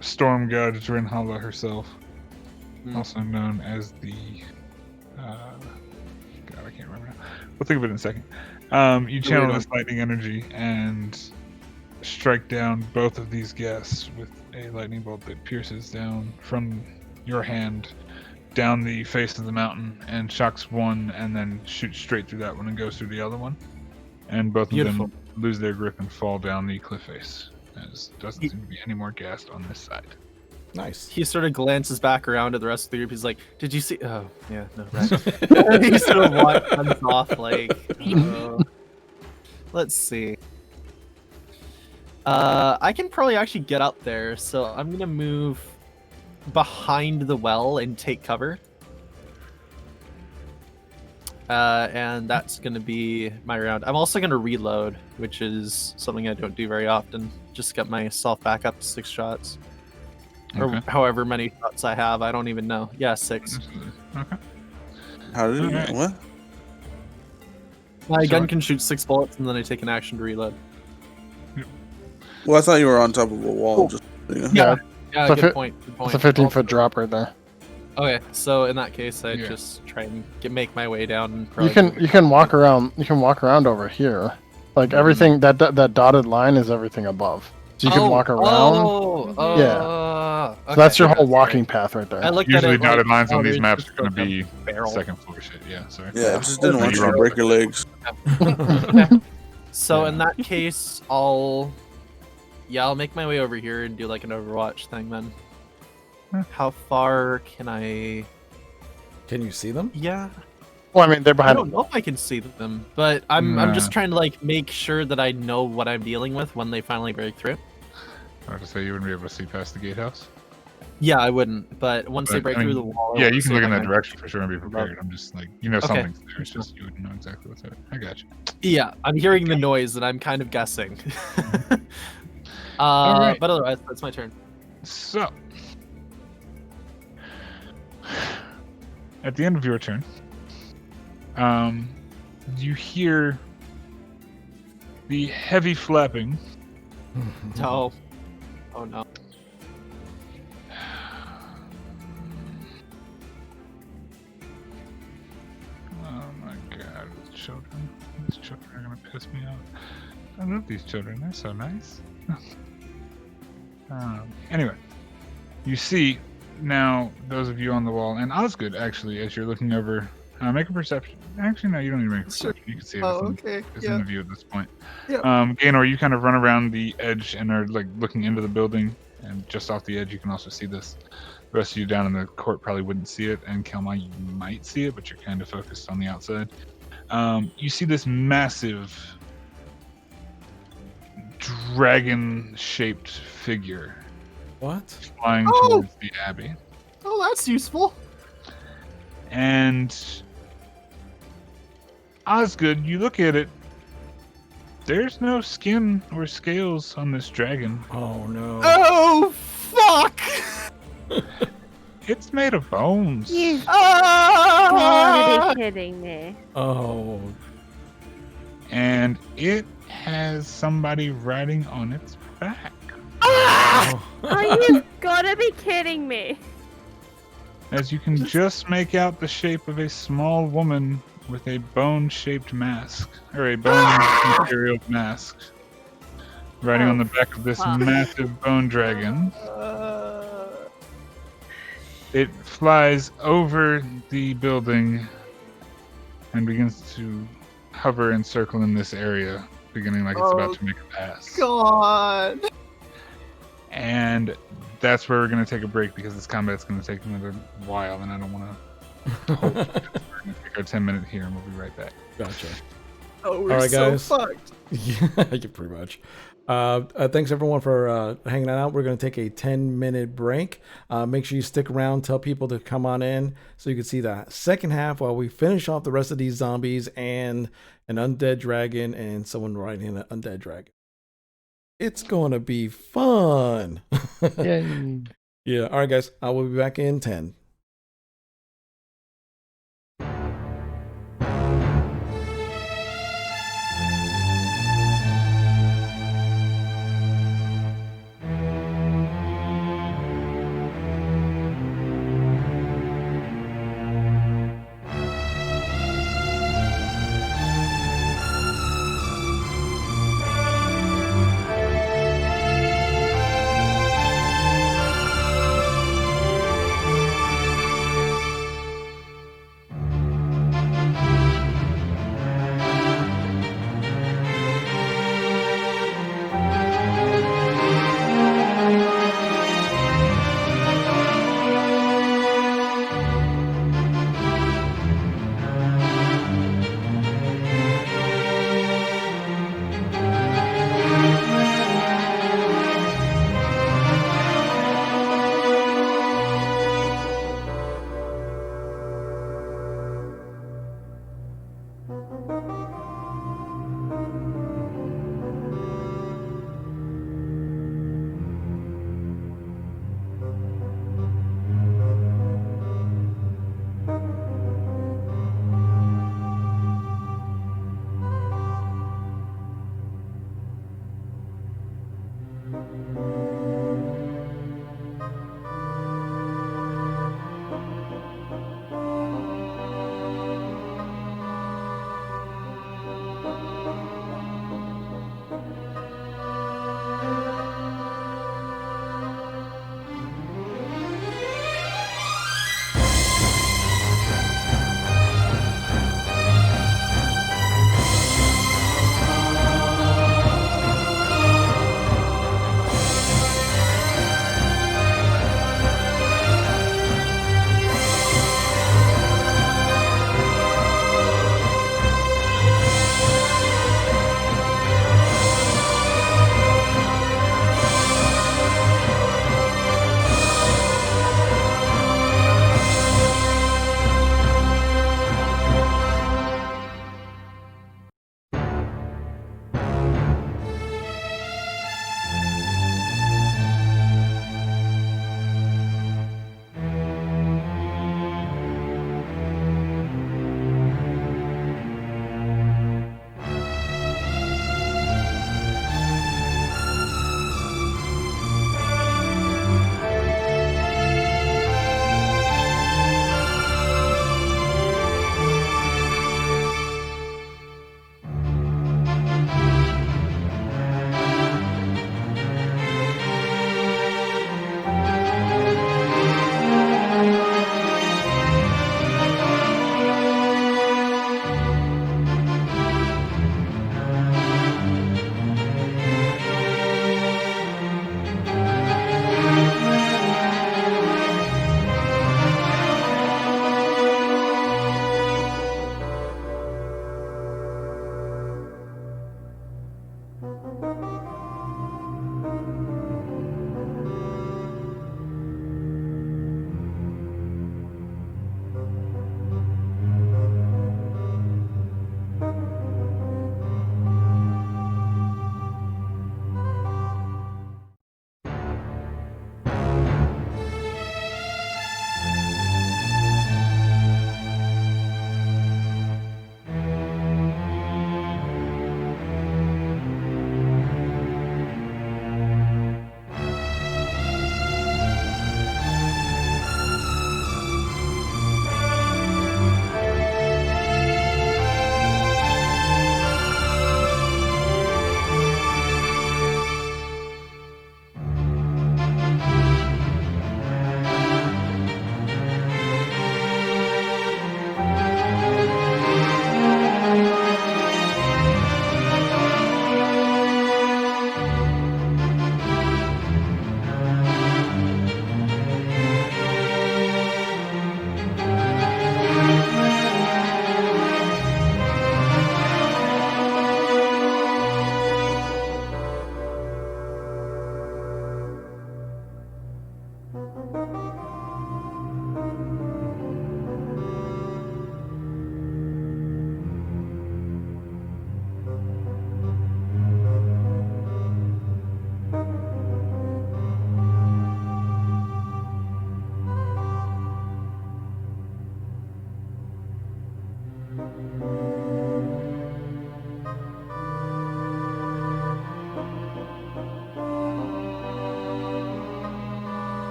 storm god Drinhala herself, also known as the God, I can't remember now. We'll think of it in a second. You channel this lightning energy and strike down both of these guests with a lightning bolt that pierces down from your hand down the face of the mountain and shocks one and then shoots straight through that one and goes through the other one. And both Beautiful. of them lose their grip and fall down the cliff face. As doesn't seem to be any more ghast on this side. Nice. He sort of glances back around at the rest of the group. He's like, "Did you see?" Oh, yeah, no, right. He sort of runs off like, let's see. I can probably actually get up there, so I'm gonna move behind the well and take cover. And that's gonna be my round. I'm also gonna reload, which is something I don't do very often. Just get myself back up to 6 shots. Or Okay. however many shots I have, I don't even know. Yeah, 6. Okay. How did it? Alright. What? My gun Sorry. can shoot 6 bullets, and then I take an action to reload. Well, I thought you were on top of a wall. Cool. Just Yeah, So good point. Good It's point. a 15-foot drop right there. Okay, so in that case, I Yeah. just try and make my way down. And You probably can walk around. You can walk around over here. Like everything that dotted line is everything above. So you can walk around. Oh, Yeah. okay, So that's your yeah, whole sorry. walking path right I there. looked Usually at it dotted like, lines on these there's maps just are going to like be a barrel. second floor shit. Yeah, sorry. Yeah, I just didn't want you You're to break your legs. So Yeah. in that case, I'll make my way over here and do like an Overwatch thing then. Huh. How far can I? Can you see them? Yeah, Well, I mean, they're I behind. don't know if I can see them, but I'm just trying to like make sure that I know what I'm dealing with when they finally break through. I was to say you wouldn't be able to see past the gatehouse. Yeah, I wouldn't, but once they But, break I through mean, the wall, I Yeah, wanna you can see look if in I that direction for sure and be prepared. I'm just like, you know, Okay. something's there. It's just you wouldn't know exactly what's there. I got you. Yeah, I'm hearing the noise and I'm kind of guessing. Alright. But otherwise, that's my turn. So, at the end of your turn, you hear the heavy flapping No. Oh no. Oh my god, these children. These children are gonna piss me off. I love these children, they're so nice. Anyway, you see now those of you on the wall, and Osgood actually, as you're looking over, make a perception. Actually, no, you don't need to make a perception. You can see it. okay. It's in the view at this point. Yeah. Gaynor, you kind of run around the edge and are like looking into the building, and just off the edge, you can also see this. The rest of you down in the court probably wouldn't see it, and Kelma, you might see it, but you're kind of focused on the outside. You see this massive dragon-shaped figure What? flying Oh! towards the abbey, Oh, that's useful. and Osgood, you look at it. There's no skin or scales on this dragon. Oh no. Oh, fuck! It's made of bones. You Ah! gotta be kidding me. Oh. And it has somebody riding on its back. Oh. Oh, you gotta be kidding me. As you can just make out the shape of a small woman with a bone-shaped mask, or a bone-material mask, riding on the back of this fuck. massive bone dragon. It flies over the building and begins to hover and circle in this area, beginning like it's about to make a pass. God. And that's where we're going to take a break because this combat's going to take another while, and I don't want to hold. We're going to take our 10-minute here, and we'll be right back. Gotcha. Oh, we're All right, so guys. fucked. Yeah, pretty much. Thanks everyone for hanging out. We're going to take a 10-minute break. Make sure you stick around. Tell people to come on in so you can see the second half while we finish off the rest of these zombies and an undead dragon and someone riding an undead dragon. It's going to be fun. Yay. Yeah. All right, guys. I will be back in 10.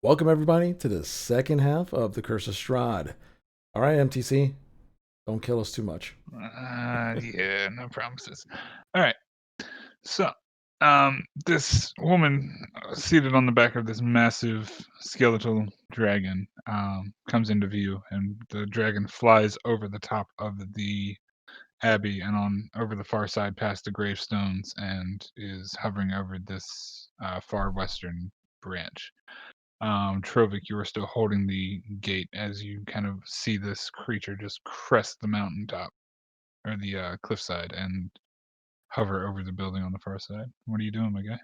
Welcome everybody to the second half of the Curse of Strahd. All right, MTC, don't kill us too much. Yeah, no promises. All right. So, this woman seated on the back of this massive skeletal dragon comes into view, and the dragon flies over the top of the abbey and on over the far side past the gravestones and is hovering over this far western branch. Trovik, you are still holding the gate as you kind of see this creature just crest the mountaintop or the cliffside and hover over the building on the far side. What are you doing, my guy?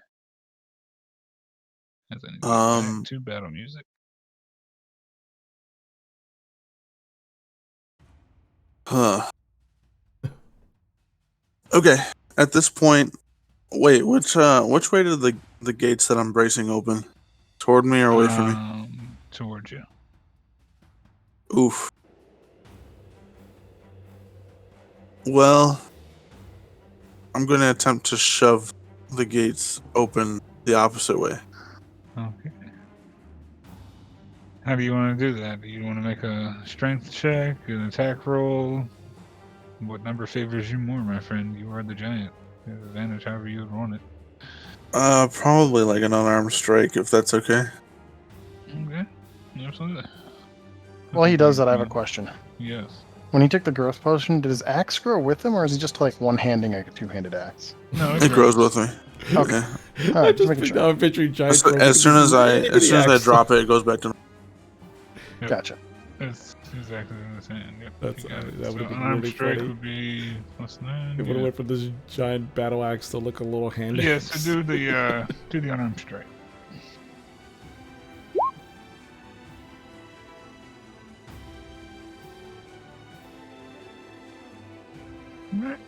As I need to get back to battle music. Huh. Okay. At this point, wait. Which way did the gates that I'm bracing open? Toward me or away from me? Towards you. Oof. Well, I'm going to attempt to shove the gates open the opposite way. Okay. How do you want to do that? Do you want to make a strength check, an attack roll? What number favors you more, my friend? You are the giant. You have advantage however you would want it. Probably like an unarmed strike, if that's okay. Okay. Absolutely. While he does that, I have a question. Yes. When he took the growth potion, did his axe grow with him, or is he just like one-handing a two-handed axe? No, It grows with me. Okay. Yeah. All right, just making sure. I'm picturing giant. As soon as I drop it, it goes back to. Yep. Gotcha. That's exactly what I was saying. Yep. That's- you got it. that So would've been unarmed really strike funny. would be +9. It would have went for this giant battle axe to look a little handy. Yeah, so do the unarmed strike. Right.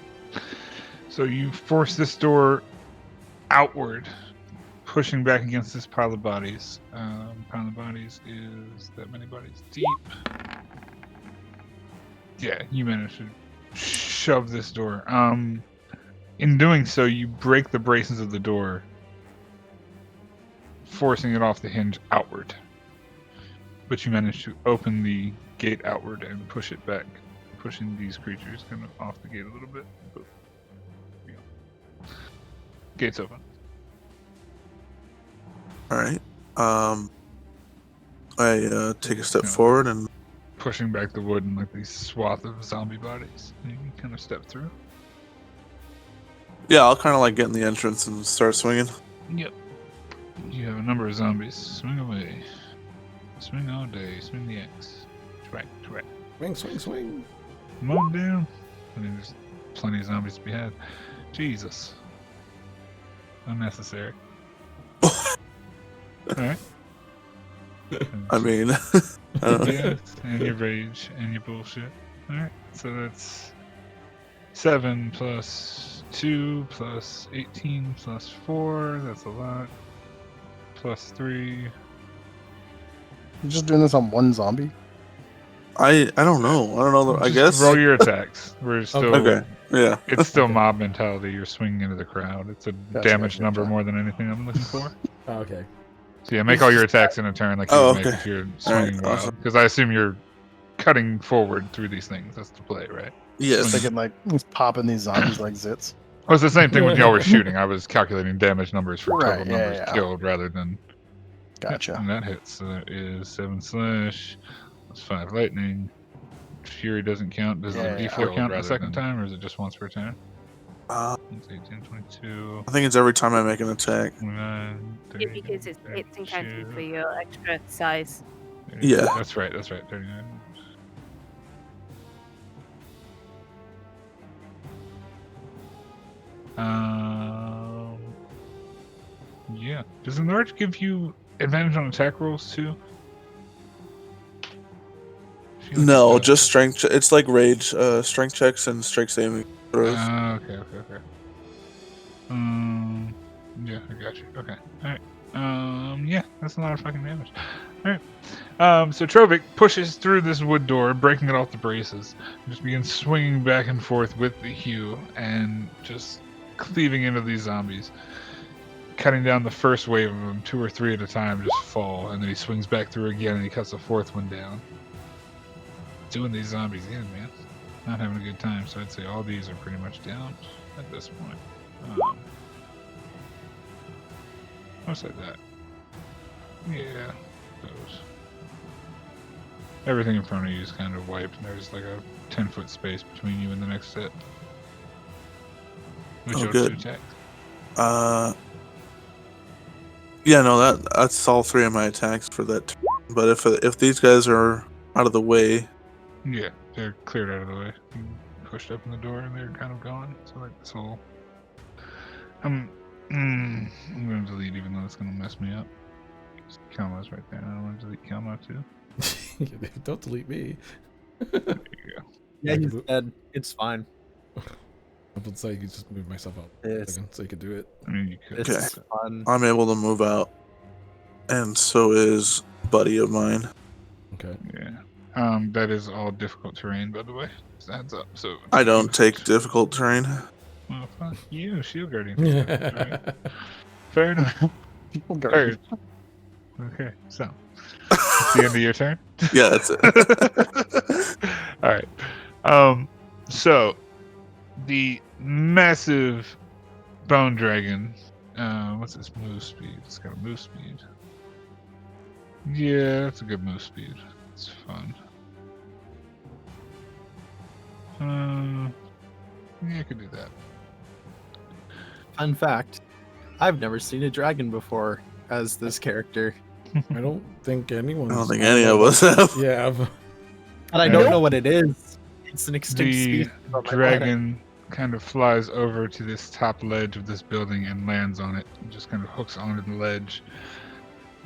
So you force this door outward, pushing back against this pile of bodies. Pile of bodies is that many bodies deep. Yeah, you manage to shove this door. In doing so, you break the braces of the door, forcing it off the hinge outward. But you manage to open the gate outward and push it back, pushing these creatures kind of off the gate a little bit. Boop. There you go. Gate's open. All right. I take a step forward and Pushing back the wood and like these swath of zombie bodies. And you can kind of step through. yeah, I'll kind of like get in the entrance and start swinging. Yep. You have a number of zombies. Swing away. Swing all day. Swing the axe. Twack, twack. Swing, swing, swing. Come on down. I mean, there's plenty of zombies to be had. Jesus. Unnecessary. Alright. I mean, I don't know. Yes, and your rage and your bullshit. Alright, so that's 7 plus 2 plus 18 plus 4. That's a lot. Plus 3. You're just doing this on one zombie? I don't know. I don't know. I Just guess. roll your attacks. We're still. Okay. Yeah. It's still mob mentality. You're swinging into the crowd. It's a Gotcha, damage gotcha. number more than anything I'm looking for. Oh, okay. So yeah, make all your attacks in a turn like you Oh, would make okay. if you're Alright, swinging wild. awesome. Because I assume you're cutting forward through these things. That's the play, right? Yes. Thinking like he's popping these zombies like zits. Oh, it's the same thing when y'all were shooting. I was calculating damage numbers for Right, total yeah, numbers yeah. killed rather than. Gotcha. And that hits. So that is 7 slash. That's 5 lightning. Fury doesn't count. Does Yeah, the yeah. D4 count the second time, or is it just once per turn? Uh, It's 18, 22, I think it's every time I make an attack. 29, 30, Because it's encountered 32. for your extra size. Yeah. That's right. 39. Yeah. Does enlarge give you advantage on attack rolls too? I feel like No, it does. just strength. It's like rage. Strength checks and strike saving throws. Okay. Yeah, I got you. Okay. Alright. Yeah, that's a lot of fucking damage. Alright. So Trovik pushes through this wood door, breaking it off the braces, and just begins swinging back and forth with the hew and just cleaving into these zombies. cutting down the first wave of them, 2 or 3 at a time, just fall, and then he swings back through again, and he cuts the 4th one down. Doing these zombies in, man. Not having a good time, so I'd say all these are pretty much down at this point. What's like that? Yeah, those. Everything in front of you is kind of wiped, and there's like a 10-foot space between you and the next set. Which Oh, good. Attack. Yeah, no, that's all 3 of my attacks for that. But if these guys are out of the way, Yeah, they're cleared out of the way. You pushed open the door, and they're kind of gone. So like this whole, I'm going to delete, even though it's going to mess me up. Kalma's right there. I don't want to delete Kalma too. Don't delete me. There you go. Yeah, he's dead. It's fine. I would say you could just move myself out It's, so you could do it. I mean, you could. it's fun. I'm able to move out, and so is buddy of mine. Okay. Yeah. That is all difficult terrain, by the way. Just a heads up. So I don't take difficult terrain. Well, fuck you, Shield Guardian. Right. Fair enough. Fair. Okay, so it's the end of your turn. Yeah, that's it. All right. So the massive bone dragon. What's its move speed? It's got a move speed. Yeah, that's a good move speed. It's fun. Yeah, I could do that. Fun fact: I've never seen a dragon before as this character, I don't think anyone. I don't think any of us have. Yeah. and I don't know what it is. It's an extinct The species. on my dragon kind of flies over to this top ledge of this building and lands on it. And just kind of hooks onto the ledge,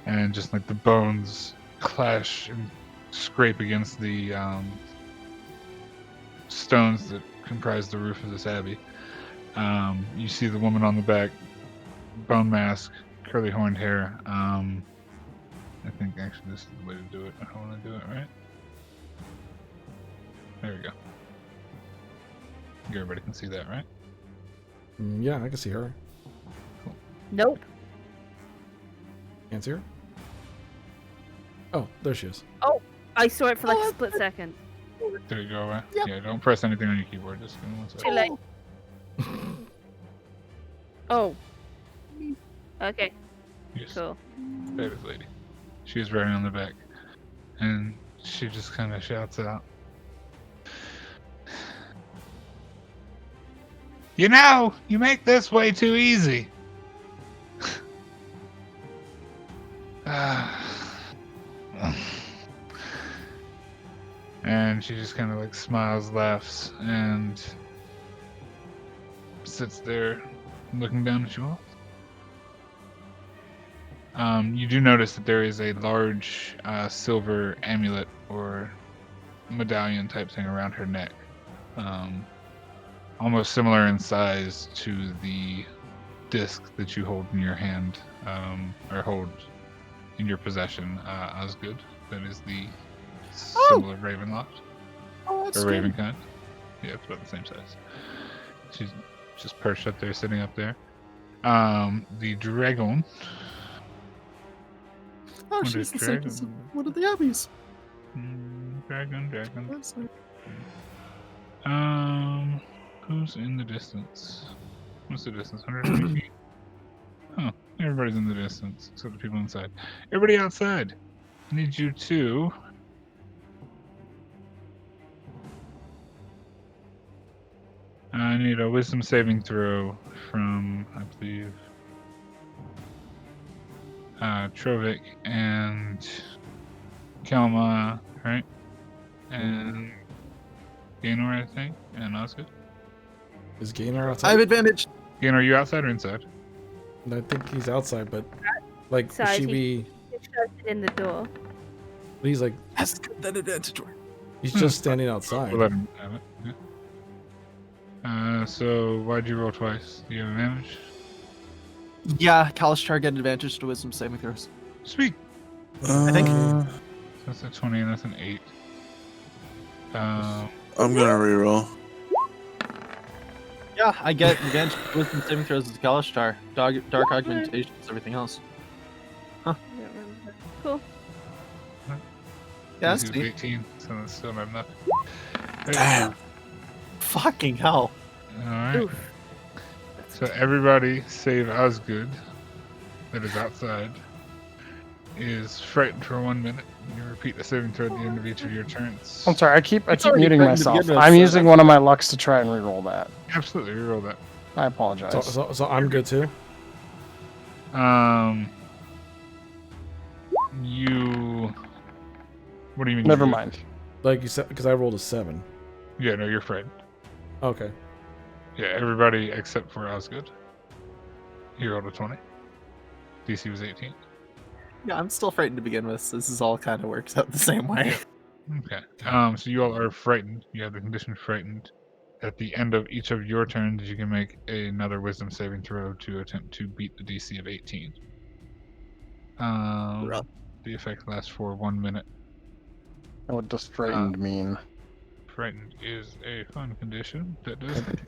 and just like the bones clash and scrape against the stones that comprise the roof of this abbey. You see the woman on the back, bone mask, curly horned hair. I think actually this is the way to do it. I want to do it right. There we go. Everybody can see that, right? Yeah, I can see her. Nope. Can't see her? Oh, there she is. I saw it for like a split second. Did it go away? Yep. Yeah, don't press anything on your keyboard. Just give me 1 Too second. late. Oh. Okay, Yes, cool. there this lady. She's riding on the back, and she just kind of shouts out, "You know, you make this way too easy." And she just kind of like smiles, laughs, and sits there looking down at you all. You do notice that there is a large silver amulet or medallion type thing around her neck. Almost similar in size to the disc that you hold in your hand, or hold in your possession, Osgood. That is the symbol of Ravenloft, Oh, that's or good. Ravenkind. Yeah, it's about the same size. She's just perched up there, sitting up there. The dragon. Oh, What she's is the same as dragon? one of the abbeys. Dragon. That's it. Who's in the distance? What's the distance? 150 feet? Oh, everybody's in the distance, except the people inside. Everybody outside. I need you to... I need a wisdom saving throw from, I believe, Trovik and Kalma, right? And Gaynor, I think, and Osgood. Is Gaynor I outside? have advantage. Gaynor, are you outside or inside? I think he's outside, but like, should Outside, she he- be? It shows it in the door. He's like, Yes, that advantage. he's just standing outside. We'll let him have it. Yeah. So why'd you roll twice? Do you have advantage? Yeah, Count Strahd get advantage to wisdom saving throws. Sweet. I think- So that's a 20 and that's an 8. I'm gonna reroll. Yeah, Yeah, I get advantage wisdom saving throws as a Kalashtar. Dark augmentations, everything else. I don't remember. Cool. Yeah, that's DC was neat. 18, so that's still not enough. Damn. Fucking hell. Alright. Oof. So everybody save Osgood that is outside is frightened for 1 minute. You repeat the saving throw at the end of each of your turns. I'm sorry, I keep already muting frightened to myself. begin with, I'm so using that's one of my lucks to try and reroll that. Absolutely, reroll that. I apologize. So I'm good too. You. What do you mean? Never you're mind. Like you said, because I rolled a 7. good? Yeah, no, you're frightened. Okay. Yeah, everybody except for Osgood. He rolled a 20. DC was 18. Yeah, I'm still frightened to begin with, so this is all kind of works out the same way. Okay. So you all are frightened. You have the condition frightened. At the end of each of your turns, you can make another Wisdom saving throw to attempt to beat the DC of 18. Rough. The effect lasts for 1 minute. What does frightened mean? Frightened is a fun condition that does things.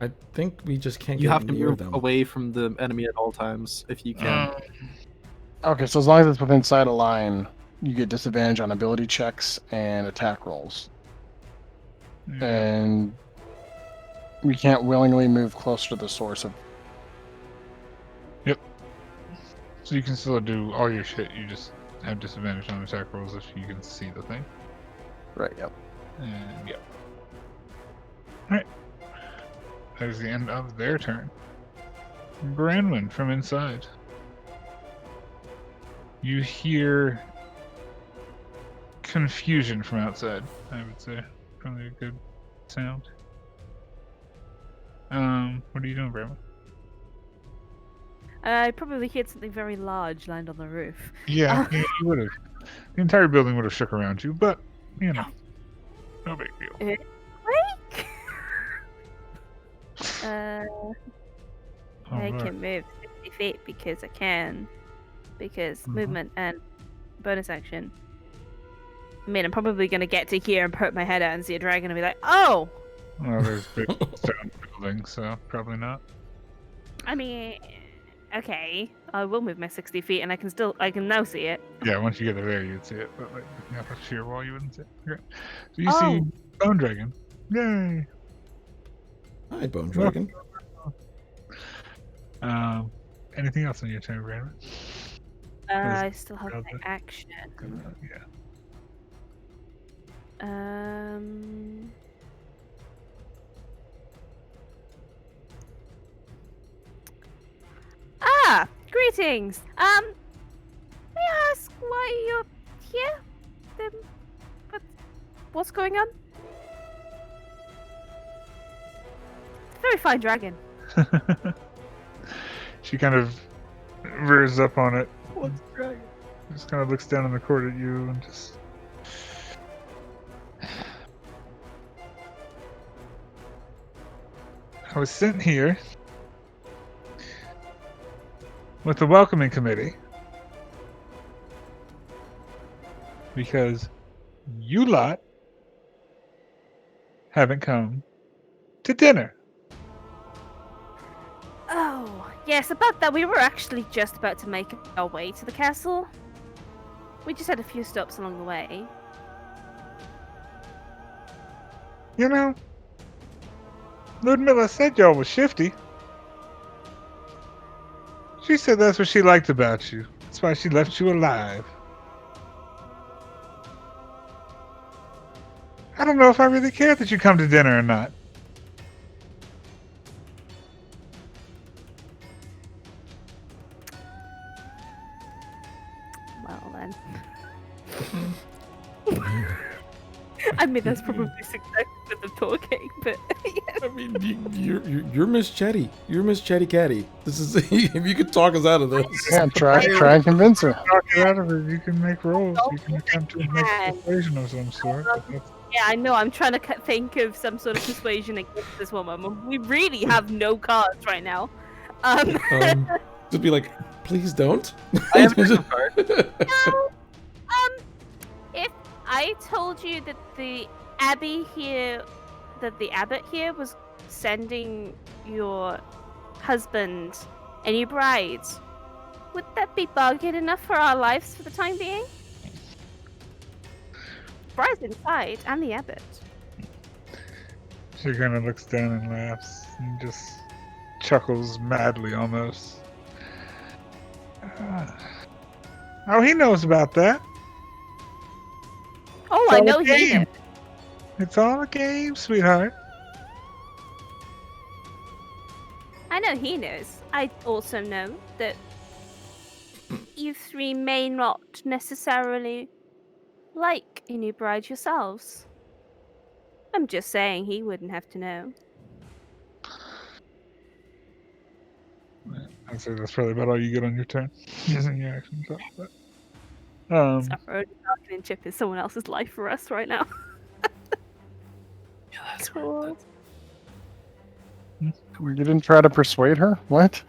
I think we just can't You get have to near move them. away from the enemy at all times if you can. Okay, so as long as it's within sight of line, you get disadvantage on ability checks and attack rolls. Yeah. And we can't willingly move closer to the source of. So you can still do all your shit. You just have disadvantage on attack rolls if you can see the thing. Right, yep. And yeah. Alright. That is the end of their turn. Branwyn from inside. You hear confusion from outside, I would say. Probably a good sound. What are you doing, Branwyn? I probably hit something very large land on the roof. Yeah, you would have. The entire building would have shook around you, but, you know, no big deal. Wake! I Alright. can move 50 feet because I can. Because movement and bonus action. I mean, I'm probably going to get to here and poke my head out and see a dragon and be like, oh! Well, there's big stone buildings, so probably not. I mean, okay. I will move my 60 feet and I can now see it. Yeah, once you get there, you'd see it, but like looking up a sheer wall, you wouldn't see it. Okay. So you Oh. see Bone Dragon. Yay! Hi, Bone Dragon. Anything else on your turn, Brandon? I still have my Okay. action. Yeah. Greetings. May I ask why you're here? What's going on? It's a very fine dragon. She kind of rears up on it. What's dragon? Just kind of looks down in the court at you and just. I was sent here with the welcoming committee because you lot haven't come to dinner. Oh, yes, about that. We were actually just about to make our way to the castle. We just had a few stops along the way. You know, Ludmilla said y'all was shifty. She said that's what she liked about you. That's why she left you alive. I don't know if I really care that you come to dinner or not. Well then. I mean, that's probably success with the talking, but yeah. I mean, you're Miss Chetty. You're Miss Chetty Catty. This is if you could talk us out of this. Yeah, try and convince her. Talk her out of it. You can make rolls. You can attempt to make a persuasion of some sort. But that's- Yeah, I know. I'm trying to think of some sort of persuasion against this woman. We really have no cards right now. Just be like, please don't. I have a card. No, if I told you that the abbot here was sending your husband and your bride, would that be bargain enough for our lives for the time being? Bride's inside, and the abbot. She kind of looks down and laughs and just chuckles madly almost. Oh, he knows about that. Oh, It's I all know a he game. did. It's all a game, sweetheart. I know he knows. I also know that you three may not necessarily like a new bride yourselves. I'm just saying he wouldn't have to know. I'd say that's probably about all you get on your turn. Using your actions up, but Our bargaining chip is someone else's life for us right now. Yeah, that's Cool. You didn't try to persuade her? What?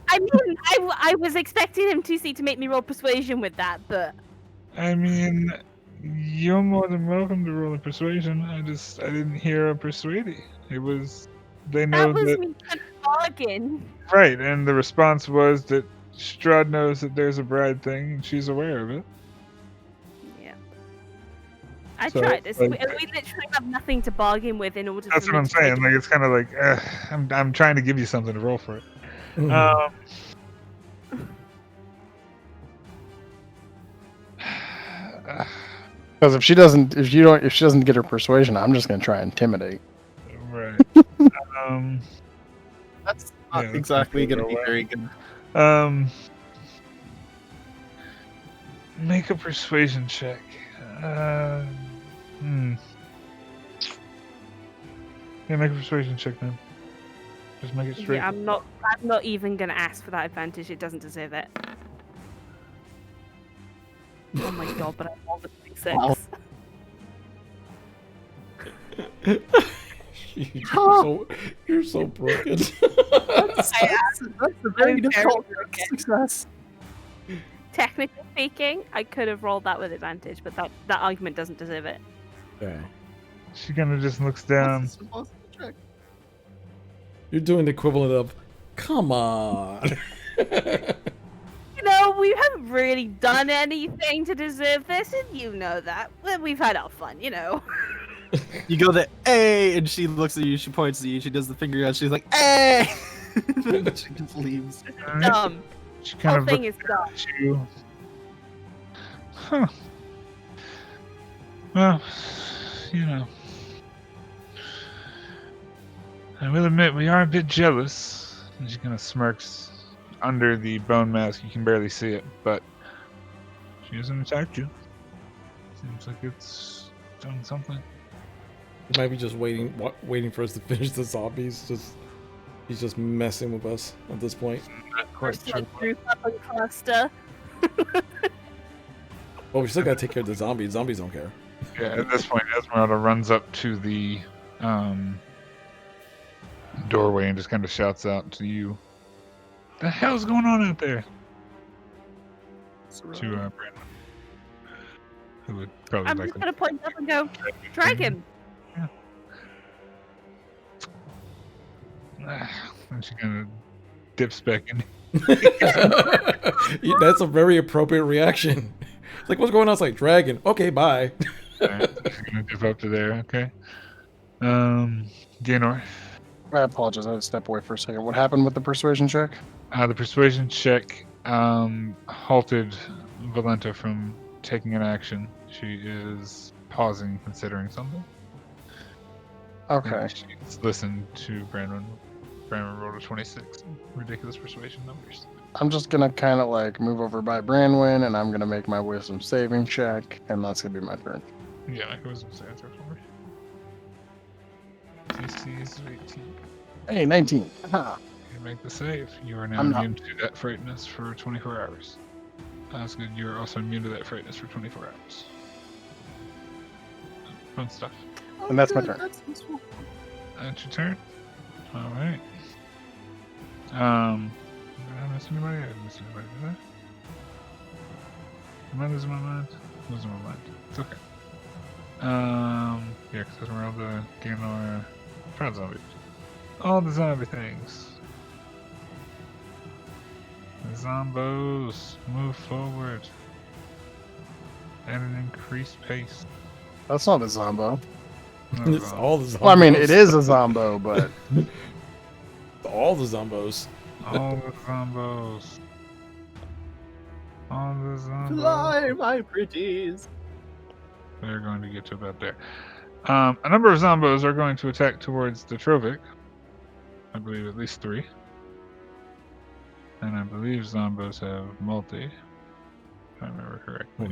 I mean, I was expecting him to make me roll persuasion with that, but I mean, you're more than welcome to roll a persuasion. I didn't hear a persuading. It was they know that was that me trying to bargain. right, and the response was that Strahd knows that there's a bride thing and she's aware of it. Yeah. I So, tried this. like- We literally have nothing to bargain with in order That's for what me I'm to take saying. it. Like it's kind of like I'm trying to give you something to roll for it. Mhm. Because if she doesn't get her persuasion, I'm just gonna try and intimidate. Right. um, That's Yeah, not that's exactly not going to gonna be go very good. Make a persuasion check. Yeah, make a persuasion check then. Just make it straight. Yeah, I'm not even gonna ask for that advantage. It doesn't deserve it. Oh my god, but I rolled a 26. Wow. You're so broken. That's a very I'm difficult very broken. success. Technically speaking, I could have rolled that with advantage, but that argument doesn't deserve it. Yeah. She kind of just looks down. That's impossible to check. You're doing the equivalent of, come on. You know, we haven't really done anything to deserve this, and you know that. Well, we've had our fun, you know. You go the A, and she looks at you. She points at you. She does the finger out. She's like, "A." Then she just leaves. Alright, Dumb. She Whole kind of thing looks is dumb. at you. Huh. Well, you know. I will admit we are a bit jealous. And she kind of smirks. Under the bone mask, you can barely see it, but she hasn't attacked you. Seems like it's done something. He might be just waiting for us to finish the zombies. He's just messing with us at this point. Not quite Just sure. like group up and cluster. Well, we still gotta take care of the zombies. Zombies don't care. Yeah, at this point, Esmeralda runs up to the doorway and just kind of shouts out to you. The hell's going on out there? To Brandon. Who would probably I'm like just gonna point up and go, dragon. And she kind of dips back in. That's a very appropriate reaction. It's like, what's going on? It's like, dragon. Okay, bye. Alright, she's gonna dip up to there, okay. Gaynor. I apologize. I had to step away for a second. What happened with the persuasion check? The persuasion check halted Valenta from taking an action. She is pausing, considering something. Okay. And she's listened to Brandon. Brandon rolled a 26. Ridiculous persuasion numbers. I'm just gonna kind of like move over by Branwyn, and I'm gonna make my wisdom saving check, and that's gonna be my turn. Yeah, make a wisdom saving throw for me. DC is 18. Hey, 19. Aha. You make the save. You are now I'm not- immune to that frightness for 24 hours. That's good. You are also immune to that frightness for 24 hours. Fun stuff. And that's my good, turn. That's useful. That's your turn. All right. Did I miss anybody? I didn't miss anybody, did I? Am I losing my mind? Losing my mind. It's okay. Yeah, because we're all the Gaynor Proud Zombie. All the zombie things. The zombos move forward at an increased pace. That's not a zombo. Not at It's all. all the zombos. Well, I mean, it is a zombo, but all the zombos. All the zombos. All the zombos. Fly, my pretties. They're going to get to about there. A number of zombos are going to attack towards the Trovic. I believe at least 3. And I believe zombos have multi. If I remember correctly.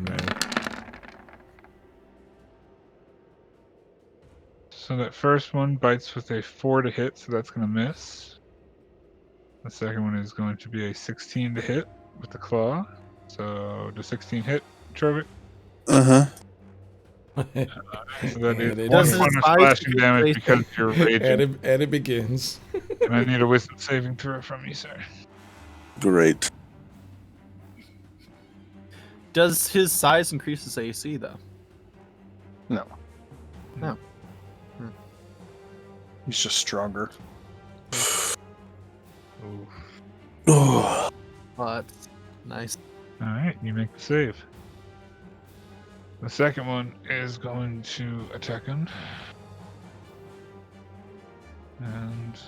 So that first one bites with a 4 to hit, so that's going to miss. The second one is going to be a 16 to hit with the claw. So does 16 hit, Trovic? Uh-huh. So that is it 1 does. point of Does his slashing eyes damage keep because you're raging. and it begins. And I need a wisdom saving throw from you, sir. Great. Does his size increase his AC though? no. No. He's just stronger. Ooh. Oh, But nice. Alright, you make the save. The second one is going to attack him. And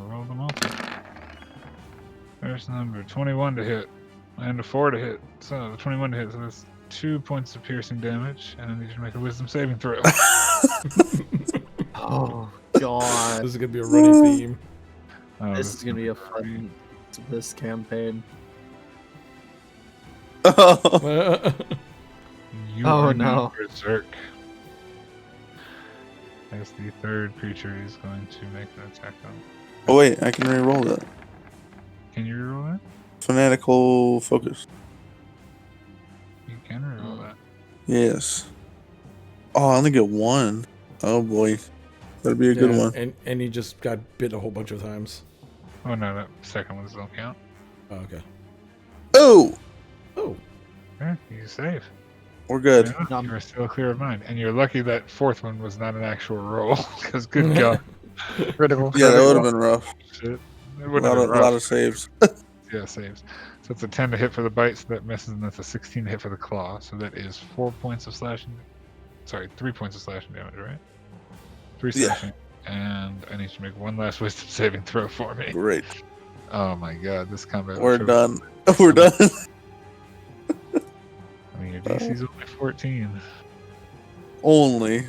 roll them all. First number, 21 to hit. And a 4 to hit. So the 21 to hit, so that's 2 points of piercing damage. And I need you to make a wisdom saving throw. Oh god. This is gonna be a running theme. Oh, This is gonna be a fun this campaign. oh. You Oh, are now no. berserk. As the third creature is going to make an attack on. Oh, wait, I can re-roll that. Can you reroll that? Fanatical focus. You can reroll that. Yes. Oh, I only get 1. Oh boy, that'd be a good Yeah, one. And he just got bit a whole bunch of times. Oh no, that second ones don't count. Oh, okay. Oh, Oh, Okay, you save. we're good. Yeah, you're still clear of mind. And you're lucky that fourth one was not an actual roll. Because good god. Critical. Yeah, that would have been rough. Shit. It A wouldn't lot have of, been lot rough. of saves. Yeah, saves. So it's a 10 to hit for the bite, so that misses, and that's a 16 to hit for the claw. So that is 4 points of slashing. Sorry, 3 points of slashing damage, right? 3 Yeah. slashing. And I need you to make one last wisdom saving throw for me. Great. Oh my god, this combat. We're was- done. We're done. I mean, your DC's only 14. Only.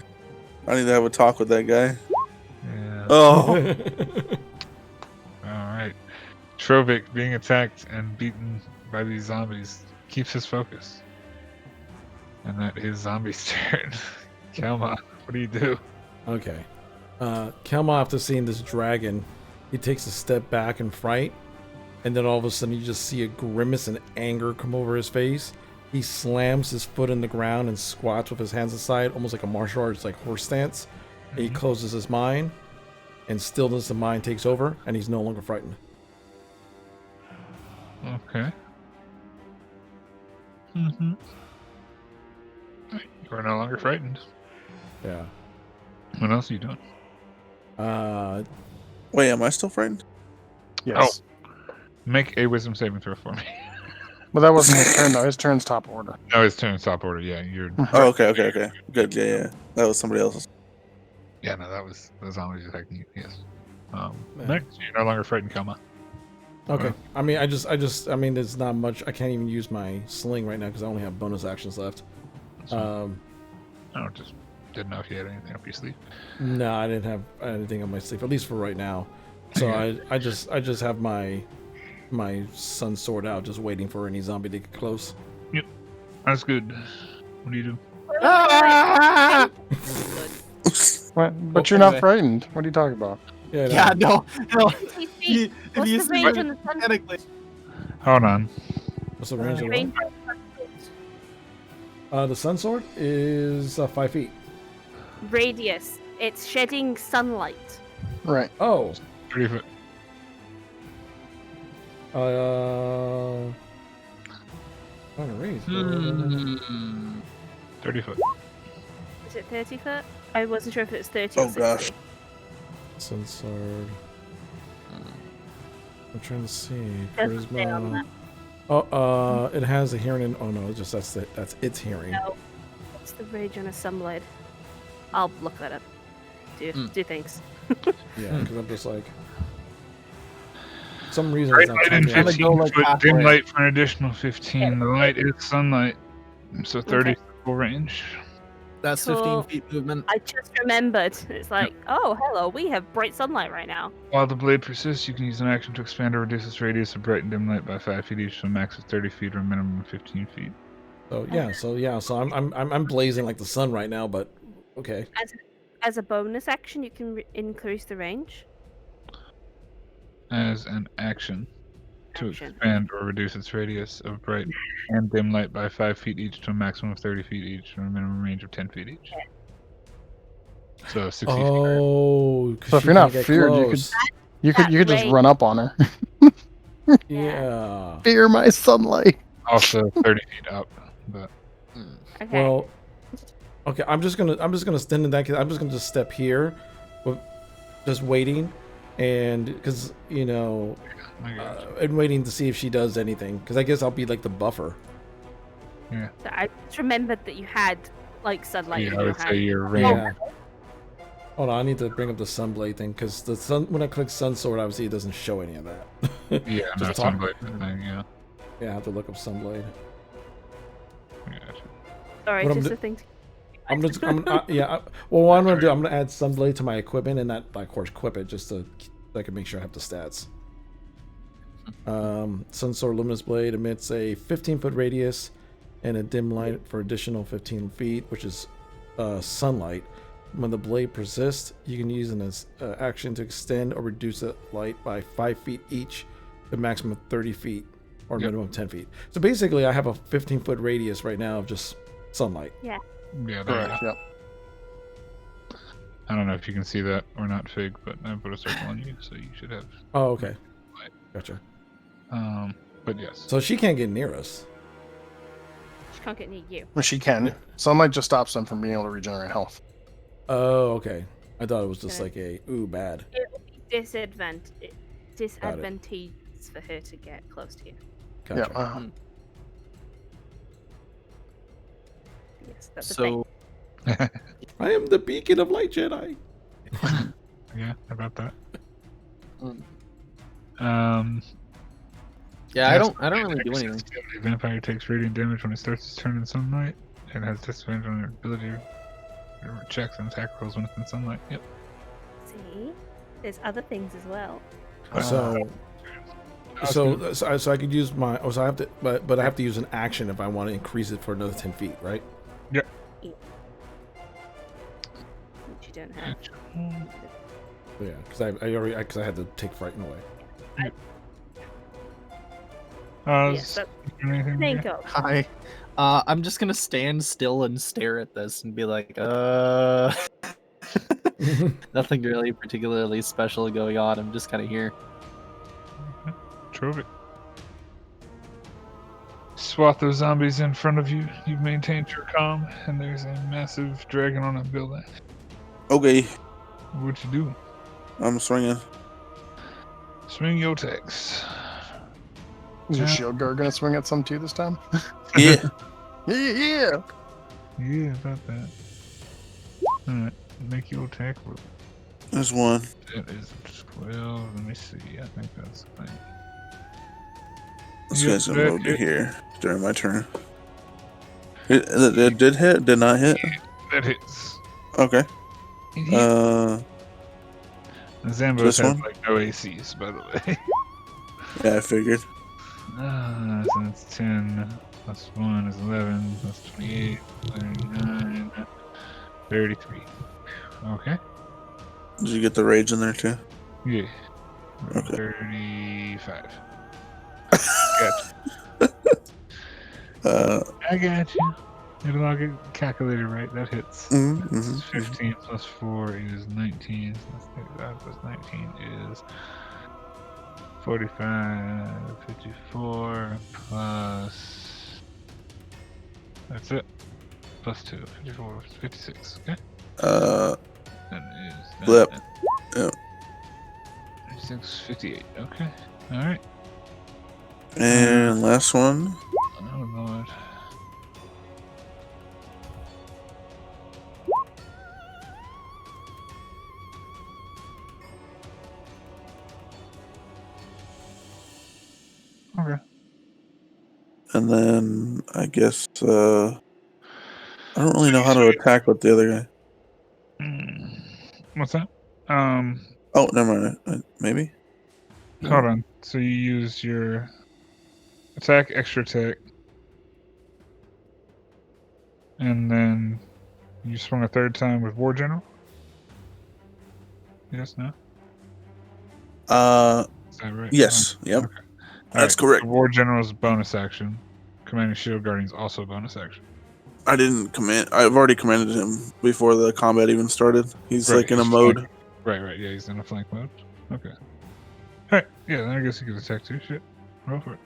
I need to have a talk with that guy. Yeah. Oh, Alright. Trovic being attacked and beaten by these zombies keeps his focus. And that is Zombie's turn. Kelma, what do you do? okay. Kelma, after seeing this dragon, he takes a step back in fright, and then all of a sudden you just see a grimace and anger come over his face. He slams his foot in the ground and squats with his hands aside, almost like a martial arts, like horse stance. And he closes his mind, and stillness of mind takes over, and he's no longer frightened. Okay. Mm-hmm. You are no longer frightened. Yeah. What else are you doing? wait, am I still frightened? Yes. Make a wisdom saving throw for me. But that wasn't his turn, though. His turn's top order. No, his turn top order. Yeah, you're. Oh, okay. Good, yeah. That was somebody else's. Yeah, no, that was the zombies attacking you. Yes. Yeah. Next, you're no longer frightened, Kelma. Okay. I mean, I mean, there's not much. I can't even use my sling right now because I only have bonus actions left. I don't just didn't know if you had anything up your sleeve. No, I didn't have anything on my sleeve, at least for right now. So I just have my sun sword out, just waiting for any zombie to get close. That's good. What do you do? What? But you're not frightened. What are you talking about? Yeah, no. 20 feet. If What's you the see range on the sun? mechanically, Hold on. What's the range of Range the sun sword is 5 feet. radius. It's shedding sunlight. Right. Oh, 30 foot. on a range. 30 foot. Is it 30 foot? I wasn't sure if it was 30 Oh or 60. gosh. Censored. I'm trying to see. Doesn't say on Charisma. that. Oh, it has a hearing. Oh no, it's just that's its hearing. No, it's the rage on a sunlight. I'll look that up. Do things. Yeah, because I'm just like. For some reason, Bright it's not light and telling me. 15 like foot dim halfway. light for an additional 15. The light is sunlight, so 30 Okay. full range. That's Cool. 15 feet movement. I just remembered. It's like, oh, hello, we have bright sunlight right now. While the blade persists, you can use an action to expand or reduce its radius of bright and dim light by 5 feet each to a max of 30 feet or a minimum of 15 feet. So I'm blazing like the sun right now, but okay. As a bonus action, you can increase the range. As an action to Action. expand or reduce its radius of bright and dim light by 5 feet each to a maximum of 30 feet each or a minimum range of 10 feet each. So 60 feet. Oh, So if you're not feared, you could just range. run up on her. Yeah. Fear my sunlight. Also 30 feet up. But Okay. Well, okay. I'm just gonna stand in that. I'm just gonna just step here, just waiting, and because I got you. and waiting to see if she does anything. Because I guess I'll be like the buffer. So I just remembered that you had like sunlight. in I your would say hand. your range. Yeah. Hold on, I need to bring up the sunblade thing because the sun. When I click sun sword, obviously it doesn't show any of that. Yeah, Just no, talk. sunlight thing, yeah. Yeah, I have to look up sunblade. I got you. Sorry, What I'm just do- a thing. Well, what I'm gonna do, I'm gonna add sunblade to my equipment and not, of course, equip it just so I can make sure I have the stats. Sun Sword Luminous Blade emits a 15-foot radius and a dim light for additional 15 feet, which is sunlight. When the blade persists, you can use an action to extend or reduce the light by 5 feet each, to a maximum of 30 feet or a Yep. minimum of 10 feet. So basically, I have a 15-foot radius right now of just sunlight. Yeah, there you Correct. go. Yep. I don't know if you can see that or not, Fig, but I put a circle on you, so you should have. Oh, okay. Light. Gotcha. But yes. So she can't get near us. She can't get near you. Well, she can. Sunlight just stops them from being able to regenerate health. Oh, okay. I thought it was just like a bad. It will be disadvantageous for her to get close to you. Gotcha. Yeah. Yes, that's the thing. So I am the beacon of light Jedi. Yeah, about that. yeah, I don't really do anything. The vampire takes radiant damage when it starts its turn in sunlight, and has disadvantage on their ability checks and attack rolls when it's in sunlight. Yep. See, there's other things as well. So I could use my. Oh, so I have to, but I have to use an action if I want to increase it for another 10 feet, right? Yep. Which you don't have. Yeah, because I had to take frighten away. Yes, that's Anything? think of. Hi. I'm just gonna stand still and stare at this and be like, nothing really particularly special going on. I'm just kind of here. Trophy. Swath of zombies in front of you. You've maintained your calm, and there's a massive dragon on a building. Okay, What you do? I'm swinging. Swing your text. Is your Yeah. shield guard gonna swing at some too this time? Yeah. Yeah. Yeah, about that. Alright, make your attack roll. There's one. That is 12. Let me see. I think that's fine. This Yep, guy's gonna that move to hit. here during my turn. It did hit? Did not hit? That hits. Okay. It hit. Zambos this has one? like no ACs, by the way. Yeah, I figured. So that's 10 plus 1 is 11 plus 28, 39, 33. Okay. Did you get the rage in there too? Yeah. Okay. 35. I got you. It'll all get calculated right. That hits. Mm-hmm. 15 plus 4 is 19. Plus 35 plus 19 is 45, 54 plus. That's it. Plus 2, 54, 56. Okay. Uh, That is. Flip. That. Yeah. 56, 58. Okay. All right. And last one. Oh, Lord. Okay. And then I guess I don't really know how to attack with the other guy. What's that? Oh, never mind. Maybe. Hold on. So you use your attack, extra attack, and then you swung a third time with War General? Yes, no? Is that right? Yes. Yep. Okay. That's Alright, correct. so War General is a bonus action. Commanding Shield Guardian is also a bonus action. I didn't command. I've already commanded him before the combat even started. He's Right, like in a he's mode. flank. Right. Yeah, he's in a flank mode. Okay. Alright, yeah, then I guess you can attack too. Shit. Roll for it.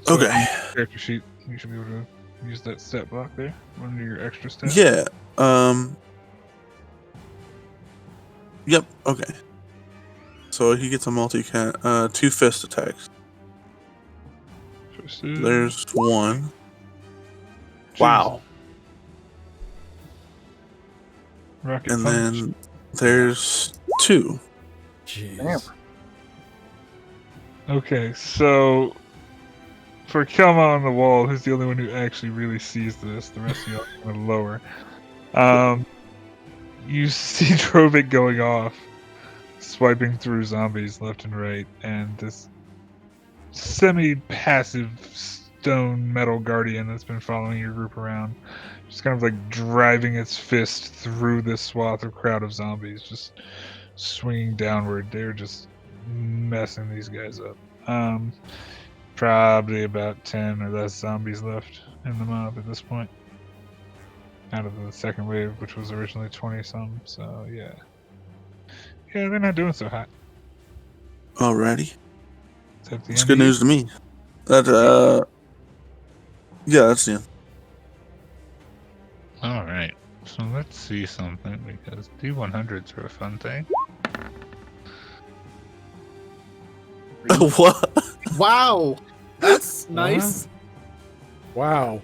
So Okay. on your character sheet, you should be able to use that stat block there under your extra stat. Yeah. Yep. Okay. So he gets a two fist attacks. There's one. Wow. Rocket And punch. then there's two. Jeez. Damn. Okay, so for Kelma on the wall, who's the only one who actually really sees this, the rest of you are kind of lower. You see Drovik going off, swiping through zombies left and right, and this semi-passive stone metal guardian that's been following your group around, just kind of like driving its fist through this swath of crowd of zombies, just swinging downward. They're just messing these guys up. Probably about 10 or less zombies left in the mob at this point. Out of the second wave, which was originally 20-some, so yeah. Yeah, they're not doing so hot. Alrighty. Is that the It's end good of you? news to me. That yeah, that's the end. Alright, so let's see something, because D100s are a fun thing. What? Wow, that's nice. Wow.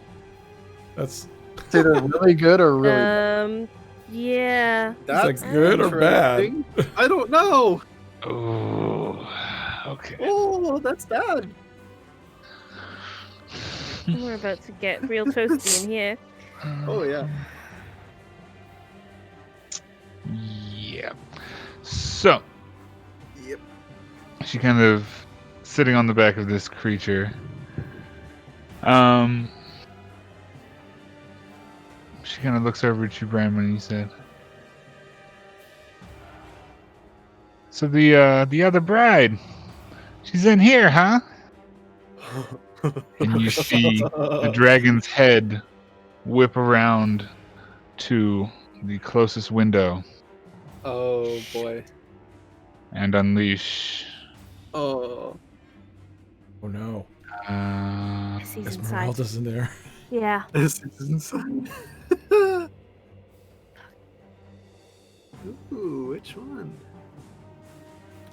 That's It's either really good or really bad. Yeah. like good or bad? interesting. I don't know. Oh, okay. Oh, that's bad. We're about to get real toasty in here. Oh yeah. Yeah. So, Yep. she kind of sitting on the back of this creature. She kind of looks over at you, Brandon, and he said, "So the other bride, she's in here, huh?" And you see the dragon's head whip around to the closest window Oh boy. and unleash. Oh. Oh no. Yes, he's inside. Esmeralda's in there. Yeah. This is insane. Ooh, which one?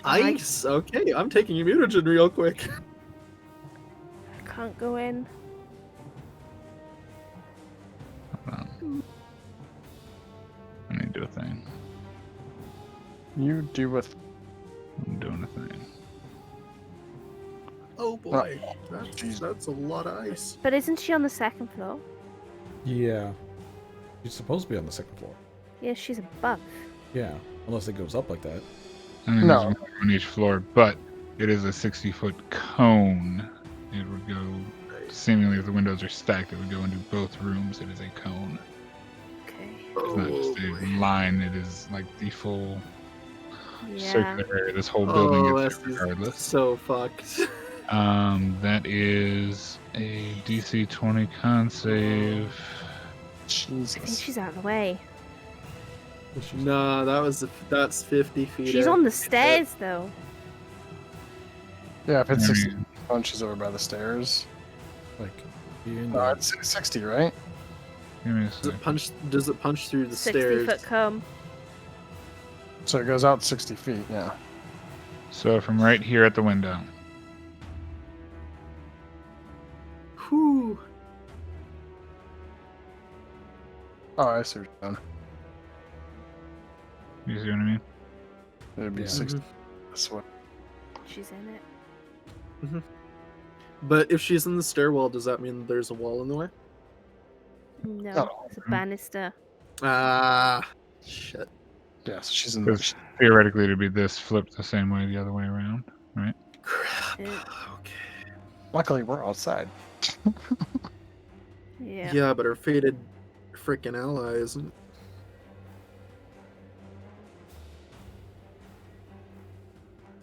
Ice. Okay, I'm taking your mutagen real quick. I can't go in. Hold on. I need to do a thing. You do with I'm doing a thing. Oh boy, that's a lot of ice. But isn't she on the second floor? Yeah. She's supposed to be on the second floor. Yeah, she's above. Yeah. Unless it goes up like that. I mean, No. there's one on each floor, but it is a 60-foot cone. It would go, seemingly if the windows are stacked, it would go into both rooms. It is a cone. Okay. It's not just a line, it is like the full Yeah. circular area. This whole building Oh, is that's regardless. so fucked. That is a DC 20 con save. I think Jesus. she's out of the way. No, that's 50 feet. She's out. on the stairs, though. Yeah, if it's 60 Mm. punches over by the stairs. Like, being It's 60, right? Give me a Does it sec. punch? Does it punch through the 60 stairs? foot come. So it goes out 60 feet, yeah. So from right here at the window. Whew. Oh, I see what you're doing. You see what I mean? It'd be Yeah. 60 this way. She's in it. But if she's in the stairwell, does that mean there's a wall in the way? No, Oh, it's a banister. Ah, shit. Yeah, so she's in Because the. theoretically it'd be this flipped the same way the other way around, right? Crap. Yeah. Okay. Luckily, we're outside. Yeah. Yeah, but our fated freaking ally isn't.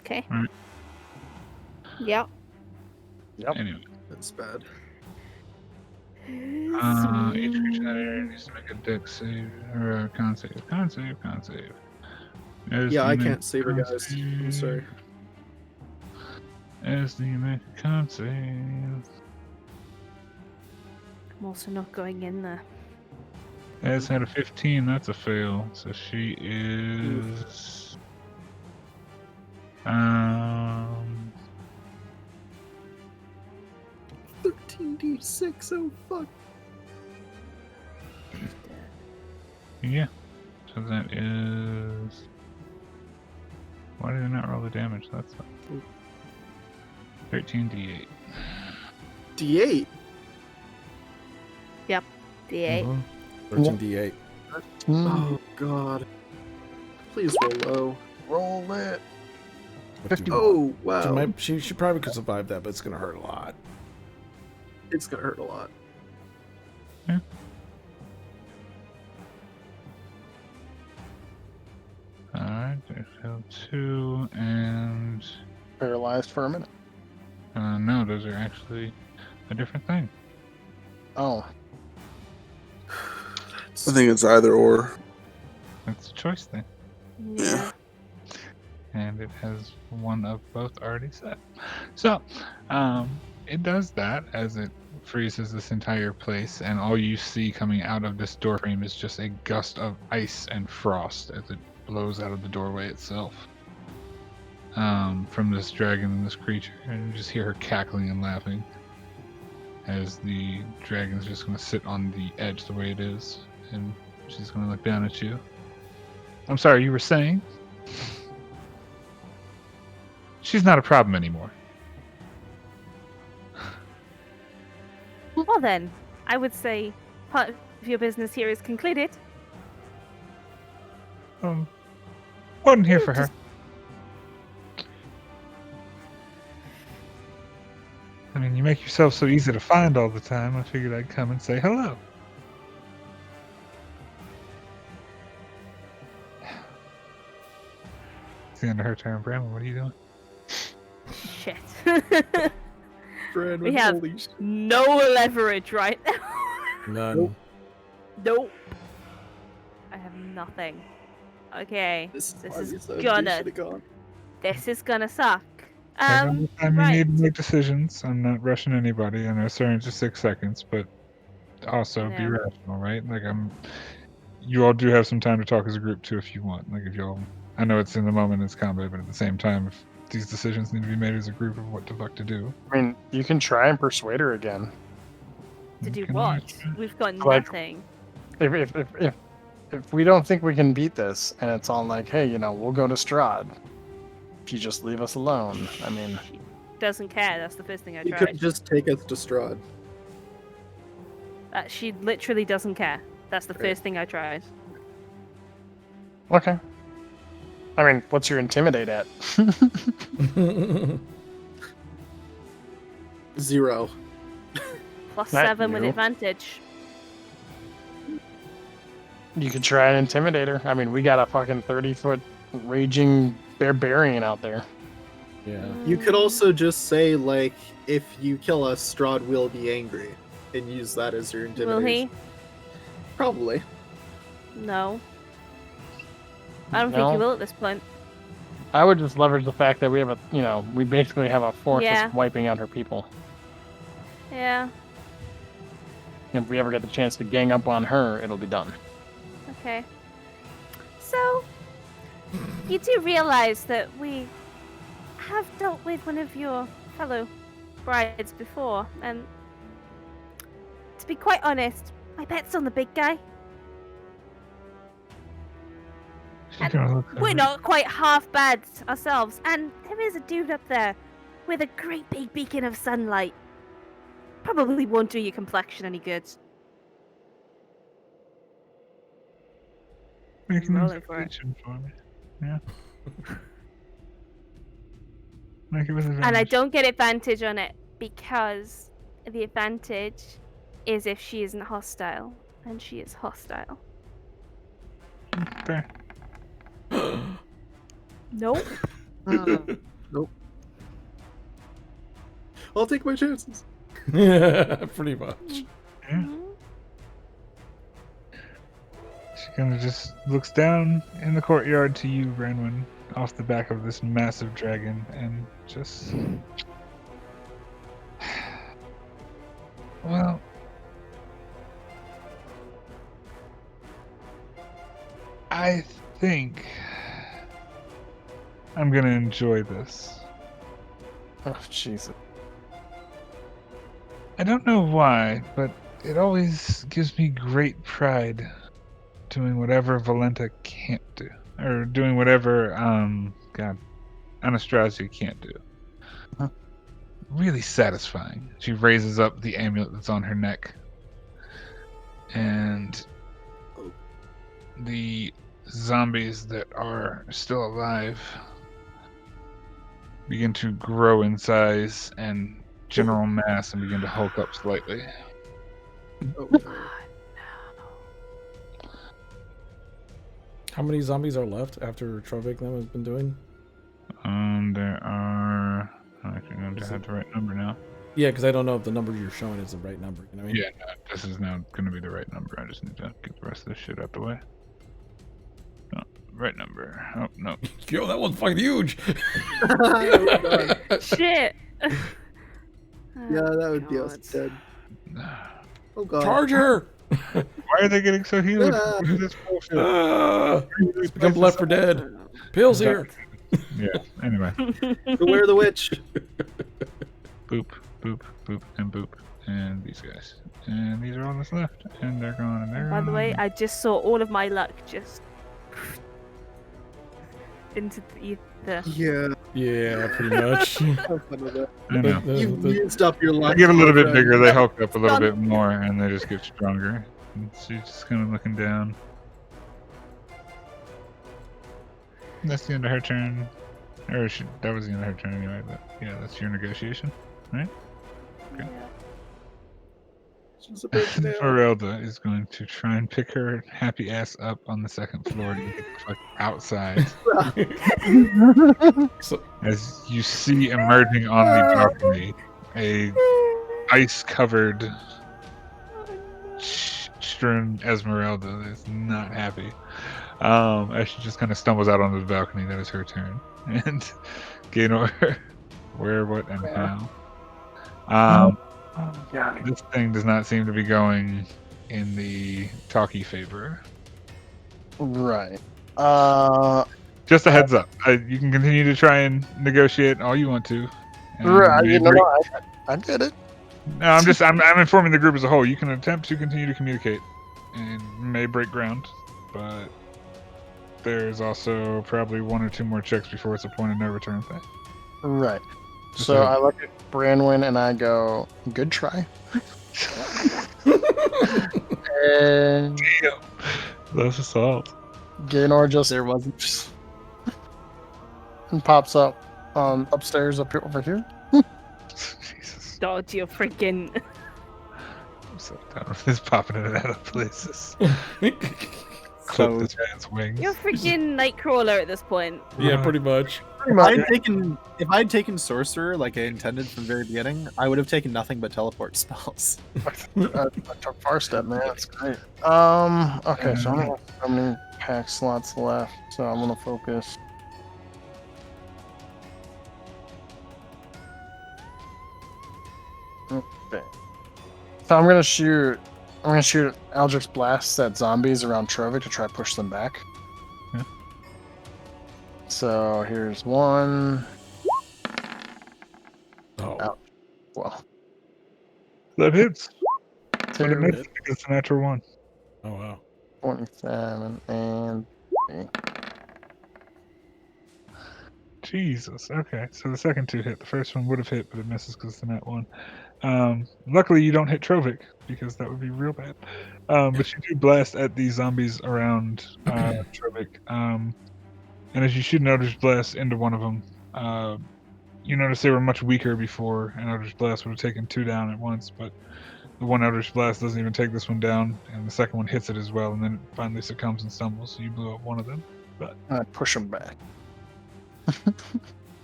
Okay. Right. Yep. Yep. Anyway. That's bad. Each creature in that area needs to make a dex save or a con save. Con save. As Yeah, you I make can't save her, con guys. I'm save, sorry. As you make a con save. I'm also not going in there. As had a 15, that's a fail. So she is 13d6, oh fuck. yeah. So that is. Why did I not roll the damage? That's 13d8. D8. D8. 13d8. Oh god. Please roll low. Roll it. 50. Oh wow. She probably could survive that, but it's gonna hurt a lot. It's gonna hurt a lot. Alright, there's L2 and. Paralyzed for a minute. No, those are actually a different thing. Oh, I think it's either or. It's a choice thing. Yeah. And it has one of both already set. So, it does that as it freezes this entire place, and all you see coming out of this doorframe is just a gust of ice and frost as it blows out of the doorway itself. From this dragon and this creature, and you just hear her cackling and laughing as the dragon's just going to sit on the edge the way it is, and she's going to look down at you. I'm sorry, you were saying? She's not a problem anymore. Well then, I would say part of your business here is concluded. Wasn't here for her. I mean, you make yourself so easy to find all the time. I figured I'd come and say hello. It's the end of her turn. Bramble, what are you doing? Shit. Brandon, We have- holy shit. No leverage right now. None. Nope. I have nothing. Okay. This This is party gonna- should've gone. This is gonna suck. Every time right. you need to make decisions, I'm not rushing anybody. I know it's only just 6 seconds, but also be Yeah. rational, right? Like you all do have some time to talk as a group too if you want. Like if y'all, I know it's in the moment, it's combat, but at the same time, if these decisions need to be made as a group of what the fuck to do. I mean, you can try and persuade her again. To do Can what? I- We've got Like- nothing. If we don't think we can beat this, and it's all like, hey, we'll go to Strahd. If you just leave us alone. I mean, She doesn't care. That's the first thing I You tried. could just take us to Strahd. She literally doesn't care. That's the Great. first thing I tried. okay. I mean, what's your intimidate at? 0. Plus Not 7 with you. advantage. You could try and intimidate her. I mean, we got a fucking 30-foot raging barbarian out there. Yeah. You could also just say, like, if you kill us, Strahd will be angry, and use that as your intimidation. Will he? Probably. No. I don't think No. he will at this point. I would just leverage the fact that we have we basically have a force Yeah. that's wiping out her people. Yeah. If we ever get the chance to gang up on her, it'll be done. Okay. So, you do realize that we have dealt with one of your fellow brides before, and to be quite honest, my bet's on the big guy. She's gonna look We're over. not quite half bad ourselves, and there is a dude up there with a great big beacon of sunlight. Probably won't do your complexion any good. Make an rolling for it. investigation for me. Yeah. Make it with advantage. And I don't get advantage on it because the advantage is if she isn't hostile, and she is hostile. Fair. Nope. Nope. I'll take my chances. Pretty much. Yeah. She kind of just looks down in the courtyard to you, Branwyn, off the back of this massive dragon, and just... Well... I think... I'm gonna enjoy this. Oh, Jesus. I don't know why, but it always gives me great pride doing whatever Valenta can't do. Or doing whatever, Anastasia can't do. Huh. Really satisfying. She raises up the amulet that's on her neck. And the zombies that are still alive begin to grow in size and general mass and begin to hulk up slightly. How many zombies are left after Trovik has been doing? There are... I'm actually going to have the right number now. Yeah, because I don't know if the number you're showing is the right number. You know what I mean? Yeah, no, this is now going to be the right number. I just need to get the rest of this shit out the way. No, right number. Oh, no. Yo, that one's fucking huge. Shit. Yeah, that would be us dead. Oh god. Charger! Why are they getting so huge? Yeah. What is this bullshit? It's become Left 4 Dead. Pills here. Yeah, anyway. Beware the witch. Boop, boop, boop, and boop. And these guys. And these are all that's left. And they're gone, and they're By the gone. way, I just saw all of my luck just into the Yeah. Yeah, pretty much. Have fun with that. I know. You've used up your They luck. get a little bit already. bigger, they hulk up a little bit more, and they just get stronger. And she's just kind of looking down. That's the end of her turn. Or that was the end of her turn anyway, but yeah, that's your negotiation, right? She's a big nail. Ferelda is going to try and pick her happy ass up on the second floor to get the fuck outside. So, As you see emerging on the balcony, a ice-covered strewn Esmeralda that is not happy. As she just kind of stumbles out onto the balcony, that is her turn. And Gaynor, where, what, and how. This thing does not seem to be going in the talkie favor. Right. Just a heads up. You can continue to try and negotiate all you want to. and Right. You know, maybe- I get it. No, I'm informing the group as a whole. You can attempt to continue to communicate and may break ground, but there's also probably one or two more checks before it's a point of no return thing. Right. Just So a- I look at Branwyn and I go, good try. And Damn. That's assault. Gaynor just There wasn't. and pops up upstairs up here over here. Jesus. dodge your freaking. I'm so done with this popping in and out of places. Clip So this man's wings. You're freaking Nightcrawler at this point. yeah, pretty much. if I'd taken sorcerer like I intended from the very beginning, I would have taken nothing but teleport spells. I took far step, man. That's great. Okay, so I don't have how many pack slots left, so I'm gonna focus. Okay. So I'm gonna shoot Eldritch blasts at zombies around Trovik to try to push them back. Yeah. So here's one. That hits. But it 2, misses because it's a natural 1. Oh wow. 27, and 3. Jesus. Okay, so the second 2 hit. The first one would have hit, but it misses because it's a nat 1. Luckily, you don't hit Trovic because that would be real bad. But you do blast at these zombies around Trovic. And as you shoot an Eldritch Blast into one of them, you notice they were much weaker before an Eldritch Blast would have taken 2 down at once, but the one Eldritch Blast doesn't even take this one down, and the second one hits it as well, and then it finally succumbs and stumbles, so you blew up one of them. But I push him back.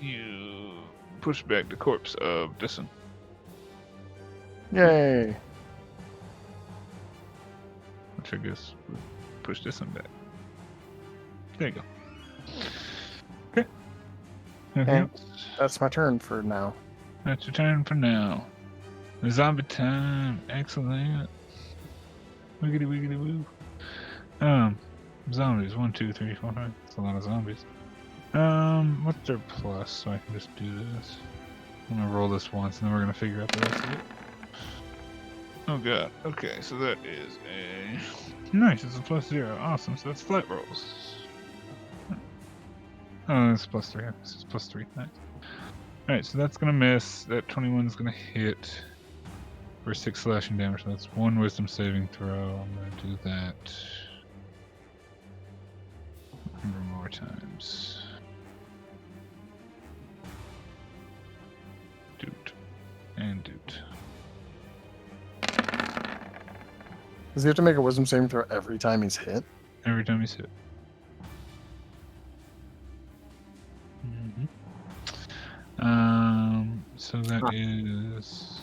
you push back the corpse of this one. Yay! Which I guess would push this one back. There you go. Okay. Anything And else? that's my turn for now. That's your turn for now. Zombie time. Excellent. Wiggity wiggity woo. Zombies. 1, 2, 3, 4, 5. That's a lot of zombies. What's their plus? So I can just do this. I'm gonna roll this once, and then we're gonna figure out the rest of it. Oh god. Okay, so that is a nice. It's a +0. Awesome. So that's flat rolls. Oh, it's +3. This is +3. Nice. All right, so that's gonna miss. That 21 is gonna hit for 6 slashing damage. So that's 1 wisdom saving throw. I'm gonna do that 100 more times. Doot and doot. Does he have to make a wisdom saving throw every time he's hit? Every time he's hit. So that is.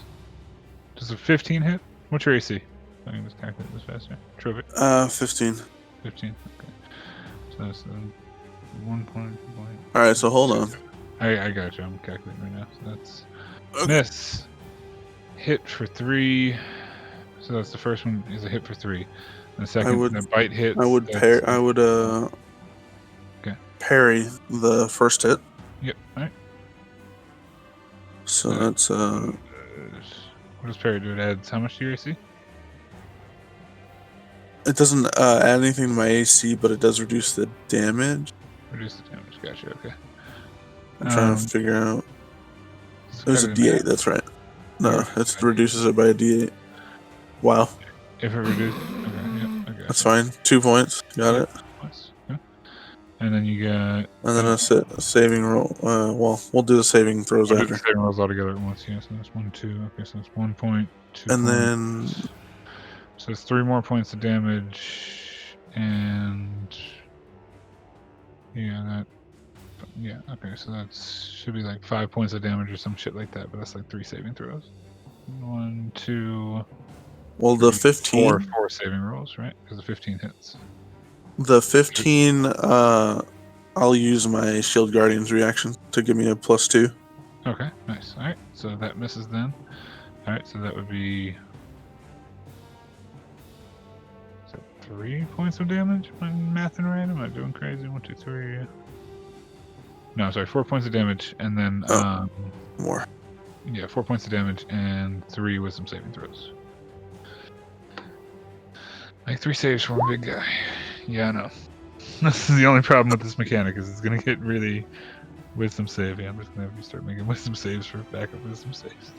Does a 15 hit? What's your AC? I can just calculate this faster. Trovic. 15. 15. Okay. So that's 1 point. All right, so hold on. I got you. I'm calculating right now. So that's Okay. miss. Hit for 3. So that's the first one is a hit for 3. And the second, would- the bite hit. I would parry. Parry the first hit. Yep. All right. So that's What does parry do? It adds how much to your AC? it doesn't add anything to my AC, but it does reduce the damage. Reduce the damage. Gotcha. Okay. I'm trying to figure out. So It was a got it in D8. half. That's right. No, it reduces it by a D8. Wow, If it reduces. Okay. Yep. Okay. that's fine. 2 points. Got it. Nice. Yeah. And then you got. And then a saving roll. Well, we'll do the saving throws We'll do the after. saving rolls all together at once. Yeah. So that's 1, 2. Okay. So that's 1 point. 2 And points. then So it's 3 more points of damage, and yeah, okay, so that should be like 5 points of damage or some shit like that, but that's like 3 saving throws. 1, 2, well, the 3, 15. 4 saving rolls, right? Because the 15 hits. The 15. I'll use my Shield Guardian's reaction to give me a +2. Okay, nice. All right, so that misses then. All right, so that would be. Is that 3 points of damage? Am I mathing right? Am I doing crazy? 1, 2, 3. No, sorry, 4 points of damage, and then More. yeah, 4 points of damage and 3 wisdom saving throws. Like 3 saves for a big guy. Yeah, I know. This is the only problem with this mechanic is it's gonna get really wisdom saving. I'm just gonna have you start making wisdom saves for backup wisdom saves.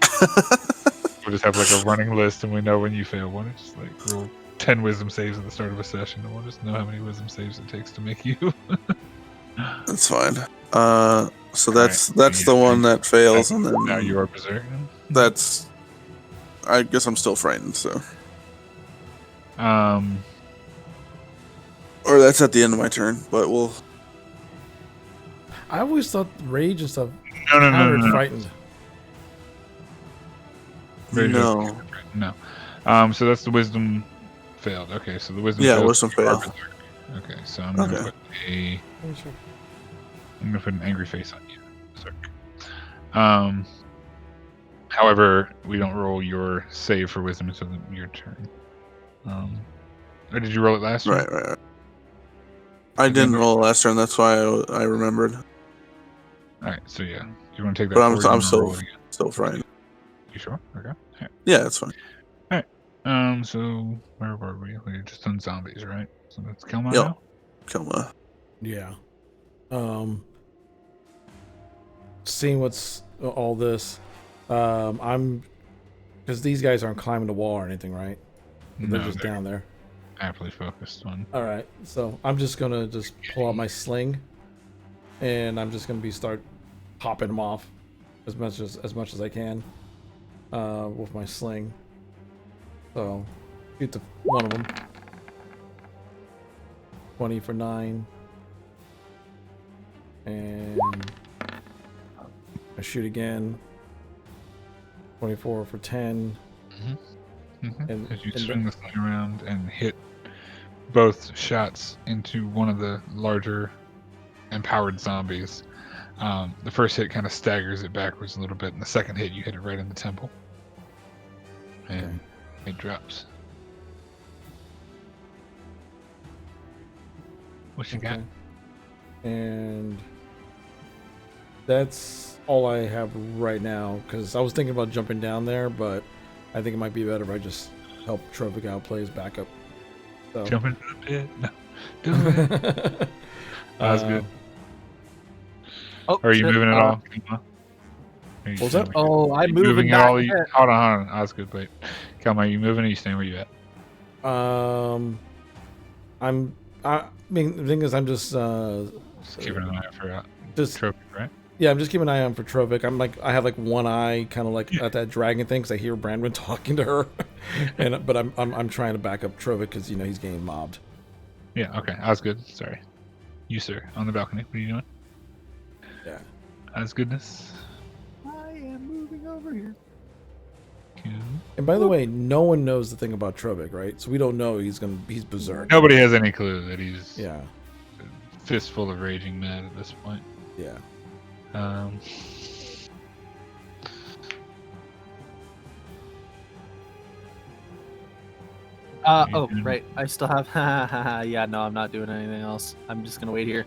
We'll just have like a running list, and we know when you fail one. It's just like roll 10 wisdom saves at the start of a session, and we'll just know how many wisdom saves it takes to make you. That's fine. So that's Alright, the one that fails, and Now then you are berserk. that's. I guess I'm still frightened. So, or that's at the end of my turn. But we'll. I always thought rage and stuff No. countered frightened. Rage No. No. So that's the wisdom failed. Okay, so the wisdom. Yeah, failed, wisdom you are failed. berserk. Okay, so I'm gonna Okay. put an angry face on you. Berserk. However, we don't roll your save for wisdom until your turn. Or did you roll it last turn? Right. I didn't roll last turn. That's why I remembered. All right. So yeah, you want to take that? But forward, you I'm wanna still roll it again? still frightened. You sure? Okay. Yeah, that's fine. So where were we? We were just on zombies, right? So let's kill my Yep. now. Come on. Yeah. Seeing what's all this, I'm because these guys aren't climbing the wall or anything, right? They're just down there. Aptly focused on. All right, so I'm just gonna pull out my sling, and I'm just gonna start popping them off as much as I can with my sling. So shoot the one of them. 20 for 9, and I shoot again. 24 for 10. And As you swing the thing around and hit both shots into one of the larger empowered zombies, the first hit kind of staggers it backwards a little bit, and the second hit you hit it right in the temple, and it drops. What you got? And that's all I have right now, because I was thinking about jumping down there, but I think it might be better if I just help Trovic out, play his backup. So. Jump into the pit? No. Do it. That's good. Are you moving at all? What was that? Oh, I'm moving at all? back. Hold on. That's good. Wait. Come on, are you moving or are you staying where you at? I mean, the thing is, I'm just keeping an eye out for Trovic, right? Yeah, I'm just keeping an eye on for Trovic. I have like one eye, kind of like at that dragon thing, because I hear Brandwin talking to her, but I'm trying to back up Trovic because he's getting mobbed. Yeah. Okay. That's good. Sorry. You, sir, on the balcony. What are you doing? Yeah. That's goodness. I am moving over here. And by the way, no one knows the thing about Trovic, right? So we don't know he's berserk. Nobody has any clue that he's a fistful of raging mad at this point. Yeah. Oh, right. I still have. Yeah, no, I'm not doing anything else. I'm just gonna wait here.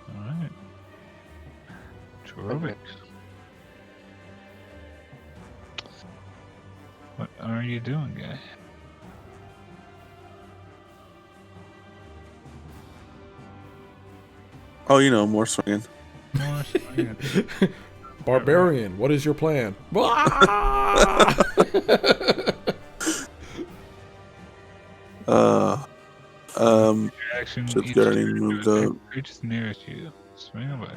All right. Trovic. What are you doing, guy? Oh, more swinging. Barbarian, what is your plan? Action. Ship's guarding moved up. Creatures nearest you. Swing away.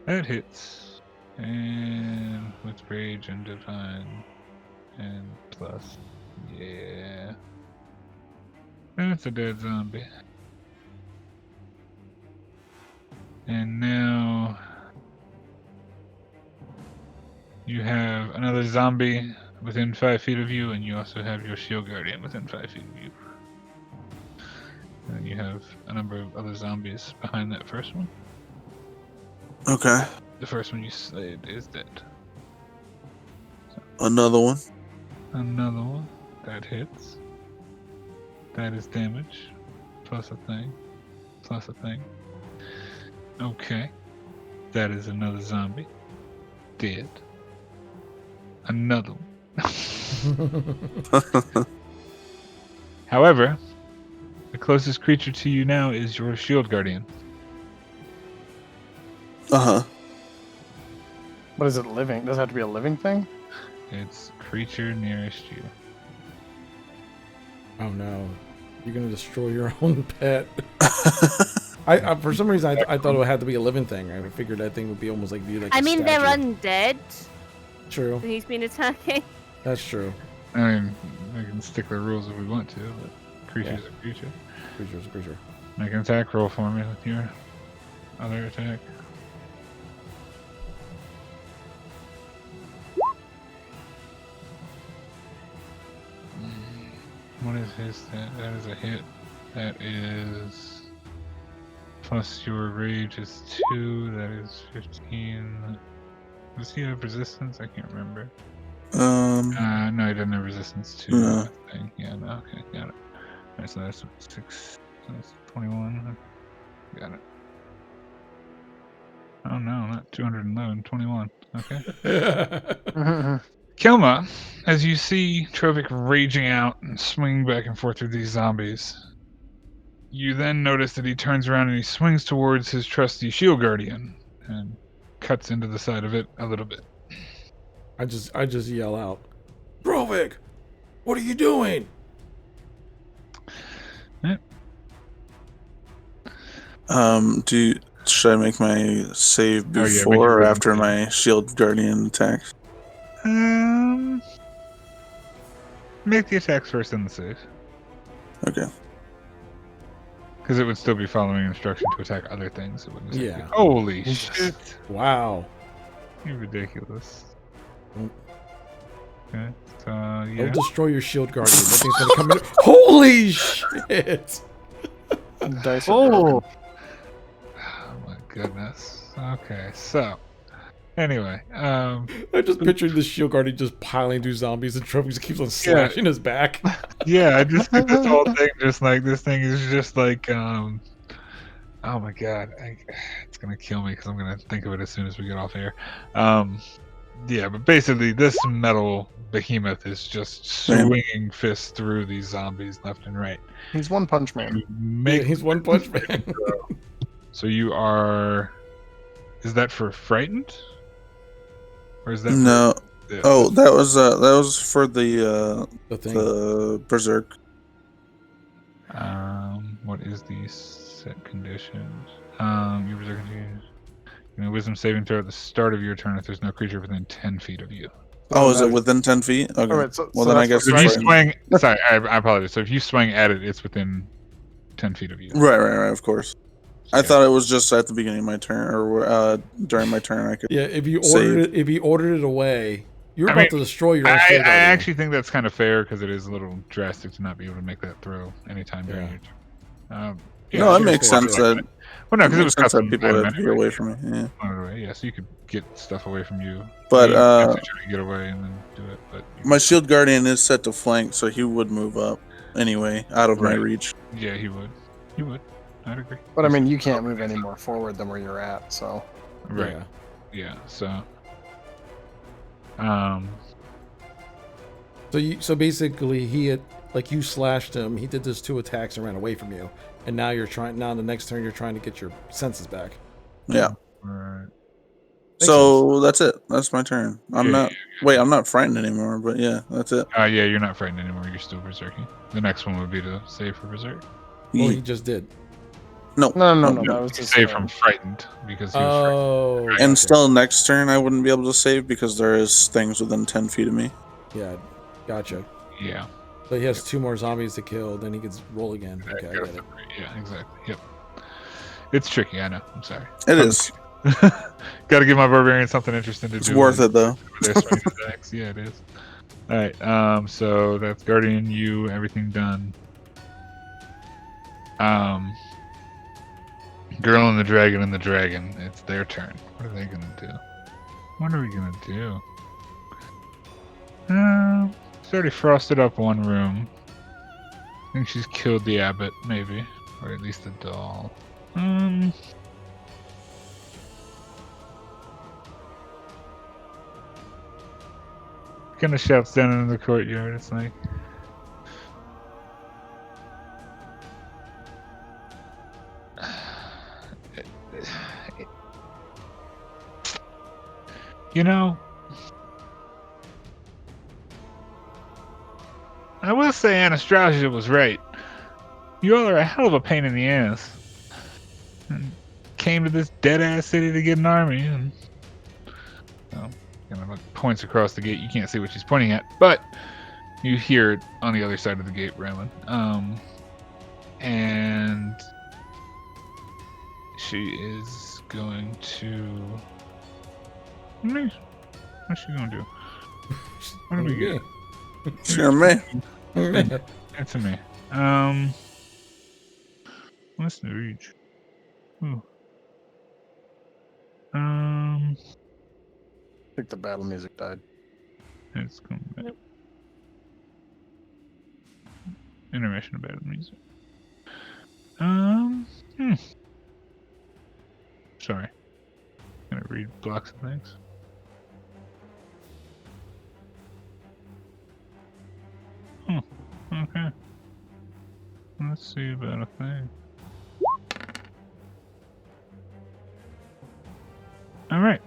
That hits. And with rage and divine. And plus. Yeah. That's a dead zombie. And now you have another zombie within 5 feet of you, and you also have your shield guardian within 5 feet of you. And you have a number of other zombies behind that first one. Okay. The first one you slayed is dead. Another one. Another one. That hits. That is damage. Plus a thing. Plus a thing. Okay. That is another zombie. Dead. Another one. However, the closest creature to you now is your shield guardian. Uh-huh. What is it, living? Does it have to be a living thing? It's creature nearest you. Oh no. You're gonna destroy your own pet. I for some reason I thought it had to be a living thing. I figured that thing would be almost like viewed like I a mean, they're statue. undead. True. And he's been attacking. That's true. I mean, we can stick to the rules if we want to, but creature's a creature. Creature's a creature. Make an attack roll for me with your other attack. What is his stat? That is a hit. That is plus your rage is 2. That is 15. Does he have resistance? I can't remember. No, he doesn't have resistance to No. thing. Yeah, no, okay, got it. Alright, so that's 6. So that's 21. Got it. Oh no, not 211, 21. Okay. Mhm. Kilma, as you see Trovik raging out and swinging back and forth through these zombies, you then notice that he turns around and he swings towards his trusty shield guardian and cuts into the side of it a little bit. I just yell out, Brovik, what are you doing? Should I make my save Oh, yeah, before make your or wisdom after save. my shield guardian attacks? Make the attacks first and the save. Okay. Because it would still be following instruction to attack other things. It wouldn't say, Yeah. holy shit. Wow. You're ridiculous. Mm. Okay, so yeah. Don't destroy your shield guardian. That thing's gonna come in. Holy shit! Dice are broken. Oh my goodness. Okay, so anyway, I just pictured this shield guardian just piling through zombies and trophies keeps on slashing his back. yeah, I just think this whole thing just like this thing is just like oh my god, it's gonna kill me because I'm gonna think of it as soon as we get off air. Yeah, but basically this metal behemoth is just swinging fists through these zombies left and right. He's One Punch Man. Yeah, he's One Punch Man. So you are. Is that for frightened? Or is that No. For, yeah, Oh, that was for the thing. the berserk. what is the set conditions? Your berserk continues. Wisdom saving throw at the start of your turn if there's no creature within 10 feet of you. Oh, is it within 10 feet? Okay. Alright, so Well, then I that's guess So if you it's frightened. swing, sorry, I apologize. So if you swing at it, it's within 10 feet of you. Right, of course. I Yeah. thought it was just at the beginning of my turn, or during my turn I could. Yeah, if you Save. ordered it away, you're I about mean, to destroy your own I shield guardian. actually think that's kind of fair because it is a little drastic to not be able to make that throw anytime during Yeah. your turn. No, it sure, makes sure, sense sure. that Well, no, because it was makes sense that custom. people have to get away from me. Yeah. Yeah, so you could get stuff away from you. But you have to try to get away and then do it. But my shield guardian is set to flank, so he would move up anyway, out of my Right. reach. yeah, he would. He would. I'd agree. But I mean, you can't move any more forward than where you're at, so. Right. Yeah. Yeah. So. So basically, he had like you slashed him. He did those 2 attacks and ran away from you, and now you're trying. Now the next turn, you're trying to get your senses back. Yeah. Right. So that's it. That's my turn. I'm Yeah, not. Wait, I'm not frightened anymore. But yeah, that's it. Yeah, you're not frightened anymore. You're still berserking. The next one would be to save for berserk. Well, Ye- he just did. no. No, that was just. Save from frightened because he was Oh. And gotcha. still next turn I wouldn't be able to save because there is things within 10 feet of me. Yeah, gotcha. frightened. Yeah. So he has 2 more zombies to kill. Then he can roll again. Okay, I get it. Yeah, exactly. Yep. It's tricky. I know. I'm sorry. It is. Got to give my barbarian something interesting to It's do. worth it though. Their swing attacks. Yeah, it is. All right. So that's guardian. You everything done. Girl and the dragon. It's their turn. What are they gonna do? What are we gonna do? She's already frosted up one room. I think she's killed the abbot, maybe, or at least the doll. Kind of shouts down in the courtyard. It's like, you know, I will say Anastasia was right. You all are a hell of a pain in the ass. And came to this dead-ass city to get an army, and kind of like points across the gate. You can't see what she's pointing at, but you hear it on the other side of the gate, Roman. And she is going to. What's she gonna do? What do we get? Sure, me. That's me. What's the reach? Ooh. I think the battle music died. It's coming back. Intermission of battle music. Sorry. Gonna read blocks of things. Okay. Let's see about a thing. Alright.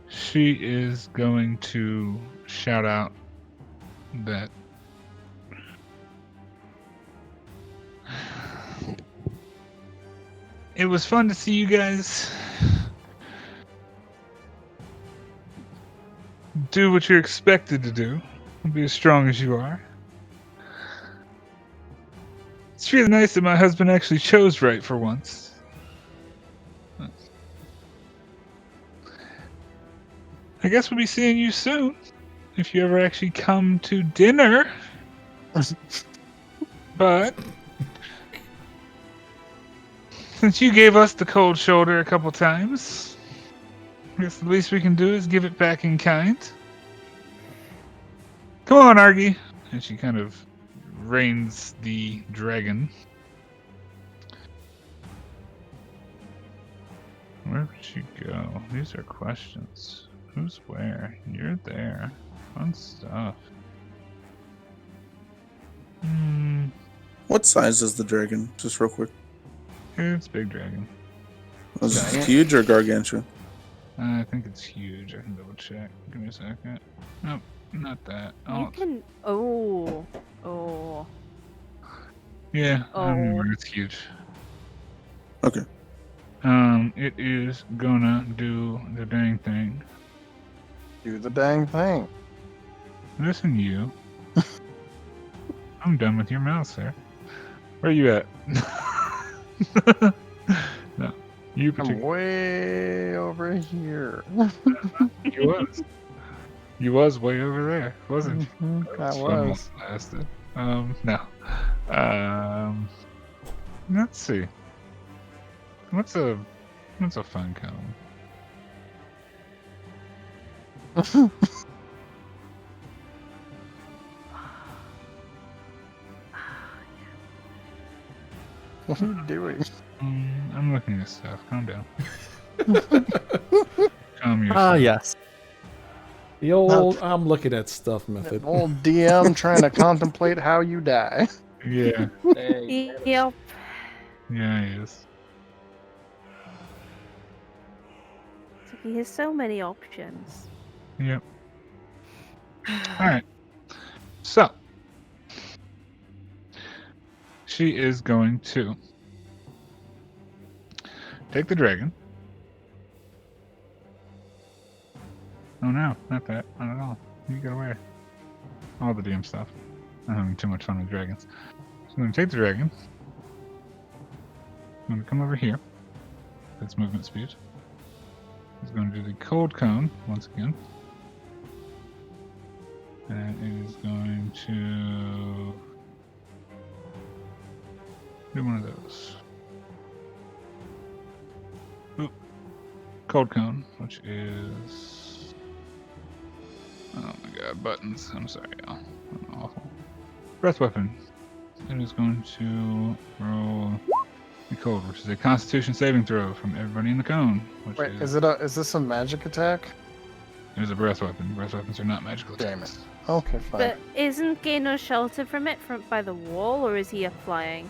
She is going to shout out that it was fun to see you guys do what you're expected to do. Be as strong as you are. It's really nice that my husband actually chose right for once. I guess we'll be seeing you soon. If you ever actually come to dinner. But since you gave us the cold shoulder a couple times, I guess the least we can do is give it back in kind. Come on, Argy. And she kind of reins the dragon. Where would she go? These are questions. Who's where? You're there. Fun stuff. What size is the dragon? Just real quick. It's big dragon. Was it huge or gargantuan? I think it's huge. I can double check. Give me a second. Nope, not that. You can. Oh. Yeah, I Oh. remember. It's huge. Okay. It is gonna do the dang thing. Do the dang thing. Listen, you. I'm done with your mouth, sir. Where you at? No, you I'm particularly. way over here. You was way over there, wasn't you? That That's fun was. while it lasted. No. Let's see. What's a fun cone? What are you doing? I'm looking at stuff. Calm down. Calm yourself. Ah, yes. The old I'm looking at stuff method. Old DM trying to contemplate how you die. Yeah. Yep. Yeah, he is. He has so many options. Yep. Alright. So. She is going to take the dragon. Oh no, not that. Not at all. You get away. All the DM stuff. I'm having too much fun with dragons. So I'm going to take the dragon. I'm going to come over here. That's movement speed. He's going to do the cold cone once again. And it is going to do one of those. Oop. Cold cone, which is... Oh my god, buttons. I'm sorry, y'all. I'm awful. Breath weapon. It is going to roll the cold, which is a Constitution saving throw from everybody in the cone. Which Wait, is this a magic attack? It is a breath weapon. Breath weapons are not magical Damn attacks. Okay, fine. But isn't Gaynor sheltered from it by the wall, or is he up flying?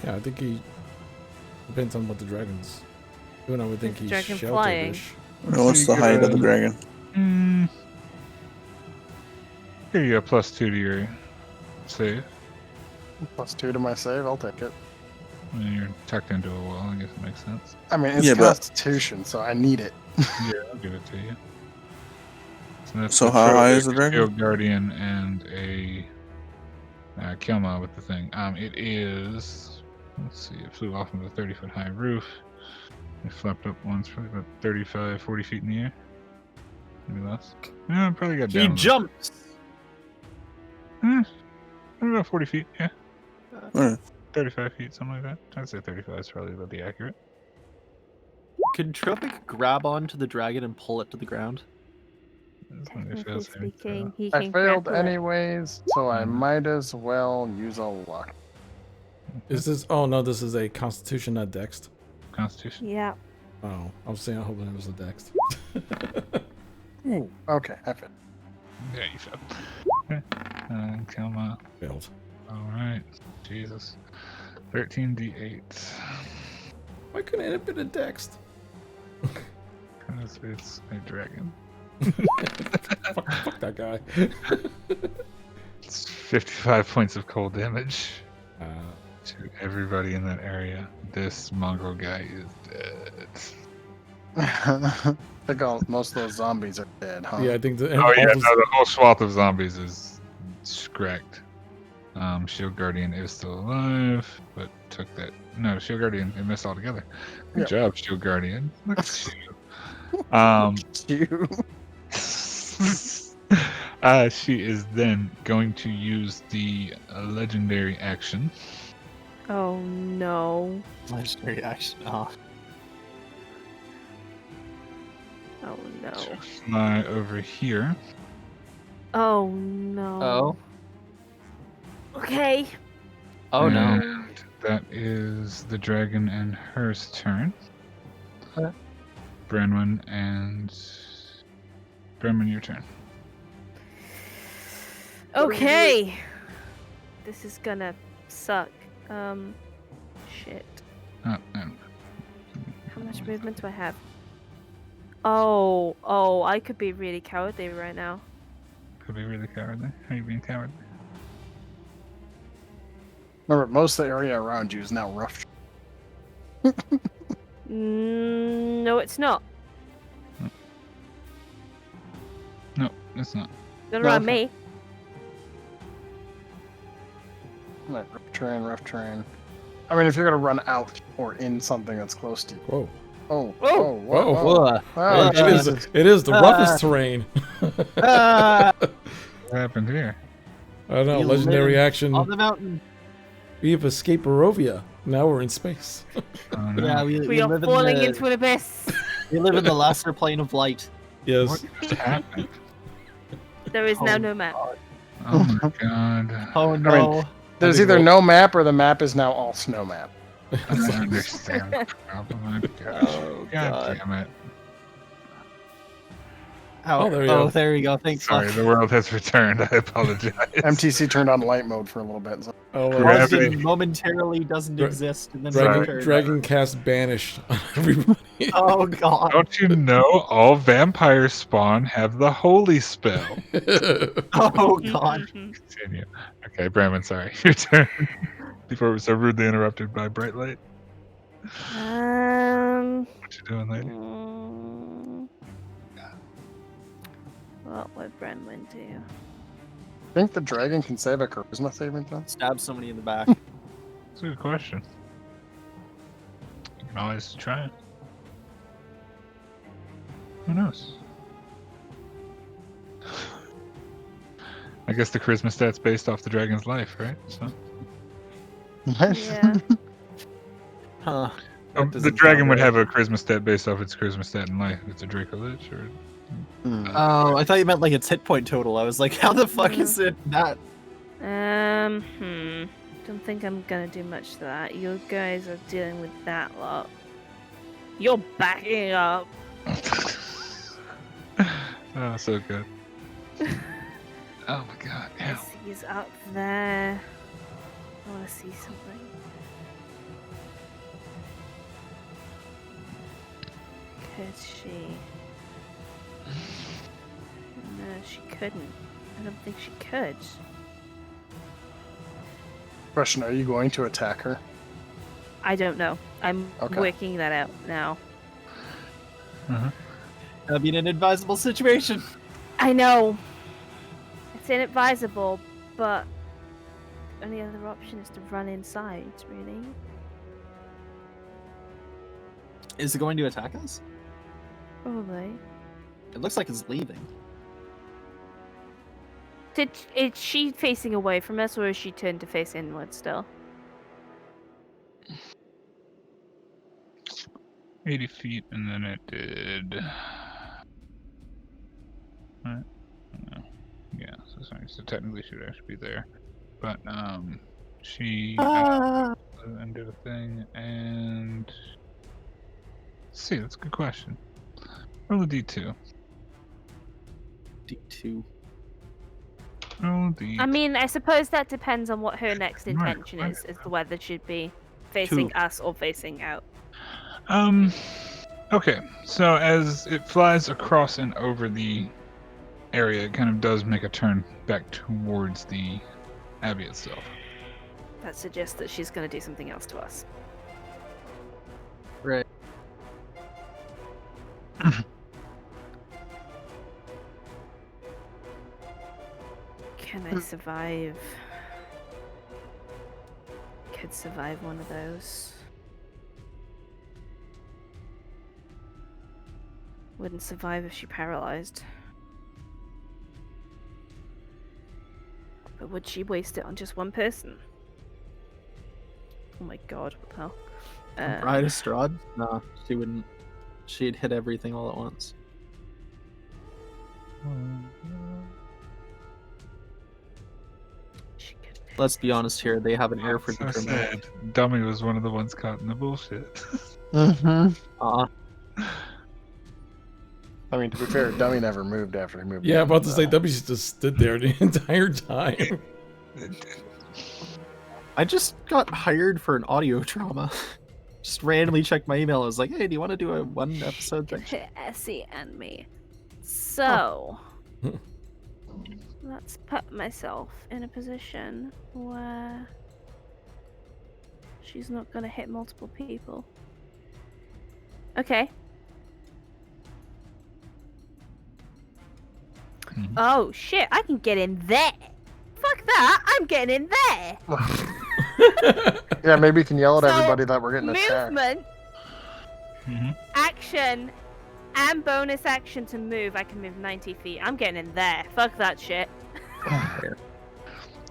Yeah, I think he depends on what the dragon's doing. I would think Is he's dragon sheltered-ish. flying? What's the height of the dragon? Here you go, +2 to your save. +2 to my save, I'll take it. When you're tucked into a wall, I guess it makes sense. I mean, it's Yeah, but- Constitution, so I need it. Yeah, I'll give it to you. That's So the how high Troll, is the dragon? Shield Guardian and a Kilma with the thing. It is. Let's see. It flew off of a 30-foot high roof. It flapped up once, probably about 35, 40 feet in the air. Maybe less. Yeah, it probably got down. He a little. jumps. About 40 feet. Yeah, Alright. 35 feet, something like that. I'd say 35 is probably about the accurate. Could Tropic grab onto the dragon and pull it to the ground? That's when they Technically fail saving throw. speaking, he I can failed grapple it. anyways, so I Mhm. might as well use a luck. Is this? Oh no, this is a Constitution, not Dex. Constitution. Yeah. Oh, I was saying I hope it was a dex. Ooh, okay, I fit. Yeah, you failed. Okay. Come on. Failed. All right. Jesus. 13d8. Why couldn't it have been a dex? Because it's a dragon. Fuck that guy. It's 55 points of cold damage Uh, to everybody in that area. This mongrel guy is dead. I think most of those zombies are dead, huh? yeah, I think the Oh yeah, no, the whole swath of zombies is scracked. Shield Guardian is still alive, but took that. No, Shield Guardian, it missed altogether. Good Yeah. job, Shield Guardian. Look at you. You. She is then going to use the legendary action Oh no. Legendary action. Oh. Oh no. to fly over here. Oh no. Oh. Okay. Oh no. And that is the dragon and hers turn. Okay. Brenwyn and Brenwyn, your turn. Okay. This is gonna suck. Shit. Oh, How much movement do I have? Oh, I could be really cowardly right now. could be really cowardly. Are you being cowardly? Remember, most of the area around you is now rough. No, it's not. No, it's not. Not No, around okay. me. Like rough terrain. I mean, if you're gonna run out or in something that's close to you. Whoa. Oh, Whoa. whoa, whoa, Whoa. whoa. Oh, it is. Jesus. It is the roughest terrain. What happened here? I don't know. You Legendary live action. On the mountain. We have escaped Barovia. Now we're in space. Oh, no. Yeah, we We are live falling in the, into an abyss. we live in the lesser plane of light. Yes. What just happened? There is now Oh, no map. Oh my god. Oh no. There's think either we'll- no map or the map is now all snow map. I don't understand the problem. Oh my gosh. Oh, God God. damn it. Oh, there we go. there we go. Thanks. Sorry, the world has returned. I apologize. MTC turned on light mode for a little bit. So. Oh, Gravity. It momentarily doesn't exist, and then Dragon, we Dragon cast banished on everybody. Oh god. Don't you know all vampire spawn have the holy spell? Oh god. Continue. Okay, Bramman, sorry. Your turn. Before it was so rudely interrupted by bright light. What you doing, lady? What would Brenwyn do? Think the dragon can save a charisma saving throw? Stab somebody in the back. That's a good question. You can always try it. Who knows? I guess the charisma stat's based off the dragon's life, right? So Yeah. Huh. the doesn't dragon sound would right. have a charisma stat based off its charisma stat in life. It's a Draco Lich, or Oh, I thought you meant like its hit point total. I was like, how the fuck is it that? Don't think I'm gonna do much to that. You guys are dealing with that lot. You're backing up. oh, so good. Oh my god! Ow. He's up there. I want to see something. Could she? No, she couldn't. I don't think she could. Question: are you going to attack her? I don't know. I'm Okay. working that out now. That'd be an inadvisable situation. I know. It's inadvisable, but the only other option is to run inside, really. Is it going to attack us? Probably. It looks like it's leaving. Is she facing away from us, or is she turned to face inward still? 80 feet, and then it did. Right? No. Yeah, so sorry. So technically, she would actually be there, but she and did a thing, and see, that's a good question. Roll a d2. D2. Roll a d2. I mean, I suppose that depends on what her next Right, intention right. is, as to whether she'd be facing 2. us or facing out. Okay, so as it flies across and over the area, it kind of does make a turn back towards the abbey itself. That suggests that she's going to do something else to us. Right. Can I survive? Could survive one of those. Wouldn't survive if she paralyzed. But would she waste it on just one person? Oh my god, what the hell? Bride of Strahd? No, she wouldn't. She'd hit everything all at once. She could Let's be honest here, they have an air for So determinant. sad. Dummy was one of the ones caught in the bullshit. Mm-hmm. I mean, to be fair, Dummy never moved after he moved. Yeah, in, about to say so- W just stood there the entire time. I just got hired for an audio drama. Just randomly checked my email. I was like, hey, do you want to do a one episode thing? hit Essie and me. So, let's put myself in a position where she's not gonna hit multiple people. Okay. Mhm. Oh shit, I can get in there. Fuck that, I'm getting in there. Yeah, maybe you can yell at So, everybody that we're getting attacked. Movement, Mhm. action, and bonus action to move. I can move 90 feet. I'm getting in there. Fuck that shit.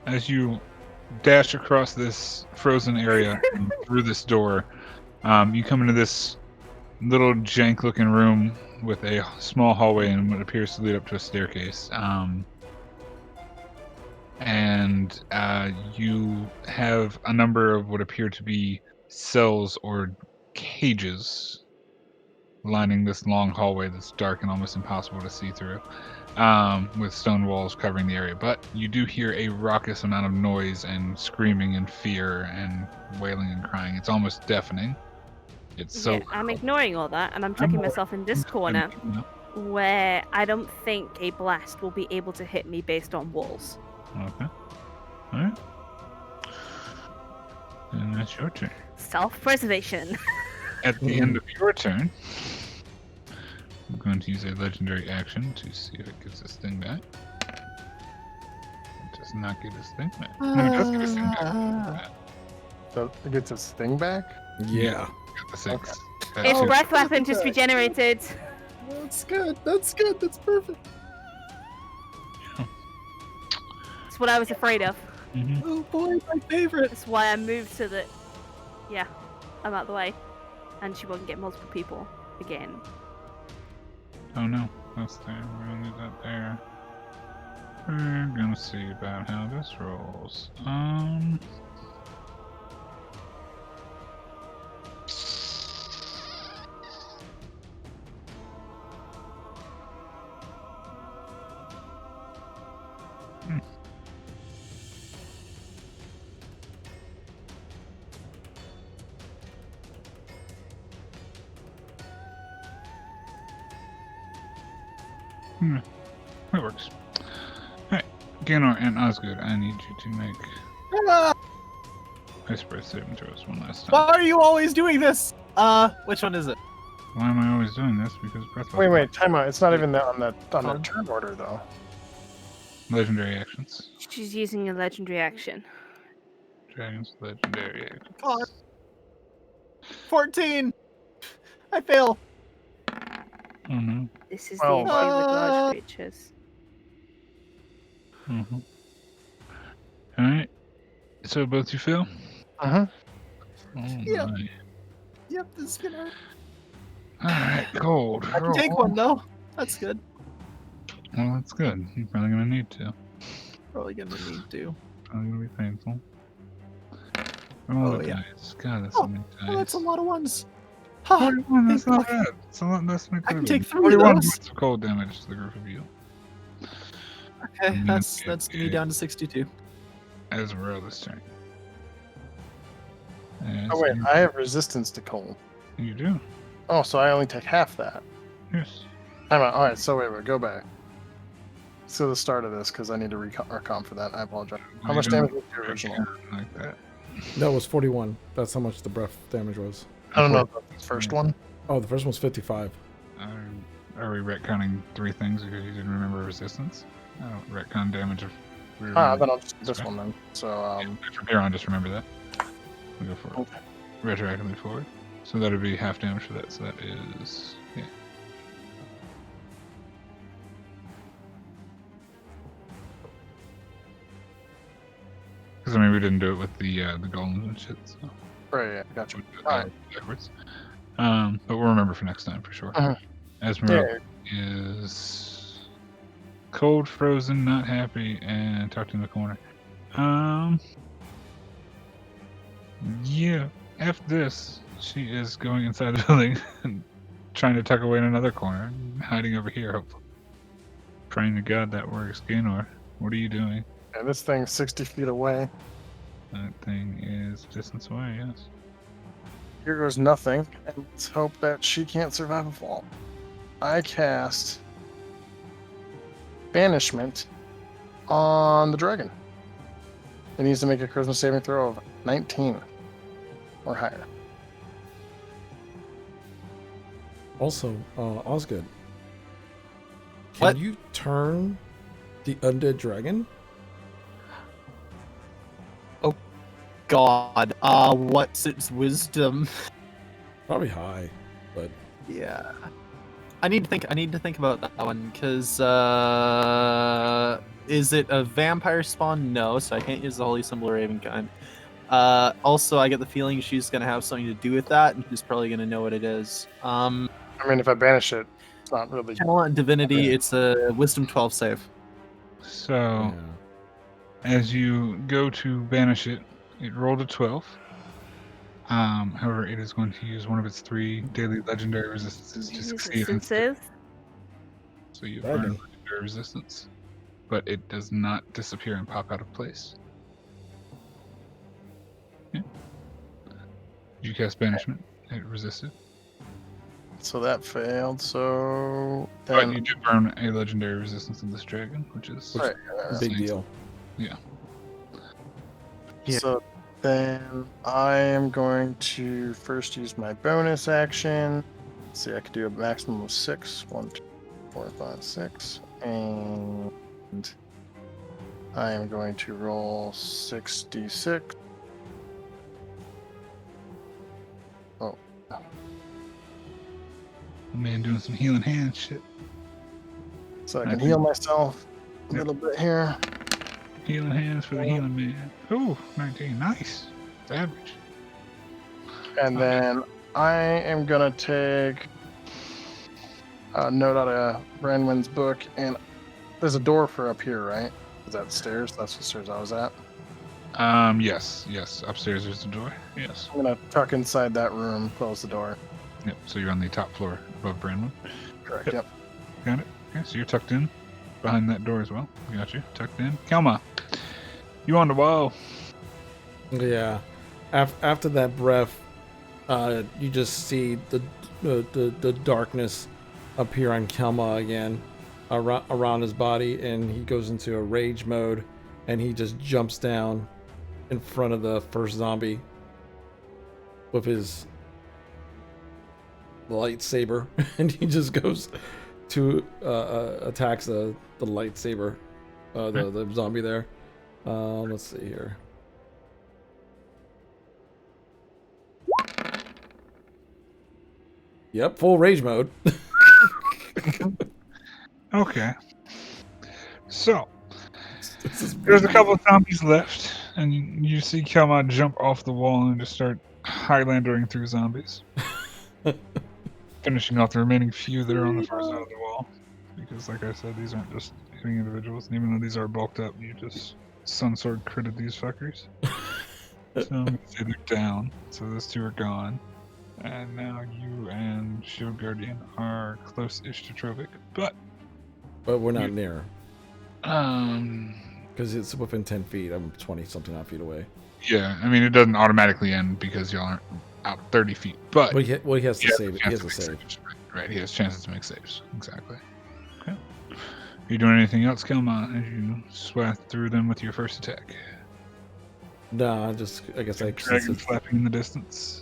As you dash across this frozen area and through this door, you come into this little jank-looking room with a small hallway and what appears to lead up to a staircase. And you have a number of what appear to be cells or cages lining this long hallway that's dark and almost impossible to see through, with stone walls covering the area. But you do hear a raucous amount of noise and screaming and fear and wailing and crying. It's almost deafening. It's so Yeah, I'm loud. ignoring all that, and I'm checking more- myself in this corner where I don't think a blast will be able to hit me based on walls. Okay. Alright. And that's your turn. Self-preservation. At the end of your turn, I'm going to use a legendary action to see if it gives this thing back. It does not give this thing back. No, it does give this thing back. So it gets its thing back. Yeah. Got the 6. Its That's breath weapon just regenerated. That's good. That's good. That's perfect. That's what I was afraid of. Mhm. Oh boy, my favorite. That's why I moved to the... Yeah, I'm out the way. And she won't get multiple people again. Oh no, that's there. We're gonna leave that there. We're gonna see about how this rolls. It works. Alright, Ganor and Osgood, I need you to make Whisper saving throws one last time. Why are you always doing this? Which one is it? Why am I always doing this? Because breath Wait, weapon. time out. It's not even on the turn order though. Legendary actions. She's using a legendary action. Dragon's legendary action. Come on. 14. I fail. Oh no. This is Well- the issue with large creatures. Mm-hmm. Alright. So both you fail? Uh-huh. Oh Yep. my. Yep, this is gonna hurt. Alright, gold. I can take one though. That's good. Well, that's good. You're probably gonna need to. Probably gonna need to. Probably gonna be painful. Roll Oh, the yeah. dice. God, that's so many Oh, that's a dice. lot of ones. Huh, 41, that's think not like- bad. So that's my I can take 3 of 41 those. points of cold damage to the group of you. Okay, And that's then me down to 62. Ezreal this turn. Oh wait, I have resistance to cold. You do. Oh, so I only take half that. Yes. All right, so wait, go back. So the start of this, because I need to recon for that. I apologize. How You much don't damage was the original? like that. That was 41. That's how much the breath damage was. I don't know the first one. Oh, the first one's 55. Are we retconning 3 things because you didn't remember resistance? I don't retcon damage if we Then remember. I'll just do this one then. So From here on, just remember that. We'll go for it. Okay. Retroactively forward. So that would be half damage for that. So that is, yeah. Because I mean, we didn't do it with the golems and shit. So right, yeah, gotcha. we did it Alright. backwards. But we'll remember for next time for sure. Mhm. Esmeralda is cold, frozen, not happy, and tucked in the corner. Yeah. F this. She is going inside the building and trying to tuck away in another corner, hiding over here. Hopefully, praying to God that works. Gaynor, what are you doing? Yeah, this thing's 60 feet away. That thing is distance away. Yes. Here goes nothing, and let's hope that she can't survive a fall. I cast Banishment on the dragon. It needs to make a charisma saving throw of 19 or higher. Also, Osgood. Can What? you turn the undead dragon? God, what's its wisdom? Probably high, but Yeah. I need to think about that one, because is it a vampire spawn? No, so I can't use the holy symbol or Ravenkind. Also, I get the feeling she's gonna have something to do with that, and she's probably gonna know what it is. I mean, if I banish it, it's not really. Talent Divinity, Yeah. it's a Wisdom 12 save. So yeah. as you go to banish it, it rolled a 12. However, it is going to use one of its 3 daily legendary resistances to succeed. Resistances. So you Dragon. earn legendary resistance, but it does not disappear and pop out of place. Yeah. Did you cast banishment? It resisted. So that failed. So But then, you do burn a legendary resistance of this dragon, which is right, Big deal. Yeah. So then I am going to first use my bonus action. Let's see, I could do a maximum of 6. 1, 2, 4, 5, 6. And I am going to roll 6d6. Oh, a man doing some healing hand shit. so I can heal myself a little bit here. Healing hands for the healing man. Ooh, 19. Nice. It's average. And then I am gonna take a note out of Branwyn's book, and there's a door for up here, right? Is that stairs? That's the stairs I was at. Yes. Upstairs there's a door. Yes. I'm gonna tuck inside that room, close the door. Yep. So you're on the top floor above Brandwood. Correct. Yep. Got it. Okay, so you're tucked in behind that door as well. Got you. Tucked in. Kelma, you on the wall. Yeah. After that breath, you just see the darkness appear on Kelma again around his body, and he goes into a rage mode, and he just jumps down in front of the first zombie with his lightsaber, and he just goes to attacks the lightsaber, the zombie there. Let's see here. Yep, full rage mode. Okay. So there's a couple of zombies left, and you see Kelma jump off the wall and just start highlandering through zombies, finishing off the remaining few that are on the far side of the wall. Because, like I said, these aren't just hitting individuals, and even though these are bulked up, you just Sunsword critted these fuckers. So I'm gonna say they're down. So those 2 are gone. And now you and Shield Guardian are close-ish to Trovic, but we're not near um, because it's within 10 feet. I'm 20-something odd feet away. yeah, I mean it doesn't automatically end because y'all aren't out 30 feet, but He has to save it. He has to make save. saves, right? He has chances to make saves. Exactly. Okay. Are you doing anything else, Kelma, as you swath through them with your first attack? Nah, I guess Dragon flapping in the distance.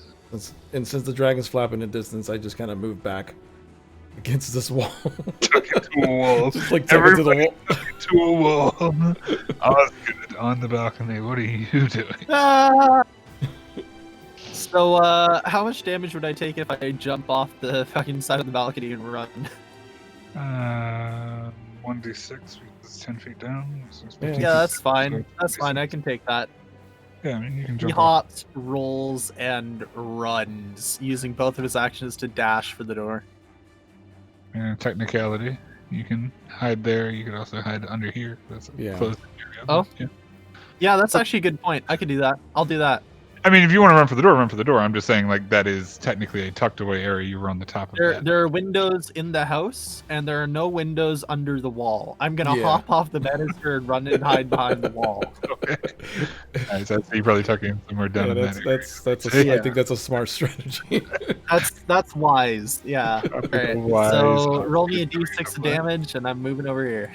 Since the dragon's flapping in the distance, I just kind of move back against this wall. Tuck into a wall. Just like tuck into the wall. Tuck into a wall. Osgood on the balcony. What are you doing? So, how much damage would I take if I jump off the fucking side of the balcony and run? 1d6 because 10 feet down. So it's 15 Yeah, that's feet, fine. so That's fine. I can take that. Yeah, I mean you can He jump off. hops, rolls, and runs, using both of his actions to dash for the door. And technicality, you can hide there. You can also hide under here. That's a Yeah. closed area. Oh. Yeah. Yeah, that's actually a good point. I could do that. I'll do that. I mean, if you want to run for the door, run for the door. I'm just saying, like, that is technically a tucked away area. You run the top of that. There are windows in the house, and there are no windows under the wall. I'm gonna Yeah. hop off the banister and run and hide behind the wall. Okay. Nice. So you probably tuck in somewhere down Yeah, in that area. I think that's a smart strategy. That's wise. Yeah. Alright. Wise. So roll me a d6 of damage, and I'm moving over here.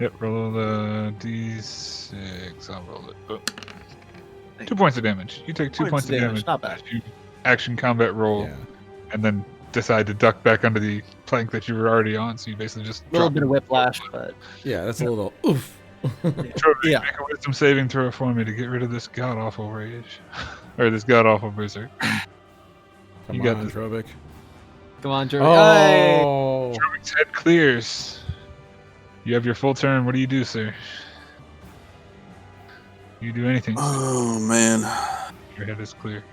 Yep, roll the d6. I'll roll it. Oh. 2 points of damage. You take 2 points of damage. Not bad. You action combat roll, Yeah. and then decide to duck back under the plank that you were already on. So you basically just A little drop bit of whiplash, but Yeah, that's a little oof. Trovic, Yeah. make a wisdom saving throw for me to get rid of this god awful rage, or this god awful berserk. Come You got on, this. Trovic. come on, Drew. Hey! Oh, Trovic's head clears. You have your full turn. What do you do, sir? You do anything? Oh man. Your head is clear.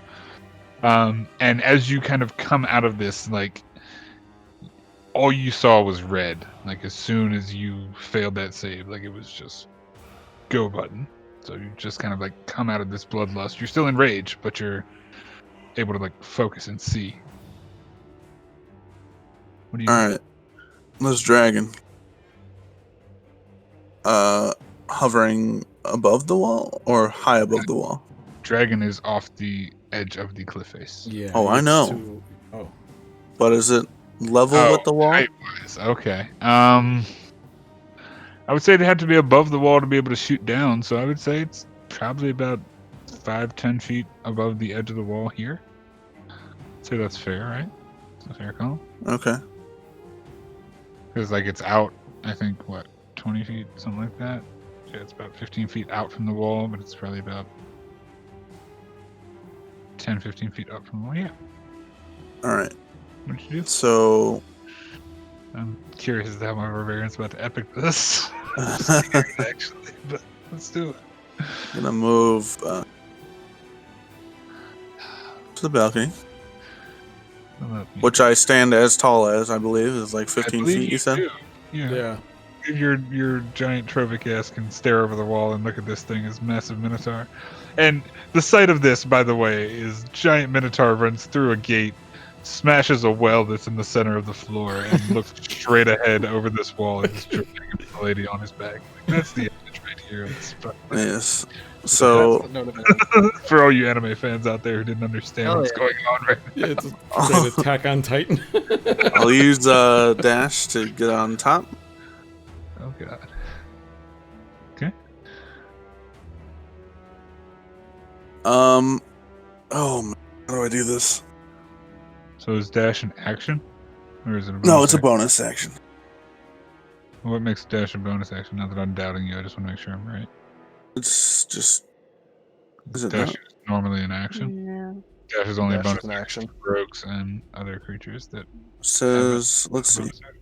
And as you kind of come out of this, like, all you saw was red. Like, as soon as you failed that save, like, it was just go button. So you just kind of, like, come out of this bloodlust. You're still in rage, but you're able to, like, focus and see. What do you All right. This dragon. Hovering above the wall or high above the wall? Dragon is off the edge of the cliff face. yeah. Oh, I it's know. Oh, But is it level with the wall? height-wise, okay. I would say they had to be above the wall to be able to shoot down, so I would say it's probably about 5-10 feet above the edge of the wall here. I'd say that's fair, right? That's a fair call. Okay. Because, like, it's out, I think, what, 20 feet, something like that? Yeah, it's about 15 feet out from the wall, but it's probably about 10-15 feet up from the wall. Yeah. All right. What'd you do? So I'm curious as to how my barbarian's about to epic this. Actually, but let's do it. I'm gonna move to the balcony, which I stand as tall as. I believe is like 15 feet. You said. do. Yeah. yeah. Your giant Trovic ass can stare over the wall and look at this thing as massive Minotaur. And the sight of this, by the way, is giant Minotaur runs through a gate, smashes a well that's in the center of the floor, and looks straight ahead over this wall and is dripping a lady on his back. Like, that's the image right here. Yes. So For all you anime fans out there who didn't understand Hell what's yeah. going on right now. Yeah, it's a great Attack on Titan. I'll use dash to get on top. Oh god. Okay. Oh man, how do I do this? So is dash an action? Or is it a bonus No, it's a action? bonus action. What makes dash a bonus action? Not that I'm doubting you, I just want to make sure I'm right. It's just. Is it Dash not? is normally an action. No. Dash is only a Dash bonus is an action action. for rogues and other creatures that Says let's see. bonus action.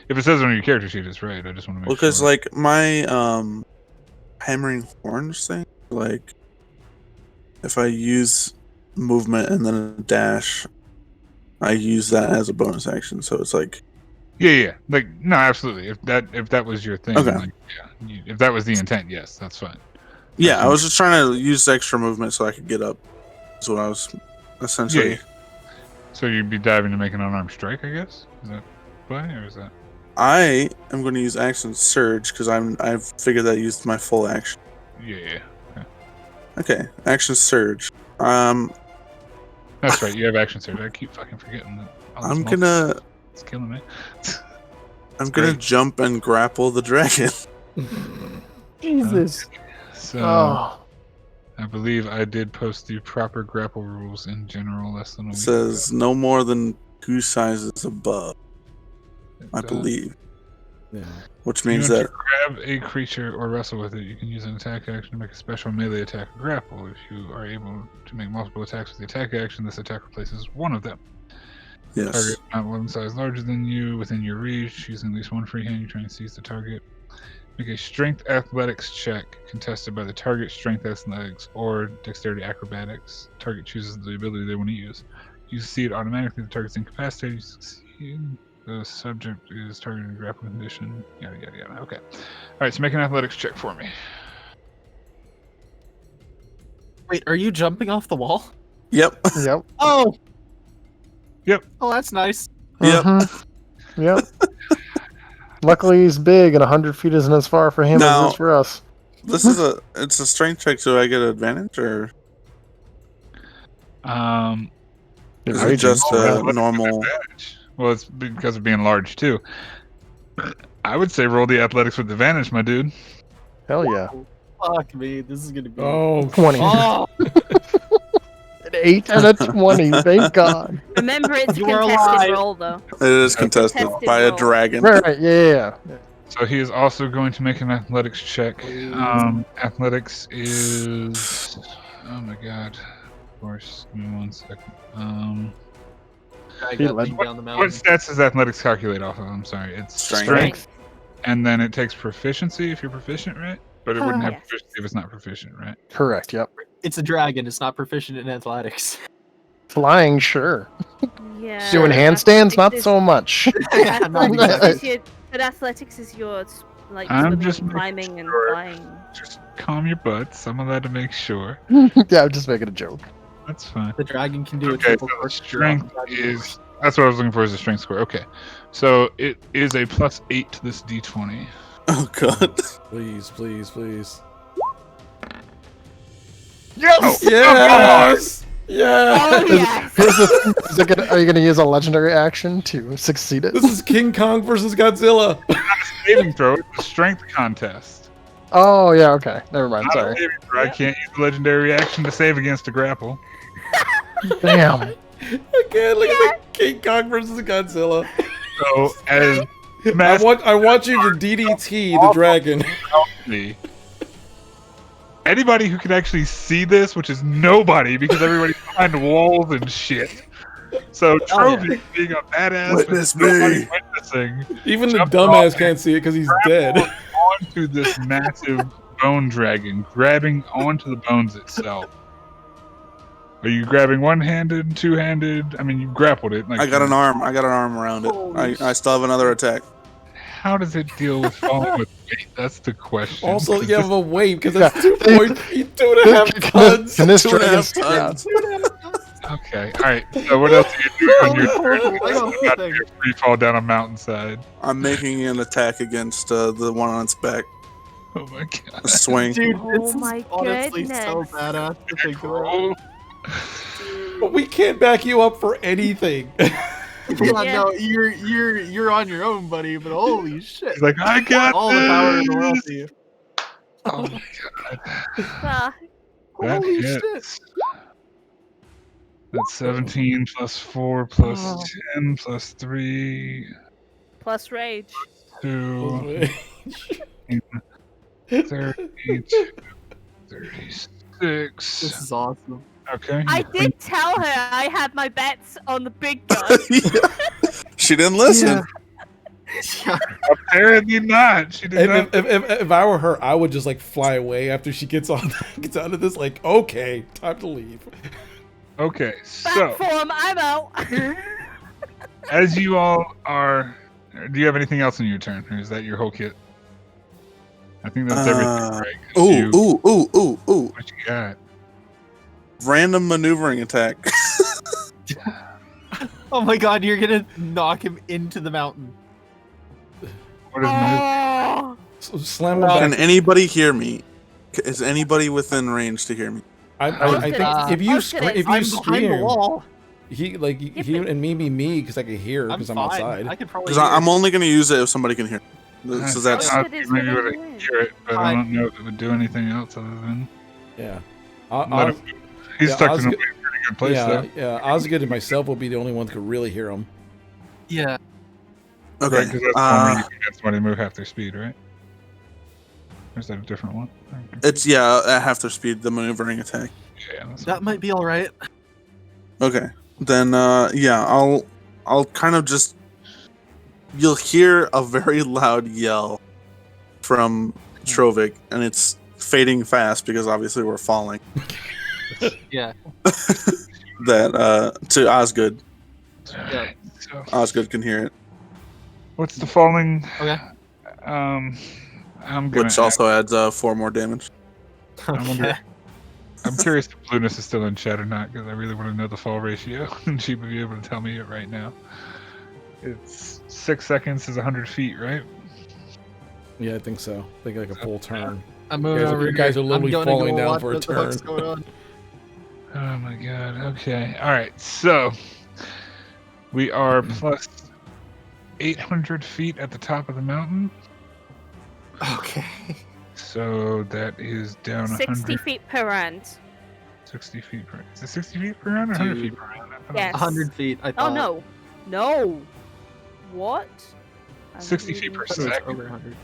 If it says on your character sheet, it's right. I just want to make Well, sure. because like my hammering horns thing, like if I use movement and then a dash, I use that as a bonus action. So it's like Yeah. Like, no, absolutely. If that was your thing, Okay. like, if that was the intent, yes, that's fine. yeah, I was just trying to use extra movement so I could get up is what I was essentially. Yeah. So you'd be diving to make an unarmed strike, I guess? Is that play, or is that... I am going to use action surge because I've figured that I used my full action. Yeah. Okay, action surge. That's right, you have action surge. I keep fucking forgetting that. I'm gonna. It's killing me. I'm gonna jump and grapple the dragon. Jesus. So, Oh. I believe I did post the proper grapple rules in general less than a It week says ago. no more than 2 sizes above, I It does. believe. Yeah. Which If you means want that to grab a creature or wrestle with it, you can use an attack action to make a special melee attack or grapple. If you are able to make multiple attacks with the attack action, this attack replaces one of them. yes, Target not one size larger than you, within your reach, using at least one free hand, you try and seize the target. Make a strength athletics check contested by the target strength athletics or dexterity acrobatics. Target chooses the ability they want to use. You succeed automatically, the target's incapacitated, you succeed. The subject is targeted in a grappling condition. Yada yada yada. Okay. Alright, so make an athletics check for me. Wait, are you jumping off the wall? yep, Yep. Oh. Yep. Oh, that's nice. yep. Mhm. Yep. Luckily, he's big, and 100 feet isn't as far for him No. as it is for us. This is it's a strength check. So I get advantage, or You're is it raging. just Yeah. a normal? Advantage. Well, it's because of being large too. I would say roll the athletics with advantage, my dude. Hell yeah. Fuck me. This is gonna be. Oh, 20. Oh, An 8 and a 20. Thank God. Remember, it's a You are contested alive. roll, though. It is contested Contested by a roll. dragon. Right. Yeah. So he is also going to make an athletics check. Athletics is... Oh my god. Of course. Give me 1 second. I He got led- beamed down the What mountain. stats does athletics calculate off of? I'm sorry. It's Strength. and then it takes proficiency if you're proficient, right? But it wouldn't have Yes. proficiency if it's not proficient, right? Correct. Yep. It's a dragon. It's not proficient in athletics. Flying, sure. Yeah. Doing handstands, not so much. Yeah, not exactly. But athletics is yours, like I'm swimming just and making climbing and sure. flying. Just calm your butts. Some of that to make sure. Yeah, I'm just making a joke. That's fine. The dragon can do a Okay, triple so the corkscrew strength off the is... That's what I was looking for, is a strength score. Okay. So it is a +8 to this d20. Oh god. please, please, please. Yes! Yes! Yes! Oh yes. Here's the thing. Are you going to use a legendary action to succeed it? This is King Kong versus Godzilla. Saving throw. It's a strength contest. Oh, yeah, okay. Never mind. Not a Sorry. saving throw. I can't use the legendary reaction to save against a grapple. Damn. Okay, look at the King Kong versus Godzilla. So as I want you to DDT the dragon. Master, anybody who can actually see this, which is nobody, because everybody's behind walls and shit. So Trophy being a badass, Witness with nobody me. witnessing, Even the Jump dumbass off. can't see it because he's dead. onto this massive bone dragon, grabbing onto the bones itself. Are you grabbing one-handed, two-handed? I mean, you grappled it. Like I got an arm. I got an arm around it. I still have another attack. How does it deal with falling with weight? That's the question. Also, 'Ause you have this- a weight because that's Yeah. 2.5 tons. Can this 2.5 dragon... tons. Okay, alright. So what else are you doing on your turn? Oh, It's oh, about to thing. be a free fall down a mountainside. I'm making an attack against the one on its back. Oh my god. A swing. Dude, Oh this my is honestly so goodness. badass to think about. Roll. But we can't back you up for anything. Yeah, no, you're on your own, buddy. But holy shit! He's like, I got All the power in the world to you. Oh my god. Ah, That Holy hits. That's 17 plus 4 plus Oh. 10 plus 3, plus rage. 2, 32, 36. This is awesome. Okay. I did tell her I had my bets on the big gun. She didn't listen. Yeah. Apparently not. She did not. If I were her, I would just like fly away after she gets out of this. Like, okay, time to leave. Okay, Back so form, I'm out. as you all are, do you have anything else in your turn, or is that your whole kit? I think that's everything, right? 'Cause Ooh, you- ooh. What you got? random maneuvering attack. Oh my god, you're gonna knock him into the mountain. What is maneuver? Slam him Can back. anybody hear me? Is anybody within range to hear me? I think if you I'm behind behind the scream, wall. he Yeah, he but- and maybe me because I can hear because I'm fine. outside. I could probably. Because I'm only going to use it if somebody can hear. So that's How I good is maybe the would maneuver? hear it, but I don't know if it would do anything else other than Yeah. let him. He's yeah, stuck in a Osgood- pretty good place yeah, though. yeah. Osgood and myself will be the only ones who could really hear him. Yeah. okay. Right, 'cause that's the one where you can get somebody to move half their speed, right? Or is that a different one? It's at half their speed, the maneuvering attack. Yeah, that's That might be all right. Okay. Then I'll kind of just you'll hear a very loud yell from Trovic, and it's fading fast because obviously we're falling. Yeah. That to Osgood. Yeah. So, Osgood can hear it. what's the falling? Okay. I'm gonna. Which also adds 4 more damage. I wonder- Okay. I'm curious if Blueness is still in chat or not, because I really want to know the fall ratio, and she would be able to tell me it right now. It's 6 seconds is 100 feet, right? Yeah, I think so. I think like a full turn. I'm You moving guys are- over you guys here. are literally I'm gonna falling go down watch for a what the fuck's turn. going on. Oh my god. Okay. All right. So we are plus 800 feet at the top of the mountain. Okay. So that is down 60 100. feet per round. 60 feet per. Is it 60 feet per round or 100 Dude. feet per round? I thought it Yes. was 100 feet. I Oh thought. no. No. What? 60 feet per I thought it was second. over 100.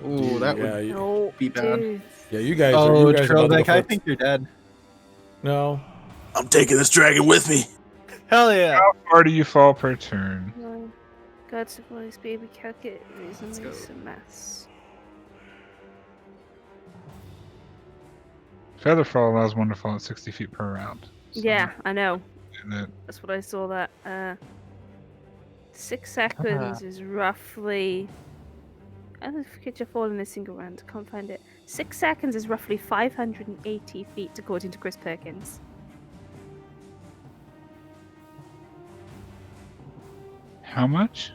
Ooh, that yeah, would. you, No. be bad. Dude. yeah, you guys. Oh, you guys are about to Trovic, go I for- think you're dead. No. I'm taking this dragon with me. Hell yeah. How far do you fall per turn? No. God's voice, baby, calculate Let's reason go. makes a mess. Featherfall allows one to fall at 60 feet per round. So- Yeah, I know. And that, That's what I saw that. 6 seconds is roughly. I don't forget you fall in a single round. Can't find it. 6 seconds is roughly 580 feet, according to Chris Perkins. how much?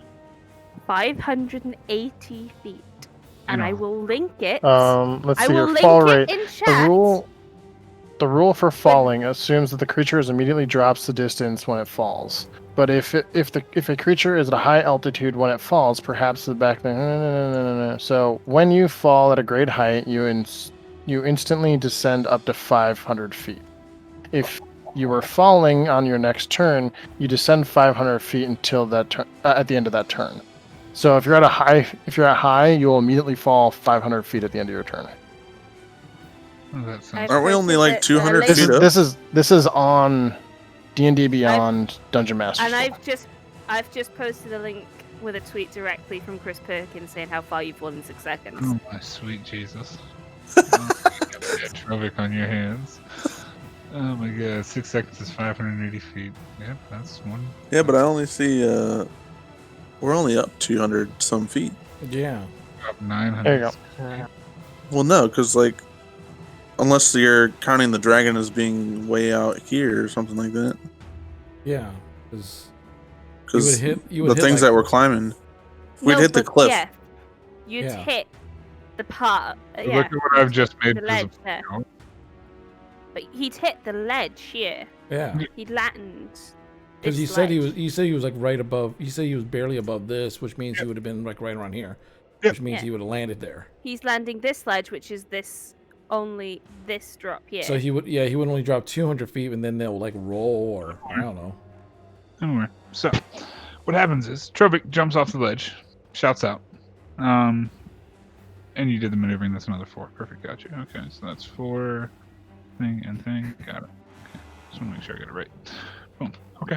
580 feet. And I know. will link it. Let's I see will your link fall it rate. in The chat. rule for falling assumes that the creature immediately drops the distance when it falls. But if a creature is at a high altitude when it falls, perhaps the back then. No. So when you fall at a great height, you instantly descend up to 500 feet. If you were falling on your next turn, you descend 500 feet until that at the end of that turn. So if you're at high, you will immediately fall 500 feet at the end of your turn. Oh, that sounds. I've Aren't we only posted like it, 200 link- feet up? This is on D&D Beyond Dungeon Master. And I've just posted a link with a tweet directly from Chris Perkins saying how far you've fallen in 6 seconds. Oh my sweet Jesus. Trovic on your hands. Oh my god, 6 seconds is 580 feet. Yep, that's one. Yeah, but I only see we're only up 200 some feet. Yeah. Up 900. There you go. Well, no, because like unless you're counting the dragon as being way out here or something like that. Yeah. Because Because you the would hit things like, that we're climbing, we'd No, hit the but cliff. Yeah, you'd Yeah. hit the part. Look Yeah, at what I've just made. the ledge visible. there. But he'd hit the ledge here. Yeah. He'd landed. Because he this said he ledge. was. He said he was like right above. He said he was barely above this, which means he would have been like right around here, Yep. which means Yeah. he would have landed there. He's landing this ledge, which is only this drop here. So he would. Yeah, he would only drop 200 feet, and then they'll like roll, or I don't know. Anyway, so what happens is Trovic jumps off the ledge, shouts out, and you did the maneuvering. That's another 4. Perfect, got you. Okay, so that's 4. Thing and thing. Got it. Okay. Just want to make sure I get it right. Boom. Okay.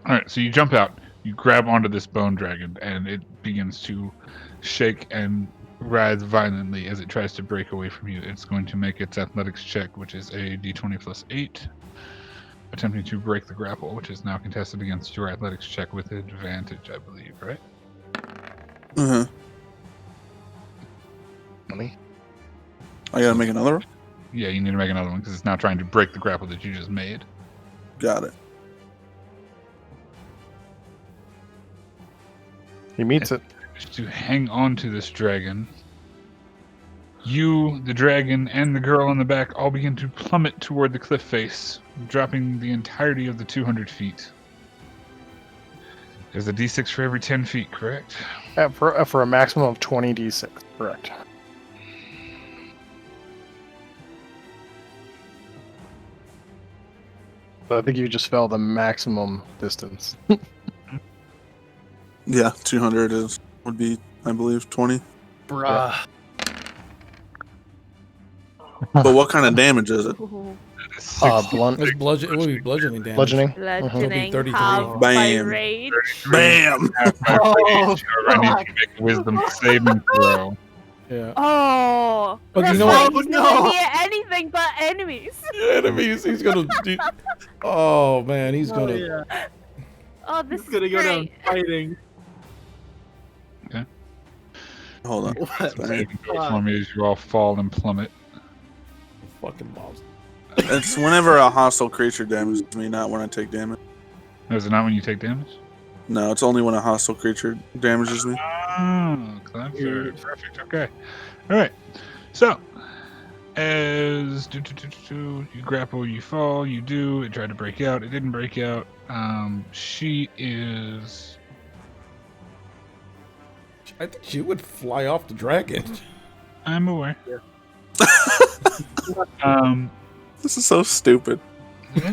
All right. So you jump out. You grab onto this bone dragon, and it begins to shake and writhe violently as it tries to break away from you. It's going to make its athletics check, which is a d20 plus 8, attempting to break the grapple, which is now contested against your athletics check with advantage, I believe. Right? Uh-huh. Money. I gotta make another one? Yeah, you need to make another one because it's now trying to break the grapple that you just made. Got it. He meets it. To hang on to this dragon. You, the dragon, and the girl on the back all begin to plummet toward the cliff face, dropping the entirety of the 200 feet. There's a d6 for every 10 feet, correct? For a maximum of 20 d6, correct. So I think you just fell the maximum distance. Yeah, 200 would be, I believe, 20. Bruh. But what kind of damage is it? Ooh, That is 60. Blunt. It would be bludgeoning damage. Bludgeoning. bludgeoning 33. halved by Bam. rage. Bam! Oh, I need you to make a wisdom saving throw. Yeah. Oh, But you that's know why what? he's not near anything but enemies. Enemies. He's gonna do. Oh man, he's gonna. yeah. Oh, this He's is gonna go down great. fighting. Hold on. What? Saving throw for me as you all fall and plummet. Fucking balls. It's whenever a hostile creature damages me, not when I take damage. Is it not when you take damage? No, it's only when a hostile creature damages me. Oh, clever. Perfect. Okay. All right. So, as you grapple, you fall, you do. It tried to break out. It didn't break out. She is. I think she would fly off the dragon. I'm aware. Yeah. This is so stupid.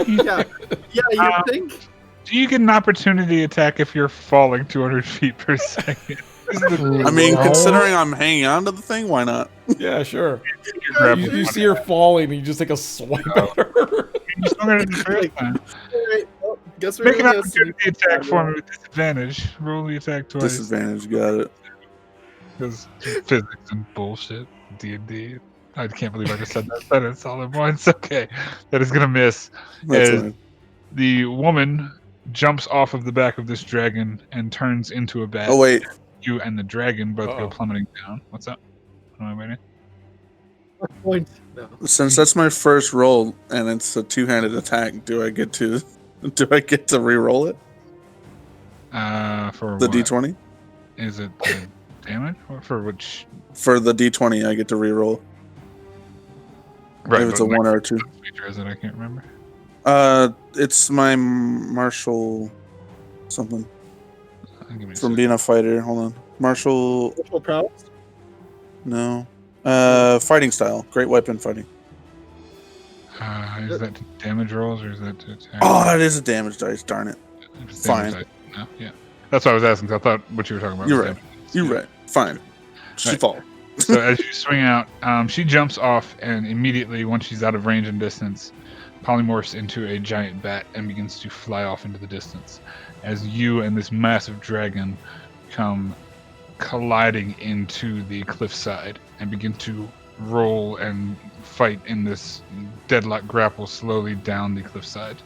Yeah, you think? Do you get an opportunity attack if you're falling 200 feet per second? I mean, considering I'm hanging on to the thing, why not? Yeah, sure. You're grappling. You see her falling, and you just take a swipe at her. You still got it the first time. Alright, well, guess we're Make an doing this. opportunity attack for me with disadvantage. Roll the attack twice. Disadvantage, got it. Because physics and bullshit. D&D. I can't believe I just said that sentence all at once. Okay. That is going to miss. That's As fine. the woman jumps off of the back of this dragon and turns into a bat. Oh, wait. You and the dragon both Uh-oh. go plummeting down. What's up? Am I waiting? Point. No. Since that's my first roll and it's a two-handed attack, do I get to re-roll it? For The what? D20? Is it the damage? Or for which? For the D20, I get to re-roll. Right. If it's a but 1 or a 2. which feature is it? I can't remember. It's my martial something Give me a from second. being a fighter. Hold on. Martial, Special prowess? no. Fighting style. Great weapon fighting. Is that to damage rolls or is that to attack? Oh, it is a damage dice. Darn it. If it's fine. damage, no, yeah. That's what I was asking. 'Cause I thought what you were talking about. You're was right. damage. You're right. Fine. She Right. fall. So as you swing out, she jumps off, and immediately, once she's out of range and distance, polymorphs into a giant bat and begins to fly off into the distance. As you and this massive dragon come colliding into the cliffside and begin to roll and fight in this deadlock grapple slowly down the cliffside.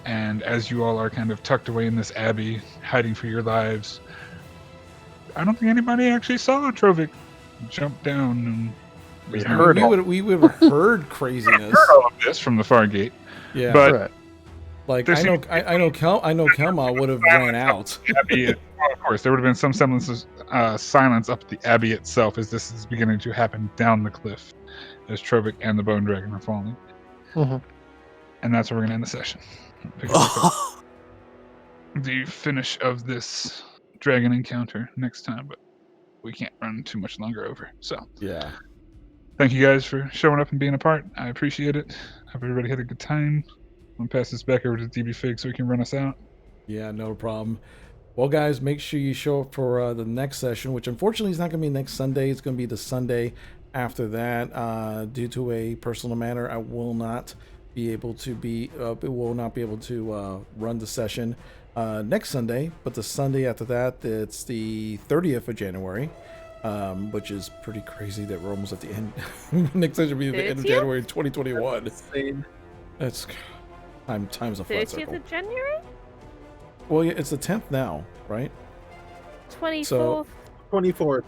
And as you all are kind of tucked away in this abbey, hiding for your lives, I don't think anybody actually saw Trovic jump down. And We heard all. We would have heard craziness. heard all of this from the far gate. Yeah, But- Right. like there's- I know Kelma would have ran out. Abbey, well, of course, there would have been some semblance of silence up at the abbey itself as this is beginning to happen down the cliff as Trovic and the Bone Dragon are falling. Mhm. And that's where we're going to end the session. Pick up the finish of this dragon encounter next time, but we can't run too much longer over. So, Yeah. thank you guys for showing up and being a part. I appreciate it. Hope everybody had a good time. I'm going to pass this back over to DB Fig so he can run us out. Yeah, no problem. Well, guys, make sure you show up for the next session, which unfortunately is not going to be next Sunday. It's going to be the Sunday after that. Due to a personal matter, I will not be able to run the session next Sunday. But the Sunday after that, it's the 30th of January, which is pretty crazy that we're almost at the end. Next session will be the end of 30th? January 2021. Insane. That's time's a flat 30th circle. of January? Well, yeah, it's the 10th now, right? 24th? 24th.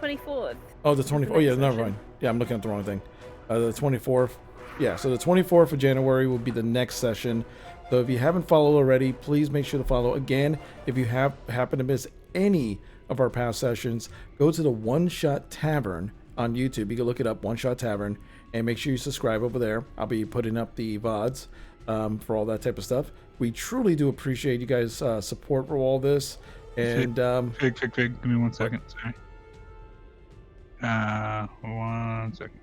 24th. Oh, the is 24th. Oh, next yeah, never session. mind. Yeah, I'm looking at the wrong thing. The 24th. Yeah, so the 24th of January will be the next session. So if you haven't followed already, please make sure to follow. Again, if you happen to miss any of our past sessions, go to the One Shot Tavern on YouTube. You can look it up, One Shot Tavern, and make sure you subscribe over there. I'll be putting up the VODs for all that type of stuff. We truly do appreciate you guys' support for all this. And Fig. Give me 1 second. Sorry. 1 second.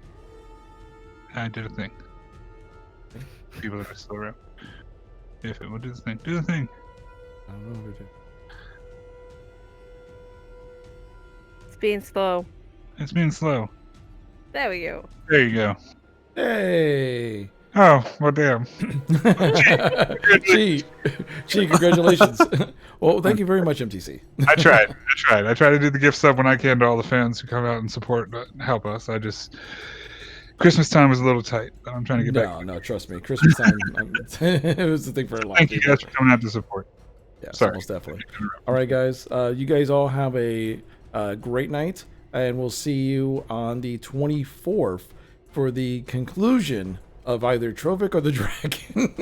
I did a thing. People that are still around. If it will do the thing. Do the thing. I don't know what to do. It's being slow. It's being slow. There we go. There you go. Hey! Oh, well, damn. Gee, congratulations. Well, thank you very much, MTC. I tried. I try to do the gift sub when I can to all the fans who come out and support, help us. Christmas time was a little tight, but I'm trying to get back. No, trust me. Christmas time, it was the thing for a lot of Thank you people. guys for coming out to support. Yes, Sorry. most definitely. All right, guys. You guys all have a great night, and we'll see you on the 24th for the conclusion of either Trovic or the Dragon.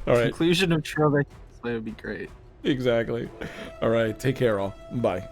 All right. Conclusion of Trovik. That would be great. Exactly. All right. Take care, all. Bye.